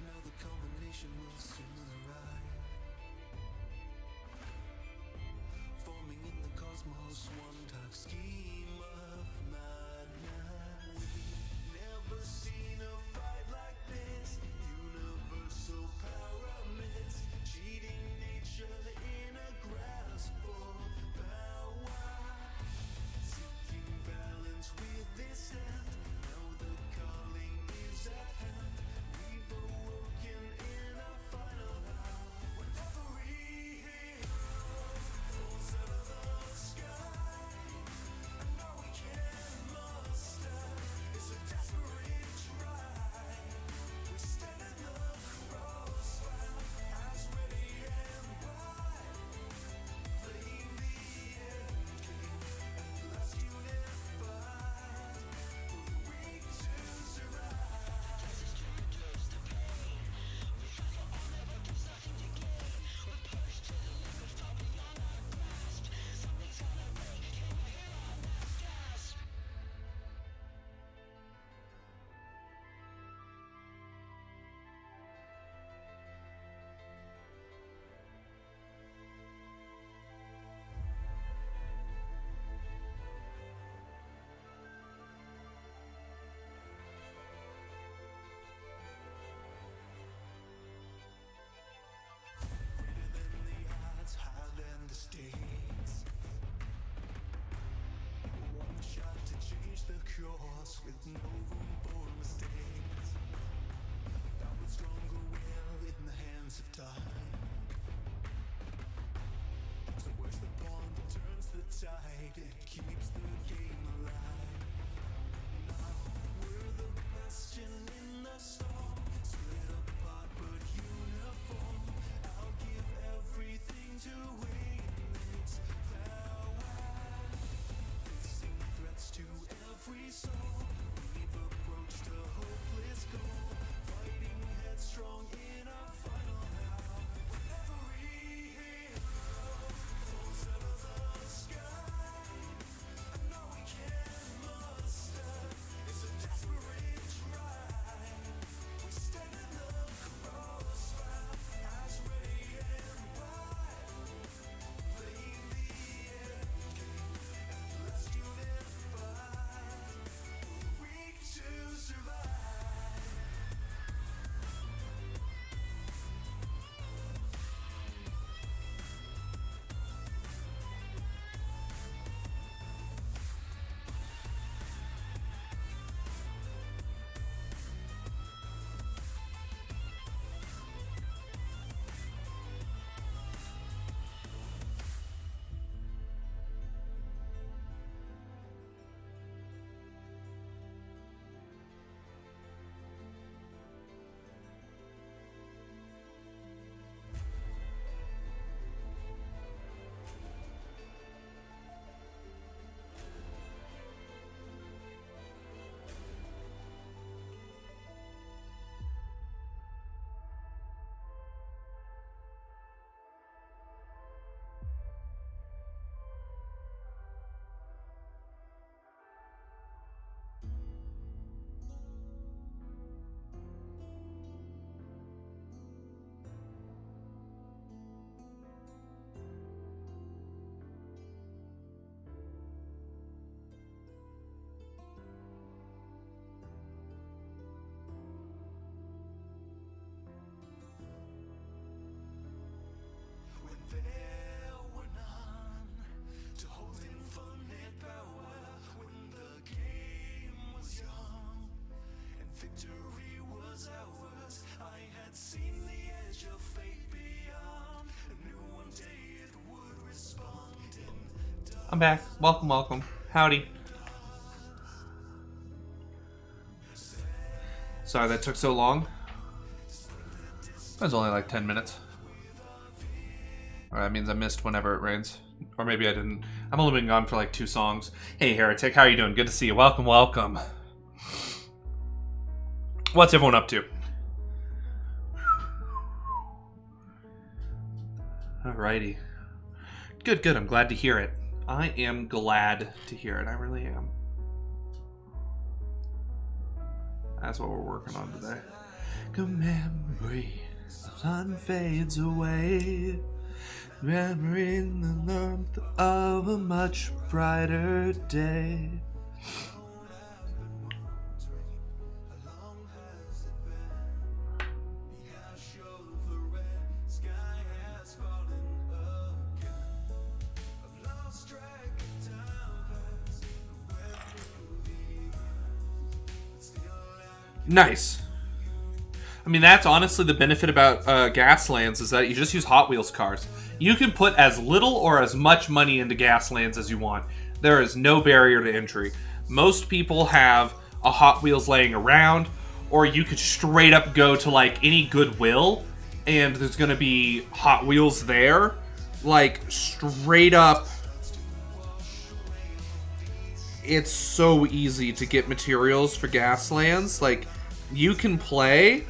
Now the culmination will soon arrive. Forming in the cosmos one dark scheme of madness. Never seen a fight like this. Universal pyramids, cheating nature in a grasp for power. Seeking balance with this hand. Now the calling is at hand. We've awoken in a final hour. When every hero falls out of the sky, I know we can muster. It's a desperate try. We stand in the crossfire, eyes ready and wide, playing the end game and last unified. We're weak to survive. Greater than the odds, higher than the stakes. One shot to change the course with no room for mistakes. Bound with stronger will in the hands of time. So where's the bond that turns the tide? It keeps the game alive. Now we're the bastion in the storm, split apart but uniform. I'll give everything to win this power. Facing threats to every soul, we've approached a hopeless goal. Fighting headstrong in our final hour. When every hero falls out of the sky, I know we can muster. It's a desperate try. We stand in the crossfire, eyes ready and wide, playing the end game and last unified. We're weak to survive. When there were none to hold infinite power, when the game was young and victory was ours, I had seen the edge of fate beyond. I knew one day it would respond in I'm back. Welcome, welcome. Howdy. Sorry that took so long. That was only like 10 minutes. Or that means I missed Whenever It Rains. Or maybe I didn't. I've only been gone for like 2 songs. Hey, Heretic, how are you doing? Good to see you. Welcome, welcome. What's everyone up to? Alrighty. Good, good. I'm glad to hear it. I am glad to hear it. I really am. That's what we're working on today. A memory, the sun fades away. Memory in the warmth of a much brighter day. Nice. I mean, that's honestly the benefit about Gaslands, is that you just use Hot Wheels cars. You can put as little or as much money into Gaslands as you want. There is no barrier to entry. Most people have a Hot Wheels laying around, or you could straight up go to like any Goodwill and there's going to be Hot Wheels there. Like, straight up. It's so easy to get materials for Gaslands. Like, you can play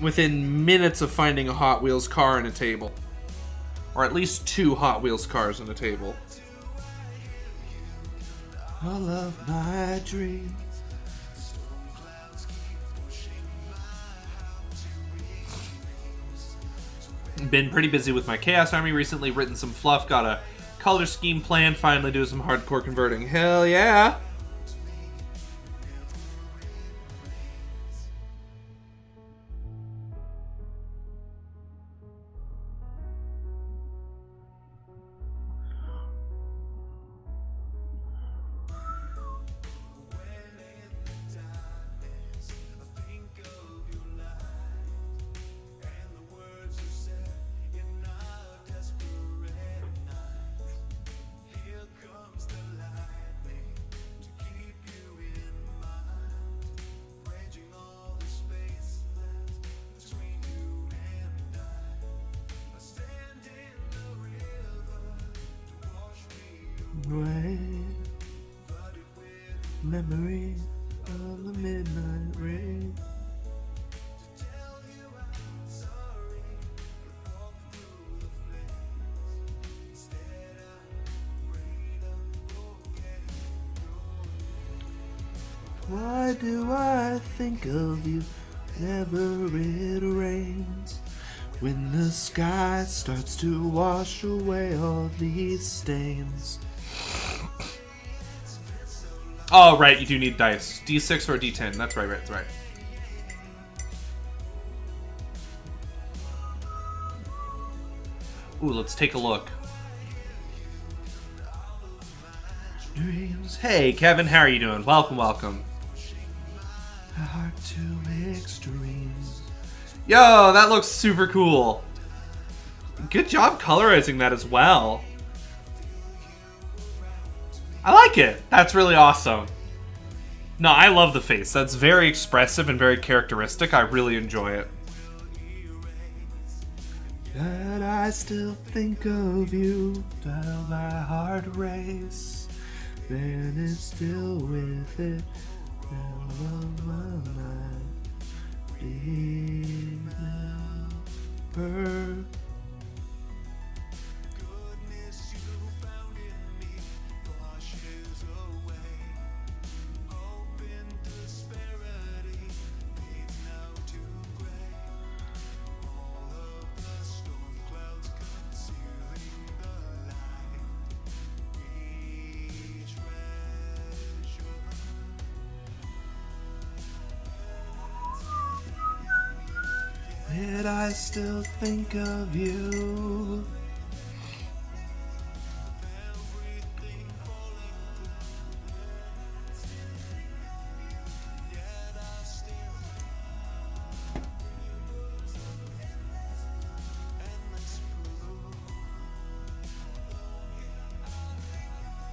within minutes of finding a Hot Wheels car and a table. Or at least 2 Hot Wheels cars and a table. All of my dreams. Been pretty busy with my Chaos Army recently, written some fluff, got a color scheme planned, finally do some hardcore converting. Hell yeah! Memory of the midnight rain. Why do I think of you whenever it rains? When the sky starts to wash away all these stains. Oh, right, you do need dice. D6 or D10. That's right, that's right. Ooh, let's take a look. Dreams. Hey, Kevin, how are you doing? Welcome, welcome. Heart to extremes. Yo, that looks super cool. Good job colorizing that as well. I like it. That's really awesome. No, I love the face. That's very expressive and very characteristic. I really enjoy it. But I still think of you, while my heart race. Then it's still with it. Now of my mind. Deep number. Yet I still think of you.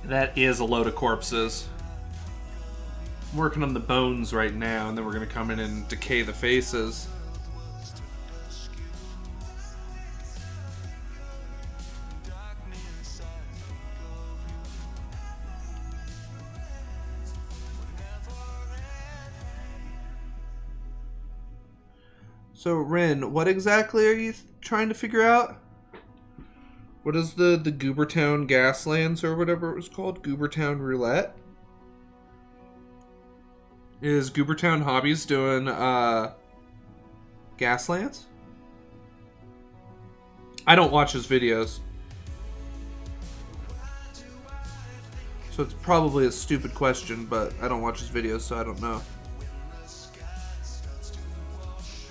That is a load of corpses. I'm working on the bones right now, and then we're going to come in and decay the faces. So, Rin, what exactly are you trying to figure out? What is the Goobertown Gaslands or whatever it was called? Goobertown Roulette? Is Goobertown Hobbies doing Gaslands? I don't watch his videos. So it's probably a stupid question, but I don't watch his videos, so I don't know.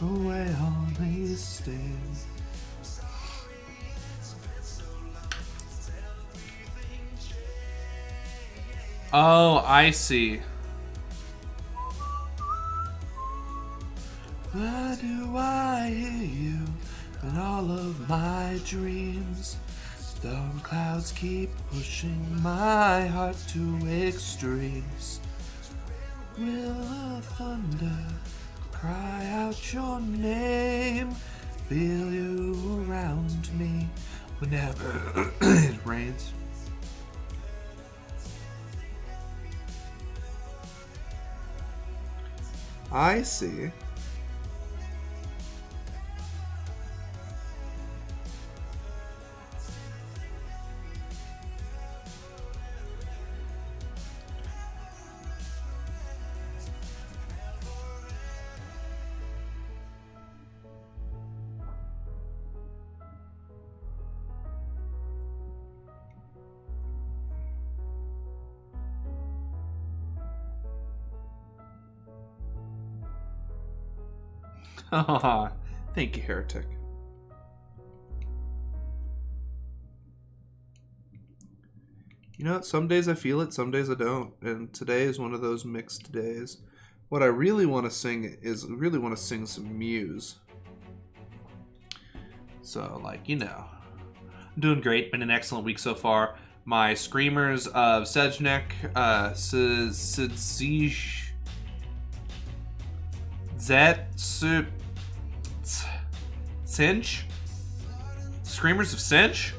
Away all these days. Oh, I see. Why do I hear you in all of my dreams? Storm clouds keep pushing my heart to extremes. Will the thunder cry out your name? Feel you around me whenever it rains. I see. Thank you, Heretic. You know, some days I feel it, some days I don't. And today is one of those mixed days. What I really want to sing is, some Muse. So, like, you know. I'm doing great. Been an excellent week so far. My Screamers of Sejnek, Cinch? Screamers of Cinch?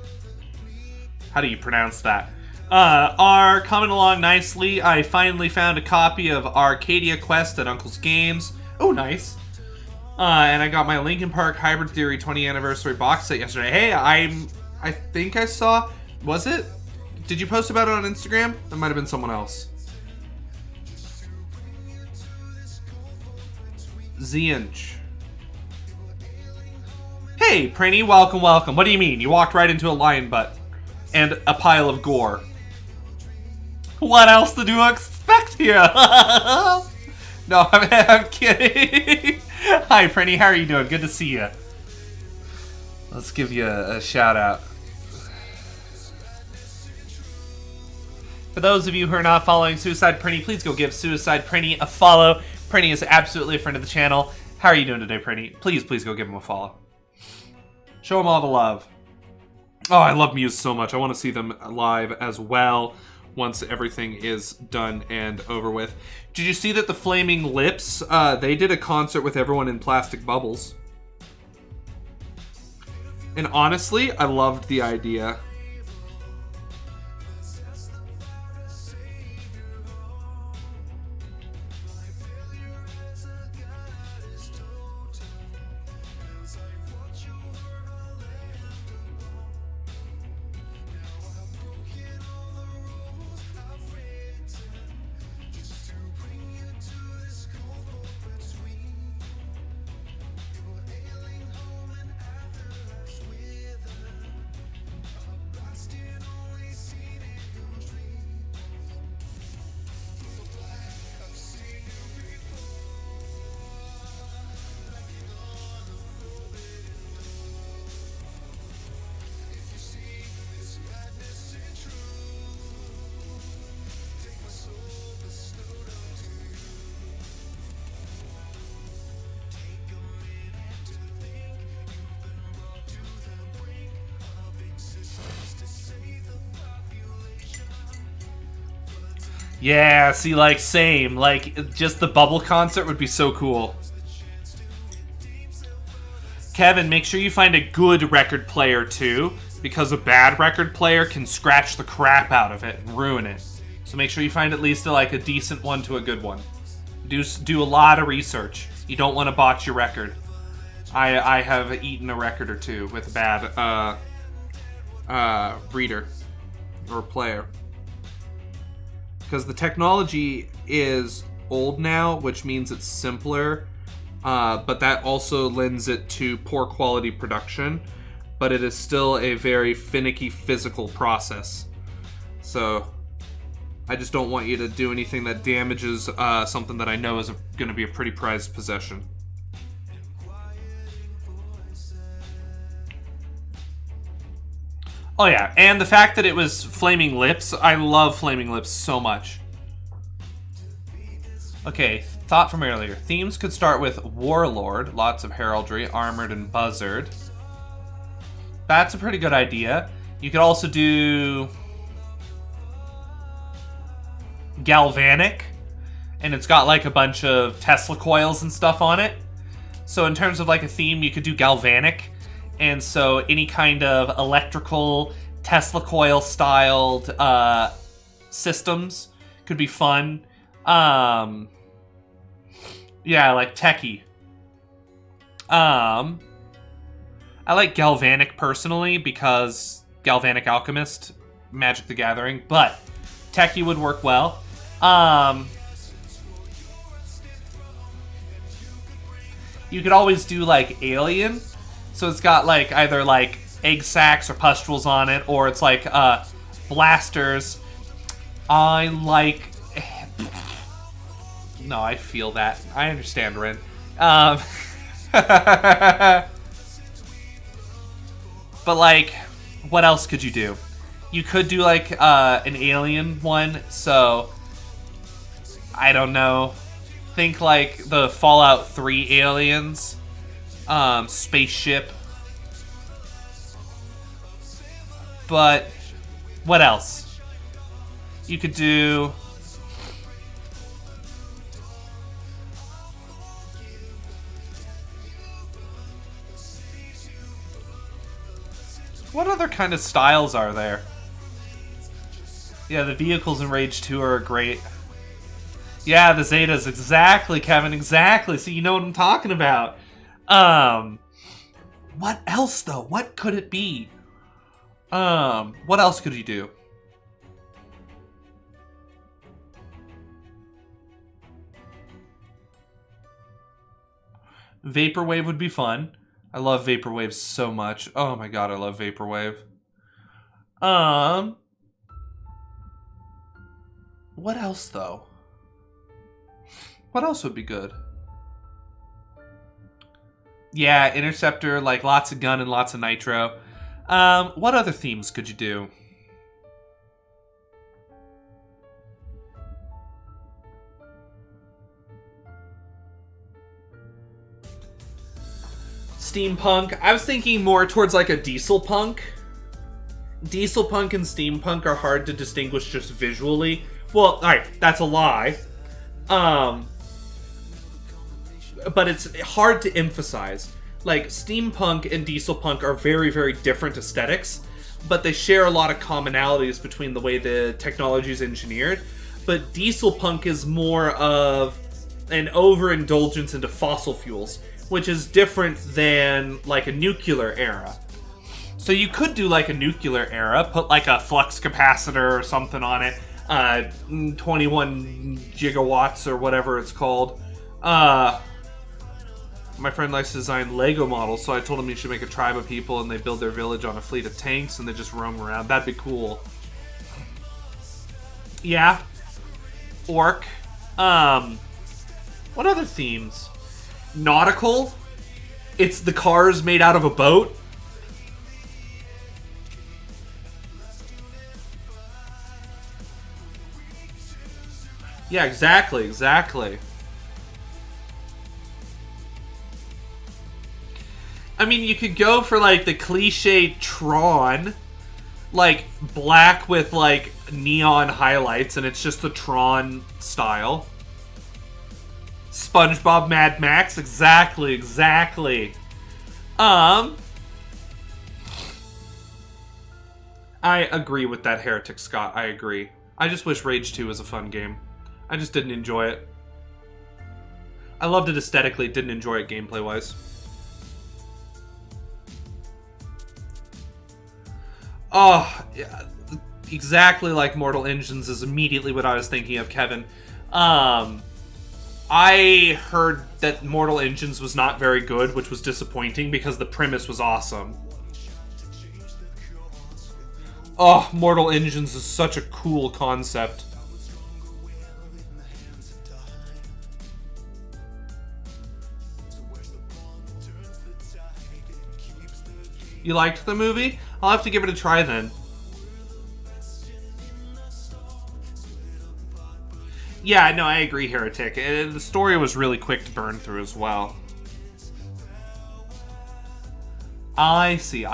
How do you pronounce that? Are coming along nicely. I finally found a copy of Arcadia Quest at Uncle's Games. Oh, nice. And I got my Linkin Park Hybrid Theory 20th anniversary box set yesterday. Hey, I think I saw... Was it? Did you post about it on Instagram? That might have been someone else. Zinch. Hey, Prinny, welcome, welcome. What do you mean? You walked right into a lion butt and a pile of gore. What else did you expect here? No, I'm kidding. Hi, Prinny, how are you doing? Good to see you. Let's give you a shout out. For those of you who are not following Suicide Prinny, please go give Suicide Prinny a follow. Prinny is absolutely a friend of the channel. How are you doing today, Prinny? Please go give him a follow. Show him all the love. Oh, I love Muse so much. I want to see them live as well once everything is done and over with. Did you see that the Flaming Lips, they did a concert with everyone in plastic bubbles? And honestly, I loved the idea. Yeah, see, like, same. Like, just the bubble concert would be so cool. Kevin, make sure you find a good record player, too, because a bad record player can scratch the crap out of it and ruin it. So make sure you find at least, like, a decent one to a good one. Do a lot of research. You don't want to botch your record. I have eaten a record or two with a bad breeder or player. Because the technology is old now, which means it's simpler. But that also lends it to poor quality production. But it is still a very finicky physical process. So I just don't want you to do anything that damages something that I know is going to be a pretty prized possession. Oh yeah, and the fact that it was Flaming Lips, I love Flaming Lips so much. Okay, thought from earlier. Themes could start with Warlord, lots of heraldry, armored and buzzard. That's a pretty good idea. You could also do Galvanic, and it's got like a bunch of Tesla coils and stuff on it. So in terms of like a theme, you could do Galvanic. And so any kind of electrical Tesla coil styled systems could be fun. Yeah, like techie. I like Galvanic personally because Galvanic Alchemist, Magic the Gathering, but techie would work well. You could always do like Alien. So it's got like either like egg sacs or pustules on it, or it's like blasters. I like. No, I feel that. I understand, Rin. But like, what else could you do? You could do like an alien one. So I don't know. Think like the Fallout 3 aliens. Spaceship. But what else? You could do what other kind of styles are there? Yeah, the vehicles in Rage 2 are great. Yeah, the Zetas, exactly, Kevin, exactly. So you know what I'm talking about. What else though? What could it be? What else could you do? Vaporwave would be fun. I love Vaporwave so much. Oh my god, I love Vaporwave. What else though? What else would be good? Yeah, Interceptor, like lots of gun and lots of nitro. What other themes could you do? Steampunk. I was thinking more towards like a diesel punk. Diesel punk and steampunk are hard to distinguish just visually. Well, alright, that's a lie. But it's hard to emphasize. Like, steampunk and diesel punk are very, very different aesthetics, but they share a lot of commonalities between the way the technology is engineered. But diesel punk is more of an overindulgence into fossil fuels, which is different than, like, a nuclear era. So you could do, like, a nuclear era, put, like, a flux capacitor or something on it, 21 gigawatts or whatever it's called. My friend likes to design Lego models, so I told him he should make a tribe of people and they build their village on a fleet of tanks and they just roam around. That'd be cool. Yeah. Orc. What other themes? Nautical? It's the cars made out of a boat? Yeah, exactly, exactly. I mean, you could go for, like, the cliche Tron. Like, black with, like, neon highlights, and it's just the Tron style. SpongeBob Mad Max, exactly, exactly. I agree with that, Heretic Scott, I agree. I just wish Rage 2 was a fun game. I just didn't enjoy it. I loved it aesthetically, didn't enjoy it gameplay-wise. Oh, yeah, exactly like Mortal Engines is immediately what I was thinking of, Kevin. I heard that Mortal Engines was not very good, which was disappointing because the premise was awesome. Oh, Mortal Engines is such a cool concept. You liked the movie? I'll have to give it a try then. Yeah, no, I agree, Heretic. The story was really quick to burn through as well. I see.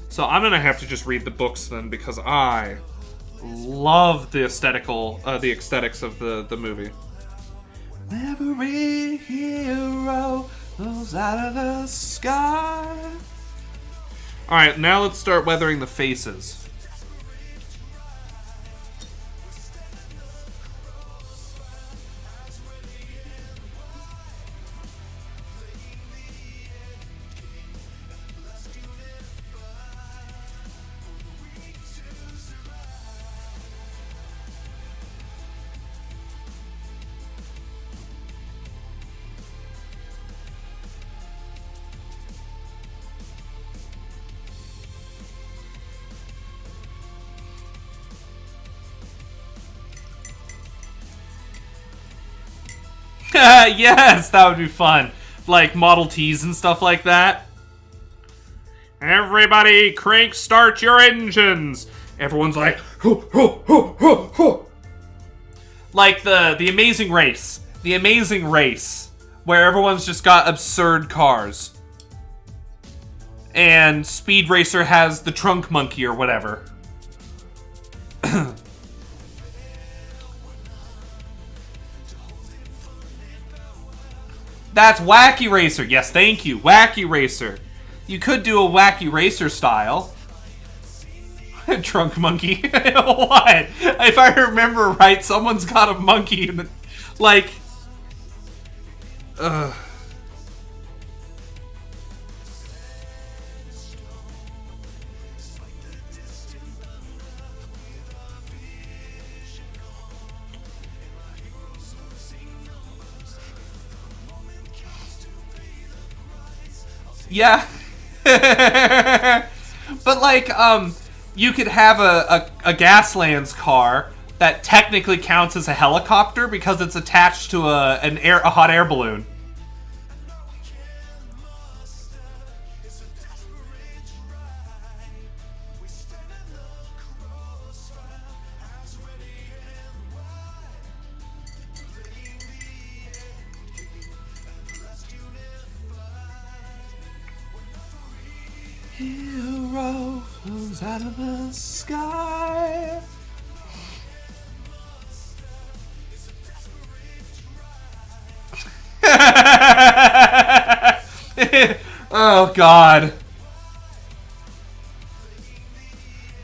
So I'm gonna have to just read the books then, because I love the aesthetics of the movie. Every hero goes out of the sky. Alright, now let's start weathering the faces. Yes, that would be fun. Like Model Ts and stuff like that. Everybody, crank start your engines. Everyone's like, hoo, hoo, hoo, hoo, hoo. Like the Amazing Race. The Amazing Race. Where everyone's just got absurd cars. And Speed Racer has the trunk monkey or whatever. That's Wacky Racer. Yes, thank you. Wacky Racer. You could do a Wacky Racer style. Trunk monkey. What? If I remember right, someone's got a monkey in the... Like... Yeah. But like, you could have a Gaslands car that technically counts as a helicopter because it's attached to a hot air balloon. Hero flows out of the sky. Oh, God.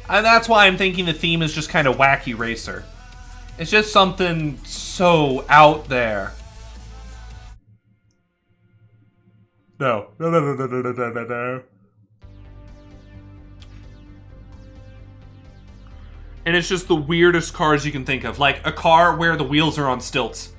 And that's why I'm thinking the theme is just kind of Wacky Racer. It's just something so out there. No. No. And it's just the weirdest cars you can think of. Like a car where the wheels are on stilts.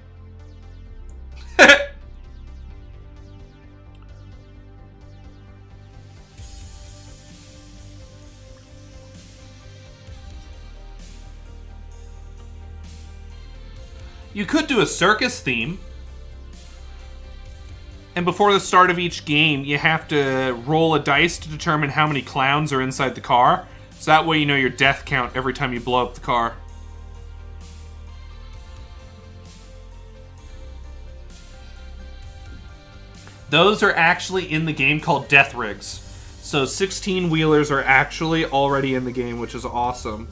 You could do a circus theme. And before the start of each game, you have to roll a dice to determine how many clowns are inside the car. So that way you know your death count every time you blow up the car. Those are actually in the game called death rigs. So 16 wheelers are actually already in the game, which is awesome.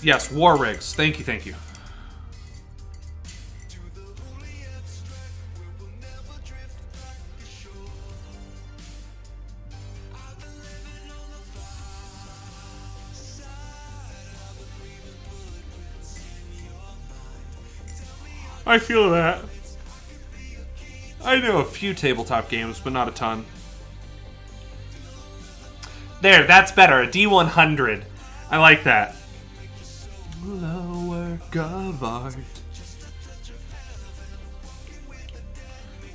Yes, war rigs. Thank you. I feel that. I know a few tabletop games, but not a ton. There, that's better. A D100. I like that. Work of art.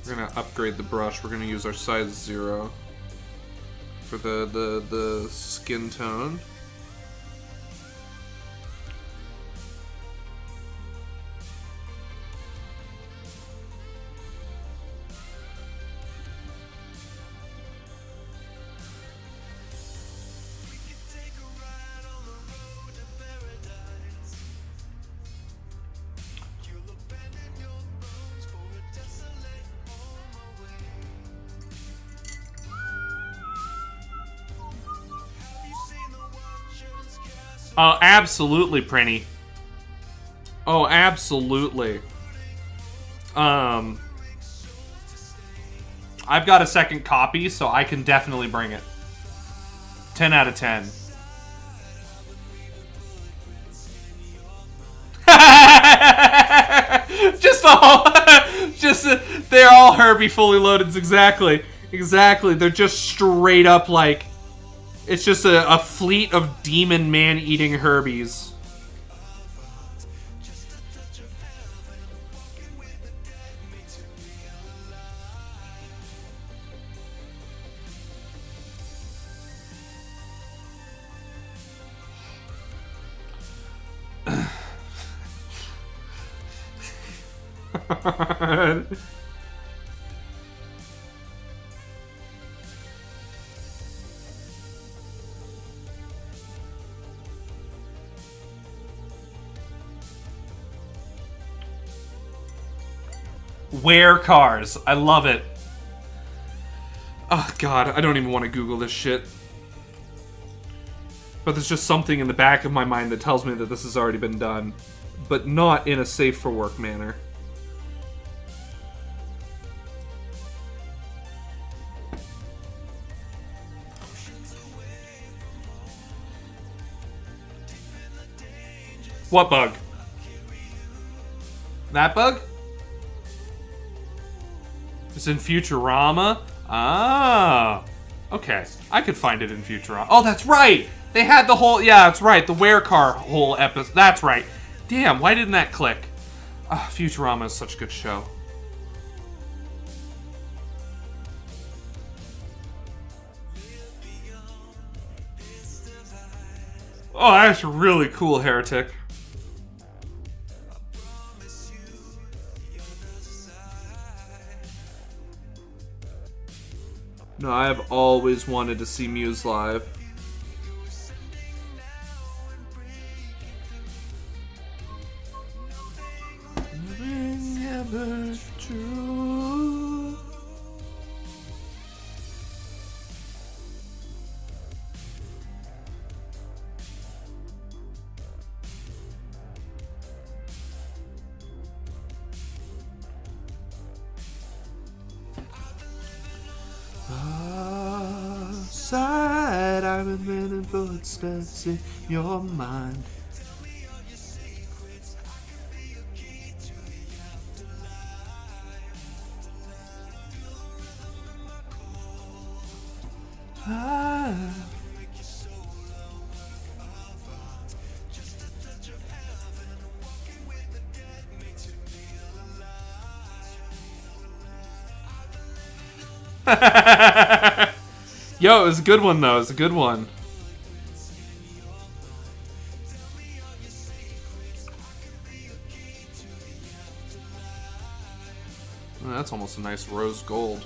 We're gonna upgrade the brush. We're gonna use our size 0 for the skin tone. Oh, absolutely, Prinny. Oh, absolutely. I've got a second copy, so I can definitely bring it. 10 out of 10. They're all Herbie fully loaded. Exactly. They're just straight up like, it's just a fleet of demon man-eating Herbies. Where cars. I love it. Oh, God. I don't even want to Google this shit. But there's just something in the back of my mind that tells me that this has already been done. But not in a safe for work manner. What bug? That bug? It's in Futurama? Ah. Okay. I could find it in Futurama. Oh, that's right! They had the whole... Yeah, that's right. The Werecar whole episode. That's right. Damn, why didn't that click? Futurama is such a good show. Oh, that's really cool, Heretic. No, I have always wanted to see Muse live. Never true. Side, I've been running footsteps in your mind. Yo, it was a good one, though. It was a good one. Oh, that's almost a nice rose gold.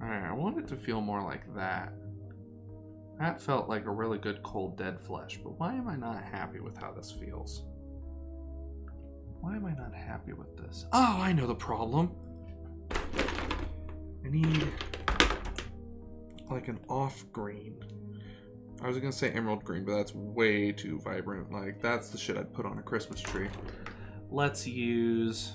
Alright, I want it to feel more like that. That felt like a really good cold dead flesh, but why am I not happy with how this feels? Why am I not happy with this? Oh, I know the problem. I need like an off green. I was gonna say emerald green, but that's way too vibrant. Like, that's the shit I'd put on a Christmas tree. Let's use...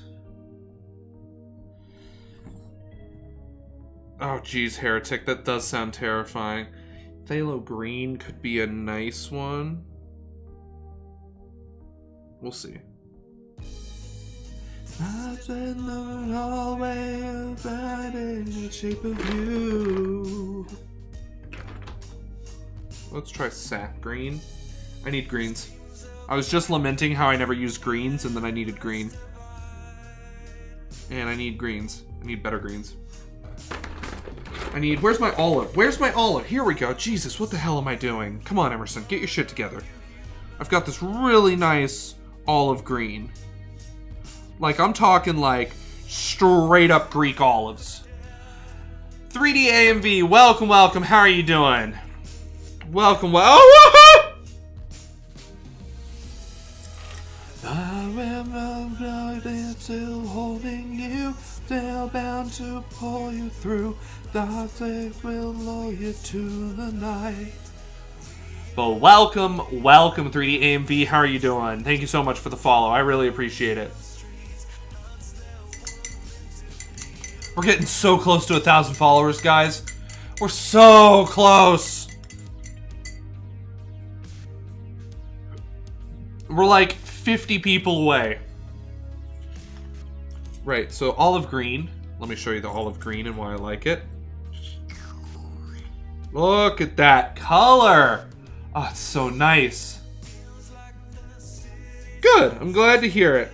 Oh, geez, Heretic, that does sound terrifying. Phthalo green could be a nice one. We'll see. I've been the hallway of in the shape of you. Let's try sap green. I need greens. I was just lamenting how I never used greens, and then I needed green. And I need greens. I need better greens. I need... Where's my olive? Where's my olive? Here we go. Jesus, what the hell am I doing? Come on, Emerson. Get your shit together. I've got this really nice olive green. Like, I'm talking, like, straight up Greek olives. 3D AMV, welcome, welcome. How are you doing? Welcome, oh, I remember still holding you, still bound to pull you through. The safe will lull you to the night. But welcome, 3D AMV. How are you doing? Thank you so much for the follow. I really appreciate it. We're getting so close to 1,000 followers, guys. We're so close. We're like 50 people away. Right, so olive green. Let me show you the olive green and why I like it. Look at that color. Oh, it's so nice. Good, I'm glad to hear it.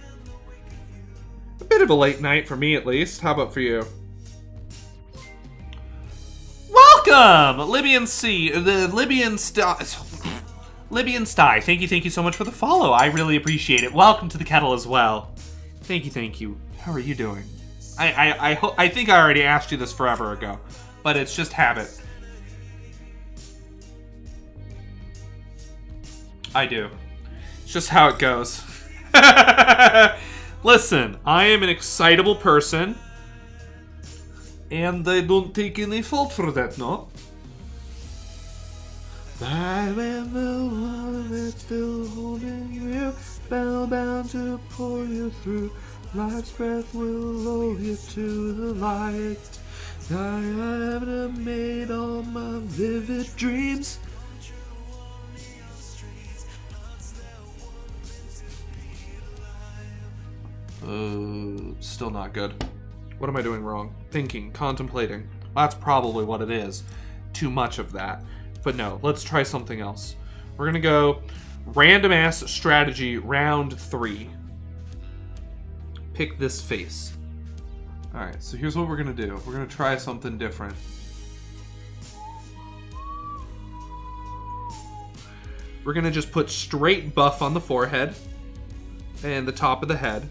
A bit of a late night for me, at least. How about for you? Welcome, Libyan C, the Libyan Libyan Sty. Thank you so much for the follow. I really appreciate it. Welcome to the kettle as well. Thank you. How are you doing? I think I already asked you this forever ago, but it's just habit. I do. It's just how it goes. Listen, I am an excitable person, and I don't take any fault for that, no? I am the one that's still holding you, spellbound to pull you through. Life's breath will lull you to the light. I haven't made all my vivid dreams. Still not good. What am I doing wrong? Thinking, contemplating. That's probably what it is. Too much of that. But no, let's try something else. We're gonna go random ass strategy round 3. Pick this face. Alright, so here's what we're gonna do. We're gonna try something different. We're gonna just put straight buff on the forehead and the top of the head.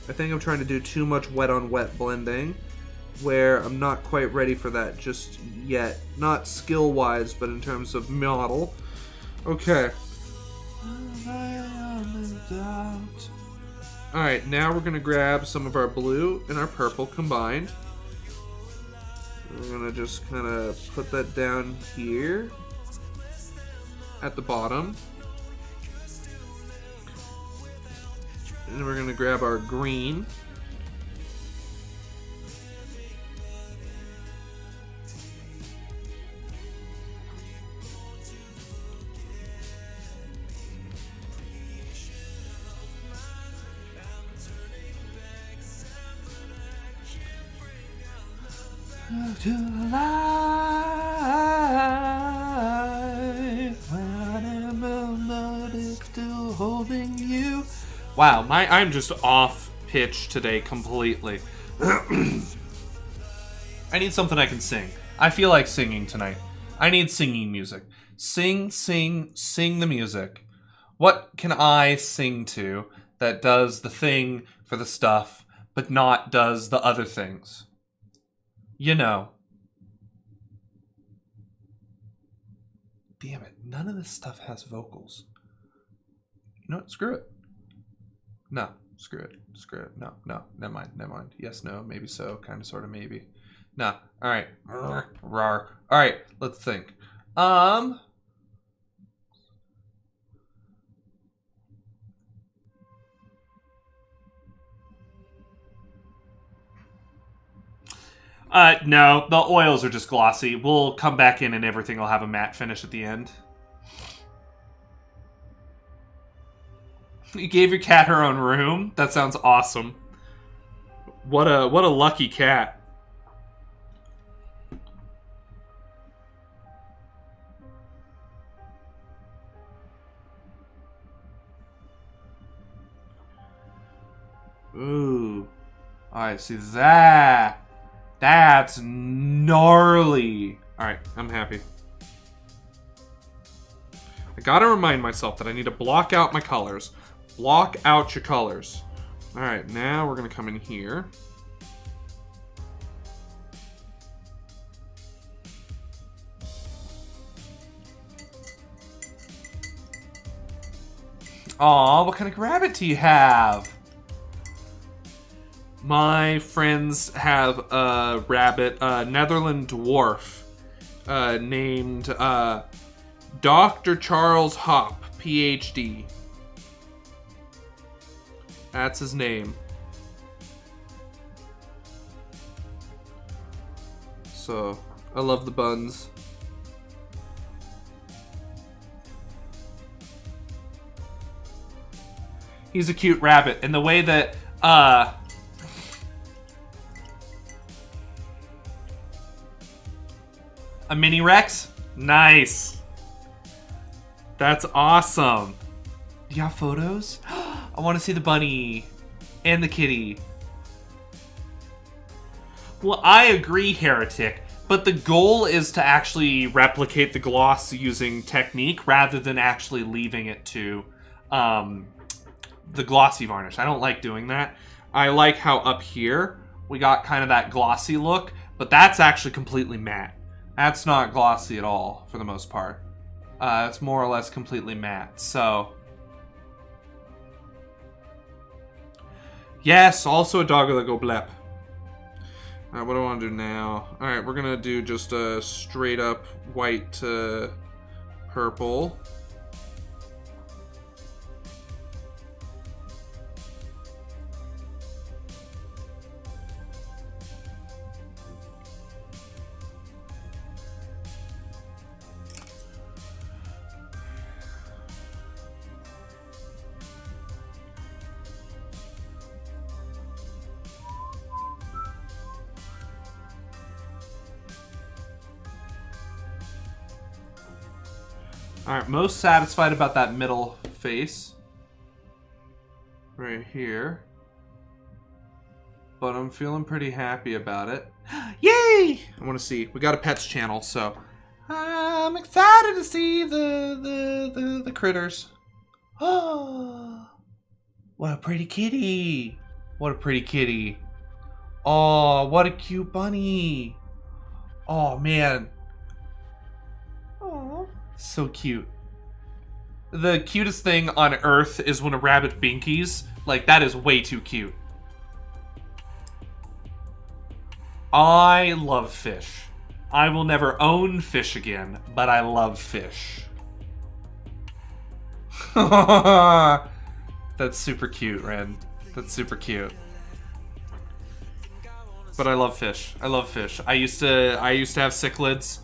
I think I'm trying to do too much wet on wet blending, where I'm not quite ready for that just yet. Not skill-wise, but in terms of model. Okay. Alright, now we're going to grab some of our blue and our purple combined. We're going to just kind of put that down here at the bottom. And we're going to grab our green. To life when I'm still holding you. Wow, I'm just off pitch today completely. I need something I can sing. I feel like singing tonight. I need singing music. Sing the music. What can I sing to that does the thing for the stuff, but not does the other things. You know. Damn it, none of this stuff has vocals. You know what? Screw it. No, screw it. Screw it. No, never mind. Yes, no, maybe so, kind of, sort of, maybe. No, alright. Rawr. Alright, let's think. No, the oils are just glossy. We'll come back in and everything will have a matte finish at the end. You gave your cat her own room? That sounds awesome. What a lucky cat. Ooh. Alright, see that. That's gnarly. Alright, I'm happy. I gotta remind myself that I need to block out my colors. Block out your colors. Alright, now we're gonna come in here. Aw, what kind of rabbit do you have? My friends have a rabbit, a Netherland dwarf, named Dr. Charles Hop, PhD. That's his name. So, I love the buns. He's a cute rabbit, and the way that, a mini Rex? Nice. That's awesome. Do you have photos? I want to see the bunny and the kitty. Well, I agree, Heretic, but the goal is to actually replicate the gloss using technique rather than actually leaving it to the glossy varnish. I don't like doing that. I like how up here we got kind of that glossy look, but that's actually completely matte. That's not glossy at all, for the most part. It's more or less completely matte, so... Yes, also a doggo that go blep. Alright, what do I want to do now? Alright, we're gonna do just a straight up white to purple. Alright, most satisfied about that middle face. Right here. But I'm feeling pretty happy about it. Yay! I want to see. We got a pets channel, so I'm excited to see the critters. Oh, what a pretty kitty. What a pretty kitty. Oh, what a cute bunny. Oh, man. Oh. So cute. The cutest thing on Earth is when a rabbit binkies. Like, that is way too cute. I love fish. I will never own fish again, but I love fish. That's super cute, Ren. That's super cute. But I love fish. I love fish. I used to have cichlids.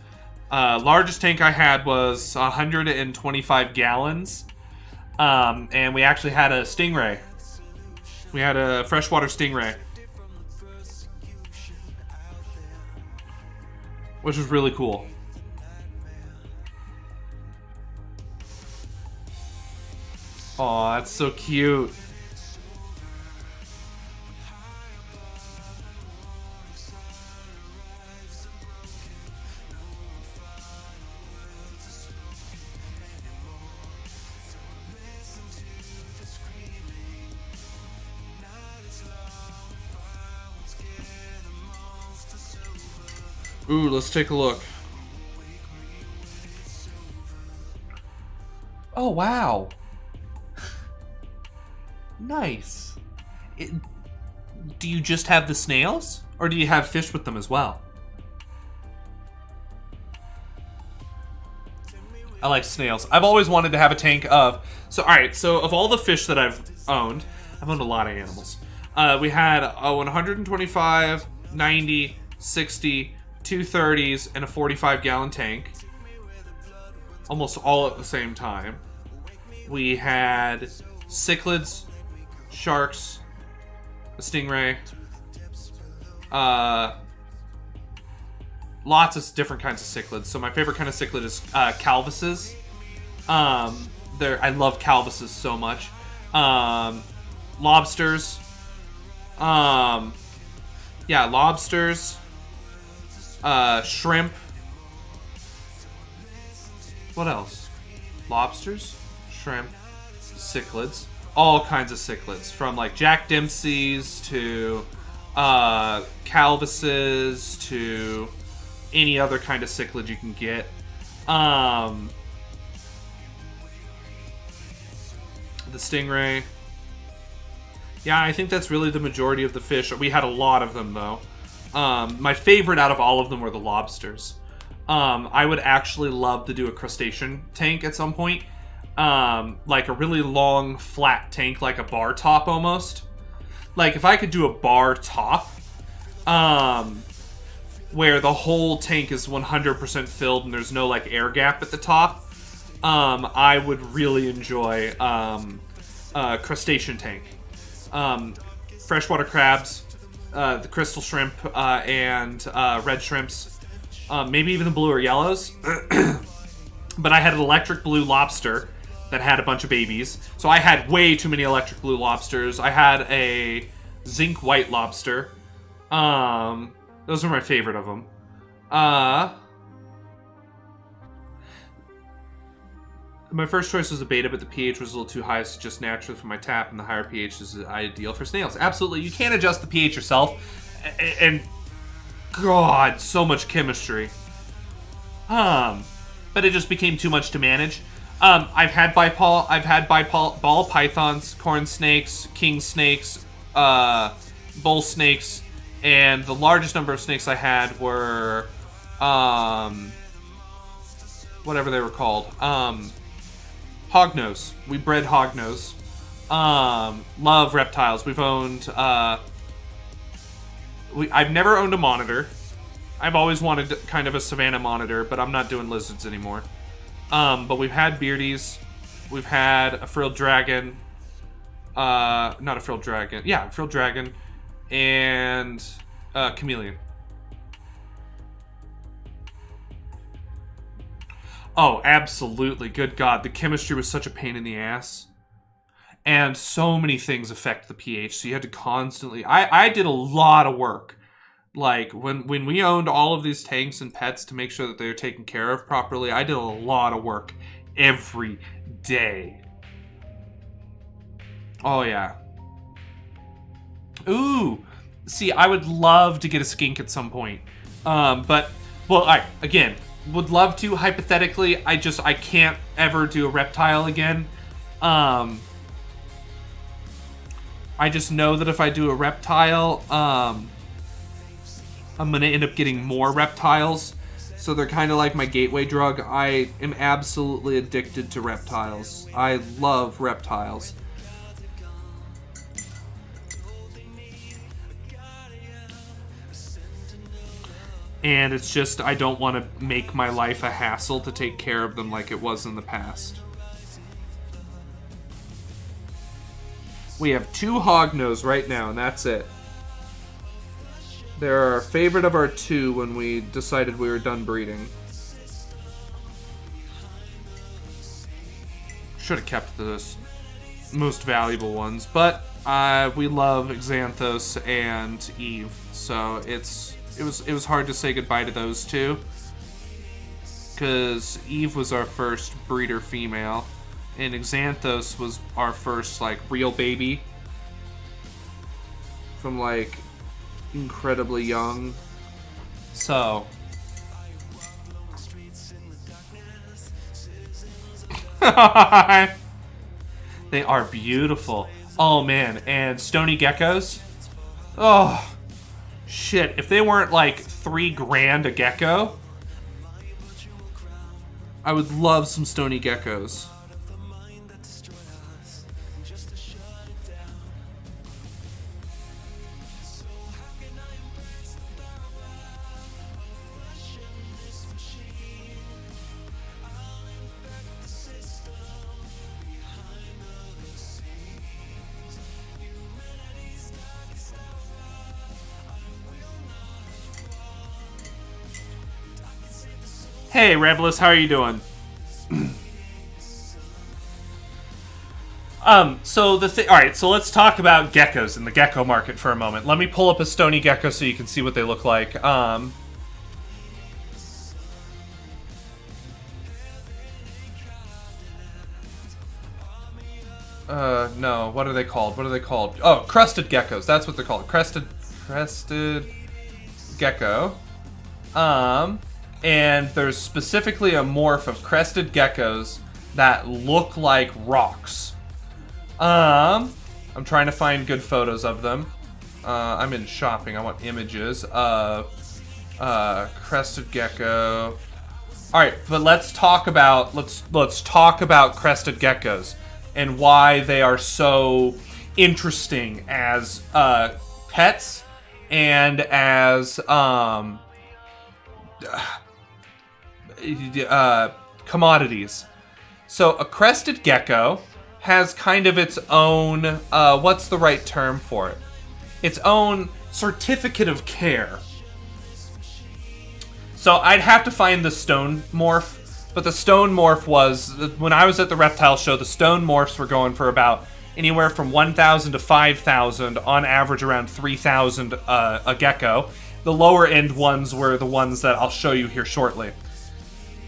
Largest tank I had was 125 gallons. And we actually had a stingray. We had a freshwater stingray. Which was really cool. Aw, that's so cute. Ooh, let's take a look. Oh, wow. Nice. Do you just have the snails? Or do you have fish with them as well? I like snails. I've always wanted to have a tank of... So, alright, so of all the fish that I've owned a lot of animals. We had a 125, 90, 60, 230s, and a 45-gallon tank. Almost all at the same time. We had cichlids, sharks, a stingray, lots of different kinds of cichlids. So my favorite kind of cichlid is calvises. I love calvises so much. Lobsters. Yeah, lobsters. Shrimp. What else? Lobsters, shrimp, cichlids. All kinds of cichlids. From like Jack Dempsey's to calvises to any other kind of cichlid you can get. The stingray. Yeah, I think that's really the majority of the fish. We had a lot of them, though. My favorite out of all of them were the lobsters. I would actually love to do a crustacean tank at some point. Like a really long, flat tank, like a bar top almost. Like, if I could do a bar top, where the whole tank is 100% filled and there's no, like, air gap at the top, I would really enjoy a crustacean tank. Freshwater crabs, the crystal shrimp, and red shrimps, maybe even the blue or yellows. But I had an electric blue lobster that had a bunch of babies, so I had way too many electric blue lobsters. I had a zinc white lobster. Those were my favorite of them. My first choice was a beta, but the pH was a little too high, so just naturally for my tap, and the higher pH is ideal for snails. Absolutely, you can't adjust the pH yourself, and God, so much chemistry. But it just became too much to manage. I've had ball pythons, corn snakes, king snakes, bull snakes, and the largest number of snakes I had were, whatever they were called. Hognose. We bred hognose. Love reptiles. We've owned, I've never owned a monitor. I've always wanted kind of a savanna monitor, but I'm not doing lizards anymore. But we've had beardies. We've had a frilled dragon. Not a frilled dragon. Yeah, a frilled dragon. And chameleon. Oh, absolutely. Good God. The chemistry was such a pain in the ass. And so many things affect the pH, so you had to constantly... I did a lot of work. Like, when we owned all of these tanks and pets to make sure that they were taken care of properly, I did a lot of work every day. Oh, yeah. Ooh! See, I would love to get a skink at some point. But, well, alright, again... Would love to, hypothetically. I can't ever do a reptile again. I just know that if I do a reptile, I'm gonna end up getting more reptiles. So they're kind of like my gateway drug. I am absolutely addicted to reptiles. I love reptiles. And it's just, I don't want to make my life a hassle to take care of them like it was in the past. We have 2 hognose right now, and that's it. They're our favorite of our 2 when we decided we were done breeding. Should have kept the most valuable ones, but we love Xanthos and Eve, so it was hard to say goodbye to those 2, because Eve was our first breeder female, and Xanthos was our first, like, real baby from, like, incredibly young. So, They are beautiful. Oh, man. And stony geckos. Oh, shit. If they weren't like $3,000 a gecko, I would love some stony geckos. Hey, Revelous, how are you doing? So the thing. All right, so let's talk about geckos in the gecko market for a moment. Let me pull up a stony gecko so you can see what they look like. No, what are they called? What are they called? Oh, crested geckos. That's what they're called. Crested gecko. And there's specifically a morph of crested geckos that look like rocks. I'm trying to find good photos of them. I'm in shopping. I want images of crested gecko. All right, but let's talk about crested geckos and why they are so interesting as pets and as commodities. So a crested gecko has kind of its own, what's the right term for it? Its own certificate of care. So I'd have to find the stone morph, but the stone morph was, when I was at the reptile show, the stone morphs were going for about anywhere from 1,000 to 5,000, on average around 3,000 a gecko. The lower end ones were the ones that I'll show you here shortly.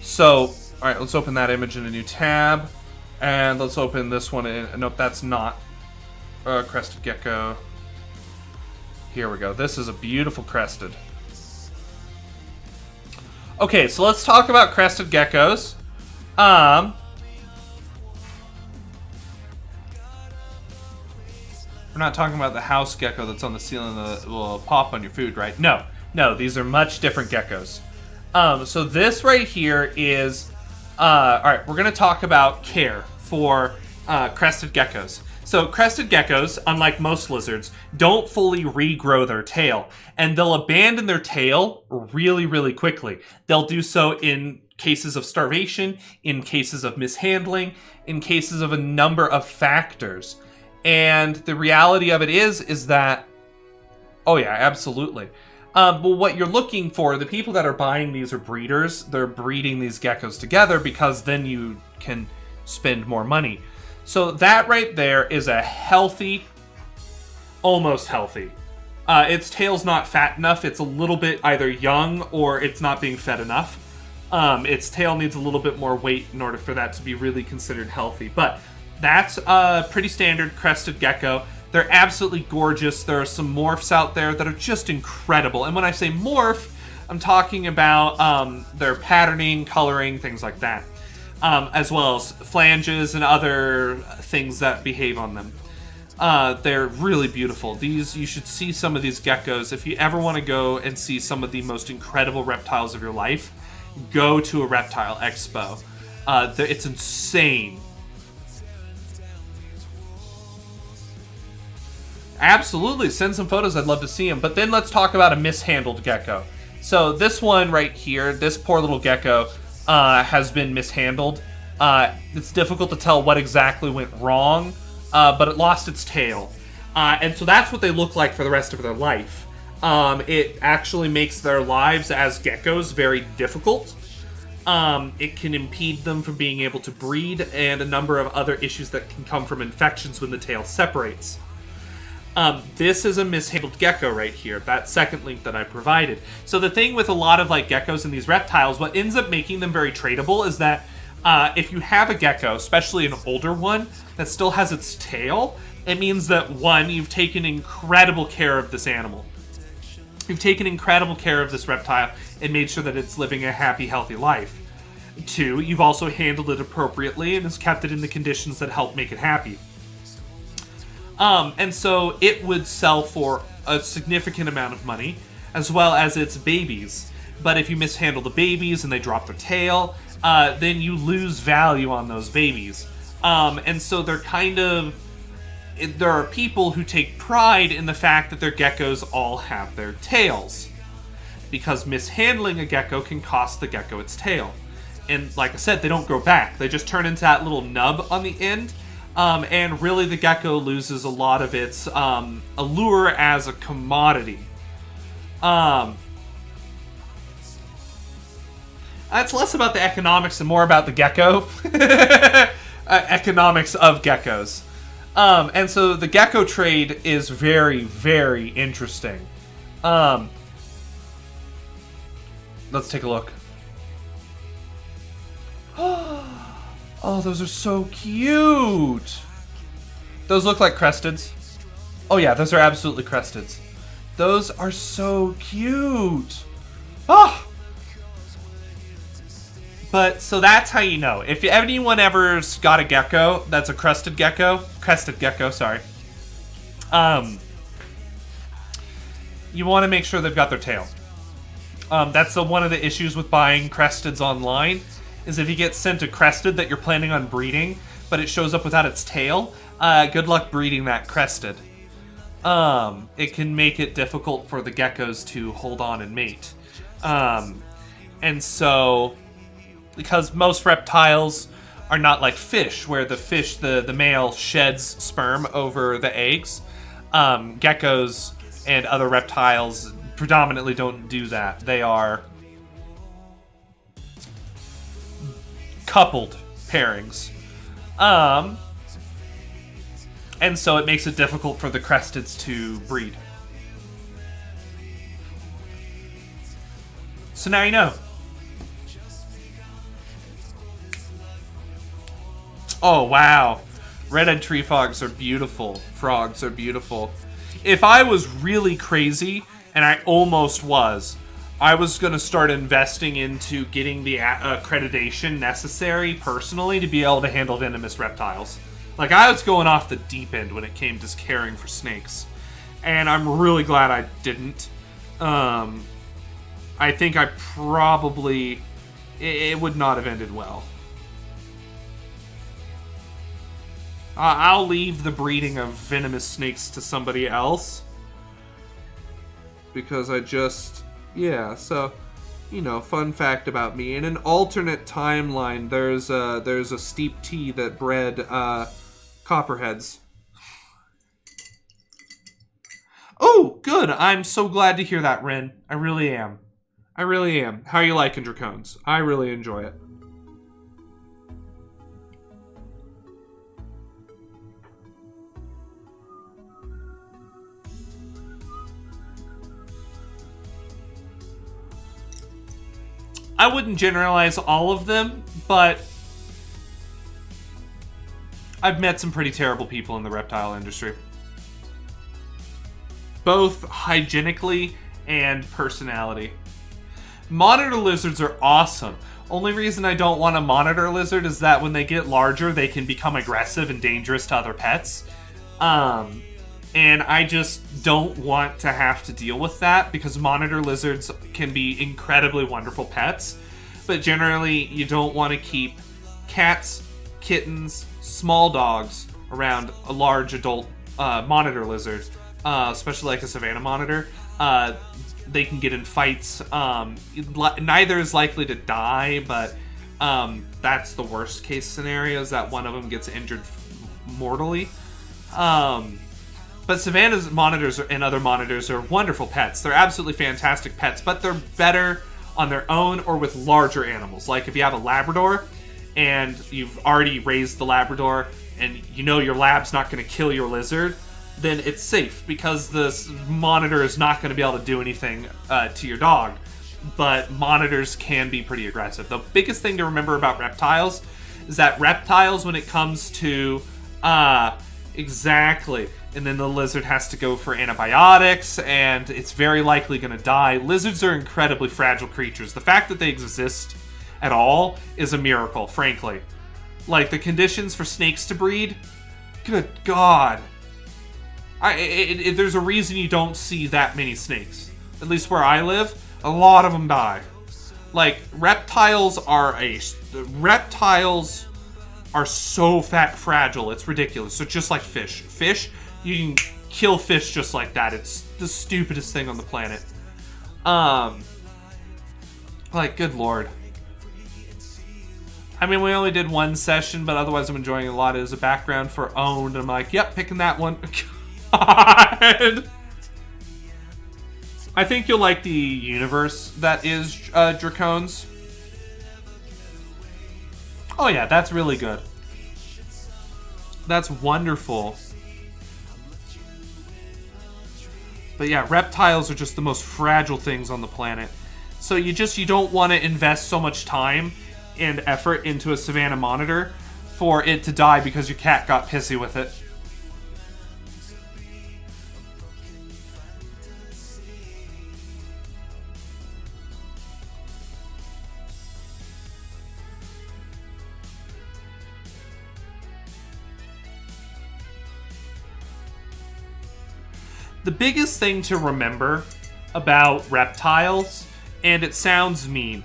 So, all right, let's open that image in a new tab. And let's open this one in. Nope, that's not crested gecko. Here we go. This is a beautiful crested. Okay, so let's talk about crested geckos. We're not talking about the house gecko that's on the ceiling that will pop on your food, right? No, these are much different geckos. So this right here is, all right, we're going to talk about care for crested geckos. So crested geckos, unlike most lizards, don't fully regrow their tail, and they'll abandon their tail really, really quickly. They'll do so in cases of starvation, in cases of mishandling, in cases of a number of factors. And the reality of it is that, oh yeah, absolutely. But what you're looking for, the people that are buying these are breeders. They're breeding these geckos together because then you can spend more money. So that right there is a healthy, almost healthy. Its tail's not fat enough. It's a little bit either young or it's not being fed enough. Its tail needs a little bit more weight in order for that to be really considered healthy. But that's a pretty standard crested gecko. They're absolutely gorgeous. There are some morphs out there that are just incredible. And when I say morph, I'm talking about their patterning, coloring, things like that. As well as flanges and other things that behave on them. They're really beautiful. These, you should see some of these geckos. If you ever want to go and see some of the most incredible reptiles of your life, go to a reptile expo. It's insane. Absolutely, send some photos. I'd love to see them. But then let's talk about a mishandled gecko. So this one right here, this poor little gecko, has been mishandled. It's difficult to tell what exactly went wrong, but it lost its tail. And so that's what they look like for the rest of their life. It actually makes their lives as geckos very difficult. It can impede them from being able to breed, and a number of other issues that can come from infections when the tail separates. This is a mishandled gecko right here, that second link that I provided. So the thing with a lot of like geckos and these reptiles, what ends up making them very tradable is that if you have a gecko, especially an older one, that still has its tail, it means that, one, you've taken incredible care of this animal. You've taken incredible care of this reptile and made sure that it's living a happy, healthy life. 2, you've also handled it appropriately and has kept it in the conditions that help make it happy. And so it would sell for a significant amount of money, as well as its babies. But if you mishandle the babies and they drop their tail, then you lose value on those babies. And so they're kind of... There are people who take pride in the fact that their geckos all have their tails, because mishandling a gecko can cost the gecko its tail. And like I said, they don't grow back. They just turn into that little nub on the end. And really the gecko loses a lot of its allure as a commodity. It's less about the economics and more about the gecko. Economics of geckos. And so the gecko trade is very, very interesting. Let's take a look. Oh, those are so cute. Those look like cresteds. Oh yeah, those are absolutely cresteds. Those are so cute. Ah! But, so that's how you know. If anyone ever's got a gecko that's a crested gecko, sorry. You want to make sure they've got their tail. That's one of the issues with buying cresteds online, is if you get sent a crested that you're planning on breeding, but it shows up without its tail, good luck breeding that crested. It can make it difficult for the geckos to hold on and mate. And so, because most reptiles are not like fish, where the male sheds sperm over the eggs, geckos and other reptiles predominantly don't do that. They are coupled pairings. And so it makes it difficult for the cresteds to breed. So now you know. Oh, wow. Red-eyed tree frogs are beautiful. If I was really crazy, and I almost was, I was going to start investing into getting the accreditation necessary personally to be able to handle venomous reptiles. Like, I was going off the deep end when it came to caring for snakes. And I'm really glad I didn't. I think I probably... It would not have ended well. I'll leave the breeding of venomous snakes to somebody else. Because I just... Yeah, so... You know, fun fact about me. In an alternate timeline, there's a steep tea that bred copperheads. Oh, good! I'm so glad to hear that, Rin. I really am. How are you liking Dracones? I really enjoy it. I wouldn't generalize all of them, but I've met some pretty terrible people in the reptile industry. Both hygienically and personality. Monitor lizards are awesome. Only reason I don't want a monitor lizard is that when they get larger, they can become aggressive and dangerous to other pets. And I just don't want to have to deal with that, because monitor lizards can be incredibly wonderful pets. But generally, you don't want to keep cats, kittens, small dogs around a large adult monitor lizard, especially like a savanna monitor. They can get in fights. Neither is likely to die, but that's the worst case scenario, is that one of them gets injured mortally. But Savannah's monitors and other monitors are wonderful pets. They're absolutely fantastic pets, but they're better on their own or with larger animals. Like if you have a Labrador and you've already raised the Labrador and you know your lab's not going to kill your lizard, then it's safe because the monitor is not going to be able to do anything to your dog. But monitors can be pretty aggressive. The biggest thing to remember about reptiles is that reptiles, when it comes to... Exactly. And then the lizard has to go for antibiotics, and it's very likely going to die. Lizards are incredibly fragile creatures. The fact that they exist at all is a miracle, frankly. Like, the conditions for snakes to breed, good God. There's a reason you don't see that many snakes. At least where I live, a lot of them die. Like, reptiles are so fragile, it's ridiculous. So just like fish. Fish, you can kill fish just like that. It's the stupidest thing on the planet. Like, good Lord. I mean, we only did one session, but otherwise I'm enjoying it a lot as a background for Owned. And I'm like, yep, picking that one. God. I think you'll like the universe that is Dracones. Oh yeah, that's really good. That's wonderful. But yeah, reptiles are just the most fragile things on the planet. So you don't want to invest so much time and effort into a Savannah monitor for it to die because your cat got pissy with it. The biggest thing to remember about reptiles, and it sounds mean,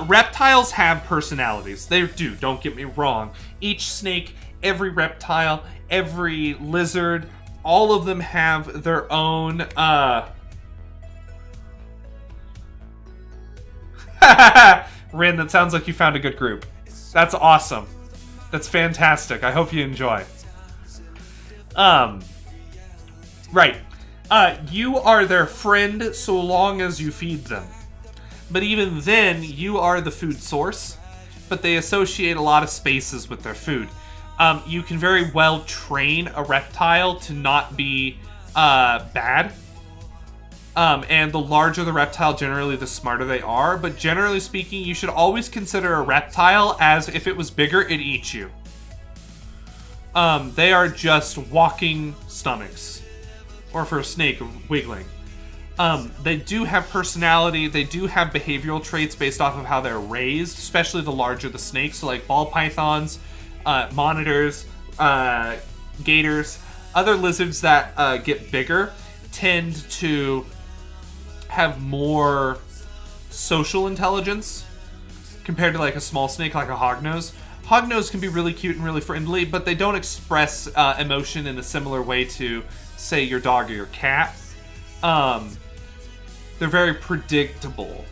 reptiles have personalities. They do, don't get me wrong. Each snake, every reptile, every lizard, all of them have their own, Rin, that sounds like you found a good group. That's awesome. That's fantastic. I hope you enjoy. Right. You are their friend so long as you feed them. But even then, you are the food source, but they associate a lot of spaces with their food. You can very well train a reptile to not be bad. And the larger the reptile, generally the smarter they are. But generally speaking, you should always consider a reptile as if it was bigger, it'd eat you. They are just walking stomachs. Or for a snake, wiggling. They do have personality. They do have behavioral traits based off of how they're raised, especially the larger the snakes. So like ball pythons, monitors, gators, other lizards that get bigger tend to have more social intelligence compared to like a small snake like a hognose. Hognose can be really cute and really friendly, but they don't express emotion in a similar way to, say, your dog or your cat. They're very predictable.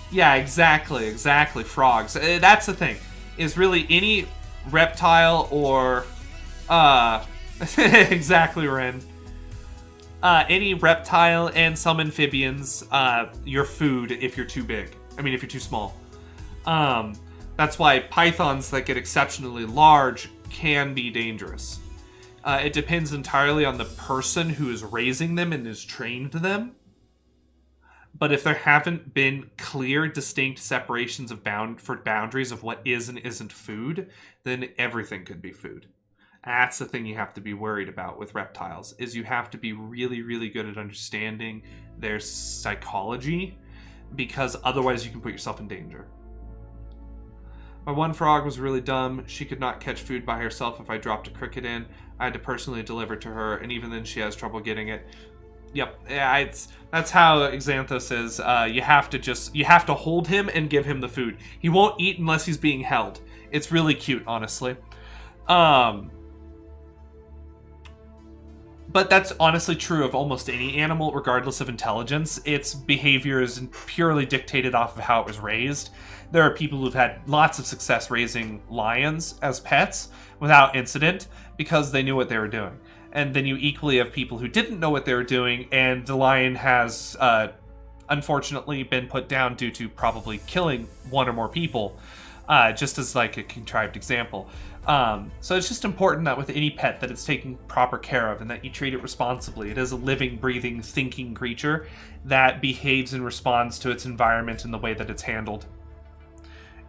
Yeah, exactly, frogs. That's the thing, is really any reptile or, exactly, Ren. Any reptile and some amphibians, your food if you're too big. I mean, if you're too small. That's why pythons that get exceptionally large can be dangerous. It depends entirely on the person who is raising them and has trained them. But if there haven't been clear, distinct separations of boundaries of what is and isn't food, then everything could be food. That's the thing you have to be worried about with reptiles, is you have to be really, really good at understanding their psychology, because otherwise you can put yourself in danger. My one frog was really dumb. She could not catch food by herself if I dropped a cricket in. I had to personally deliver to her, and even then she has trouble getting it. Yep, yeah, that's how Xanthos is. You have to hold him and give him the food. He won't eat unless he's being held. It's really cute, honestly. But that's honestly true of almost any animal, regardless of intelligence. Its behavior is purely dictated off of how it was raised. There are people who've had lots of success raising lions as pets without incident because they knew what they were doing. And then you equally have people who didn't know what they were doing, and the lion has unfortunately been put down due to probably killing one or more people, just as like a contrived example. So it's just important that with any pet that it's taken proper care of and that you treat it responsibly. It is a living, breathing, thinking creature that behaves and responds to its environment in the way that it's handled.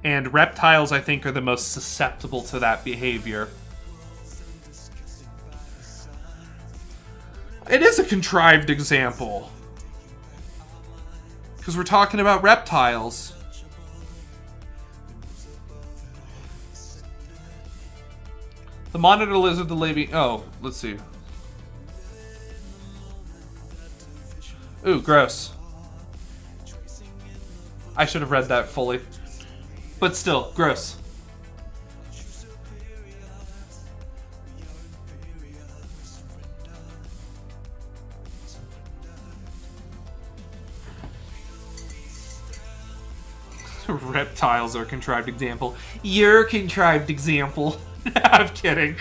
And reptiles, I think, are the most susceptible to that behavior. It is a contrived example. Because we're talking about reptiles. The monitor lizard, the lady... Oh, let's see. Ooh, gross. I should have read that fully. But still, gross. Reptiles are a contrived example. Your contrived example. I'm kidding.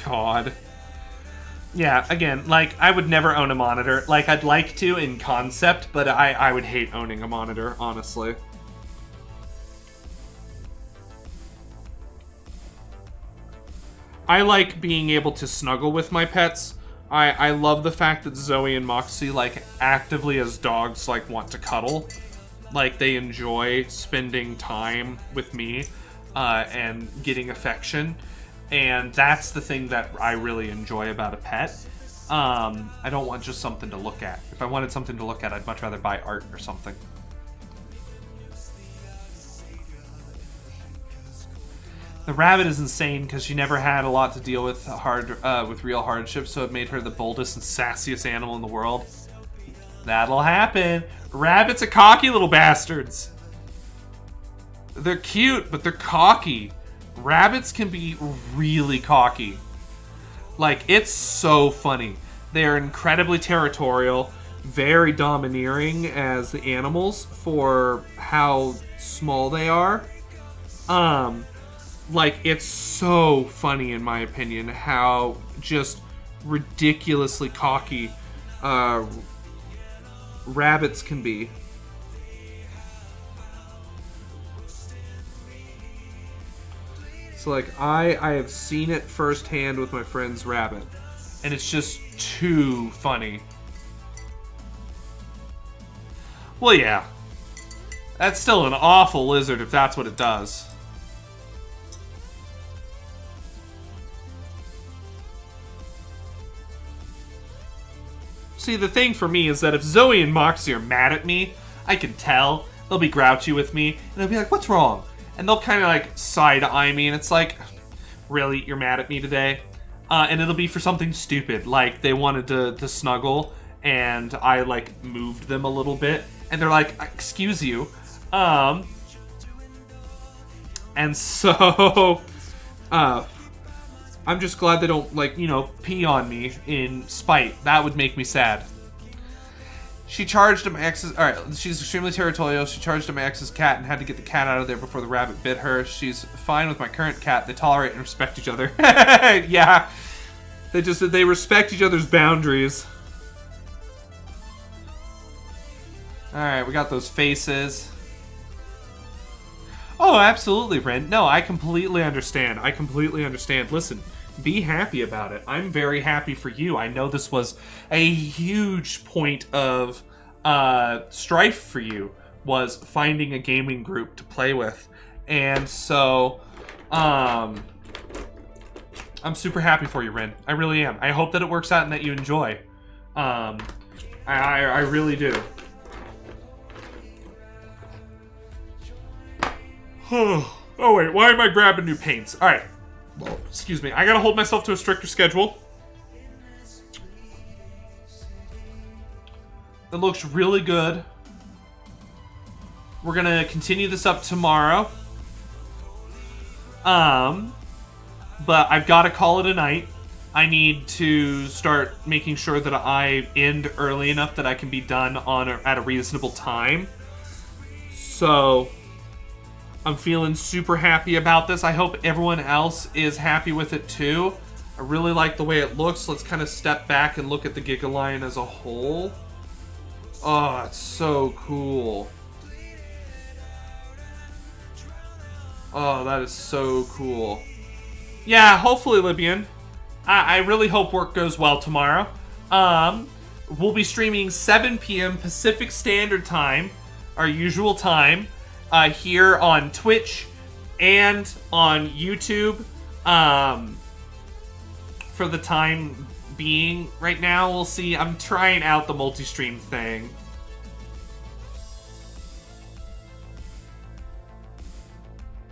God. Yeah, again, like, I would never own a monitor. Like, I'd like to in concept, but I would hate owning a monitor, honestly. I like being able to snuggle with my pets. I love the fact that Zoe and Moxie, like, actively as dogs, like, want to cuddle. Like, they enjoy spending time with me, and getting affection. And that's the thing that I really enjoy about a pet. I don't want just something to look at. If I wanted something to look at, I'd much rather buy art or something. The rabbit is insane because she never had a lot to deal with with real hardships, so it made her the boldest and sassiest animal in the world. That'll happen. Rabbits are cocky little bastards. They're cute, but they're cocky. Rabbits can be really cocky. Like, it's so funny. They're incredibly territorial, very domineering as the animals for how small they are. Like, it's so funny in my opinion how just ridiculously cocky rabbits can be. So, like, I have seen it firsthand with my friend's rabbit. And it's just too funny. Well, yeah. That's still an awful lizard if that's what it does. See, the thing for me is that if Zoe and Moxie are mad at me, I can tell. They'll be grouchy with me, and they'll be like, what's wrong? And they'll kind of like side-eye me, and it's like, really, you're mad at me today? And it'll be for something stupid, like they wanted to snuggle, and I like moved them a little bit, and they're like, excuse you. And so, I'm just glad they don't, like, you know, pee on me in spite. That would make me sad. She charged my ex's... Alright, she's extremely territorial. She charged my ex's cat and had to get the cat out of there before the rabbit bit her. She's fine with my current cat. They tolerate and respect each other. Yeah. They respect each other's boundaries. Alright, we got those faces. Oh, absolutely, Ren. No, I completely understand. I completely understand. Listen, be happy about it. I'm very happy for you. I know this was a huge point of strife for you, was finding a gaming group to play with. And so, I'm super happy for you, Ren. I really am. I hope that it works out and that you enjoy. I really do. Oh wait, why am I grabbing new paints? Alright. Excuse me. I gotta hold myself to a stricter schedule. It looks really good. We're gonna continue this up tomorrow. But I've gotta call it a night. I need to start making sure that I end early enough that I can be done at a reasonable time. So I'm feeling super happy about this. I hope everyone else is happy with it too. I really like the way it looks. Let's kind of step back and look at the Gigalion as a whole. Oh, it's so cool. Oh, that is so cool. Yeah, hopefully, Libyan. I really hope work goes well tomorrow. We'll be streaming 7 p.m. Pacific Standard Time, our usual time, here on Twitch and on YouTube. For the time being, right now, we'll see. I'm trying out the multi-stream thing.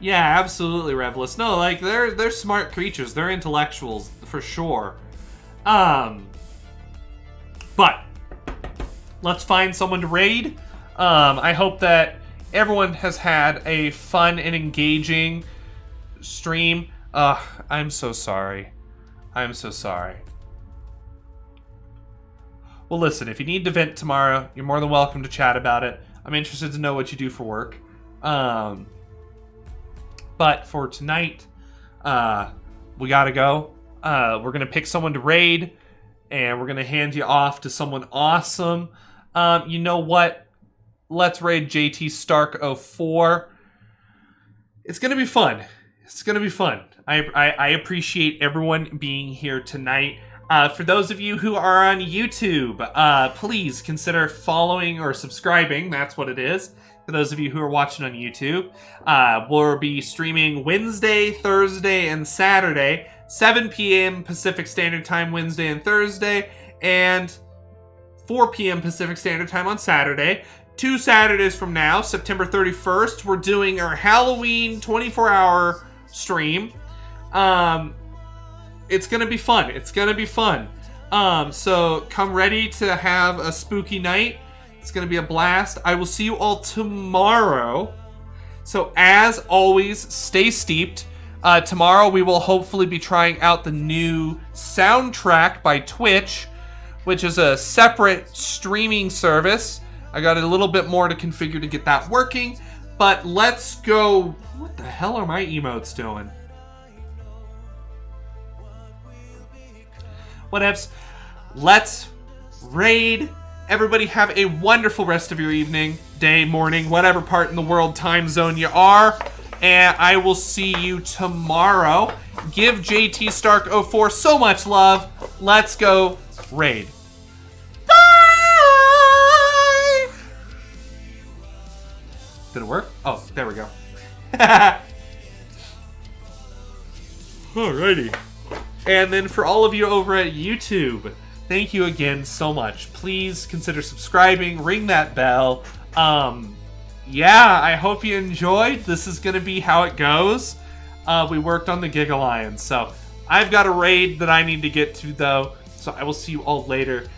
Yeah, absolutely, Revelous. No, like, they're smart creatures. They're intellectuals, for sure. But let's find someone to raid. I hope that everyone has had a fun and engaging stream. I'm so sorry. I'm so sorry. Well, listen, if you need to vent tomorrow, you're more than welcome to chat about it. I'm interested to know what you do for work. But for tonight, we gotta go. We're gonna pick someone to raid, and we're gonna hand you off to someone awesome. You know what? Let's raid JT Stark 04. It's gonna be fun. It's gonna be fun. I appreciate everyone being here tonight. For those of you who are on YouTube, please consider following or subscribing. That's what it is. For those of you who are watching on YouTube, we'll be streaming Wednesday, Thursday, and Saturday, 7 p.m. Pacific Standard Time Wednesday and Thursday, and 4 p.m. Pacific Standard Time on Saturday. 2 Saturdays from now, September 31st, we're doing our Halloween 24-hour stream. It's gonna be fun. It's gonna be fun. So come ready to have a spooky night. It's going to be a blast. I will see you all tomorrow. So as always, stay steeped. Tomorrow we will hopefully be trying out the new soundtrack by Twitch, which is a separate streaming service. I got a little bit more to configure to get that working. But let's go. What the hell are my emotes doing? Whatevs. Let's raid. Everybody have a wonderful rest of your evening, day, morning, whatever part in the world time zone you are. And I will see you tomorrow. Give JT Stark 04 so much love. Let's go raid. Bye! Did it work? Oh, there we go. Alrighty. And then for all of you over at YouTube, thank you again so much. Please consider subscribing, ring that bell. Yeah, I hope you enjoyed. This is going to be how it goes. We worked on the Gigalion, so I've got a raid that I need to get to, though. So I will see you all later.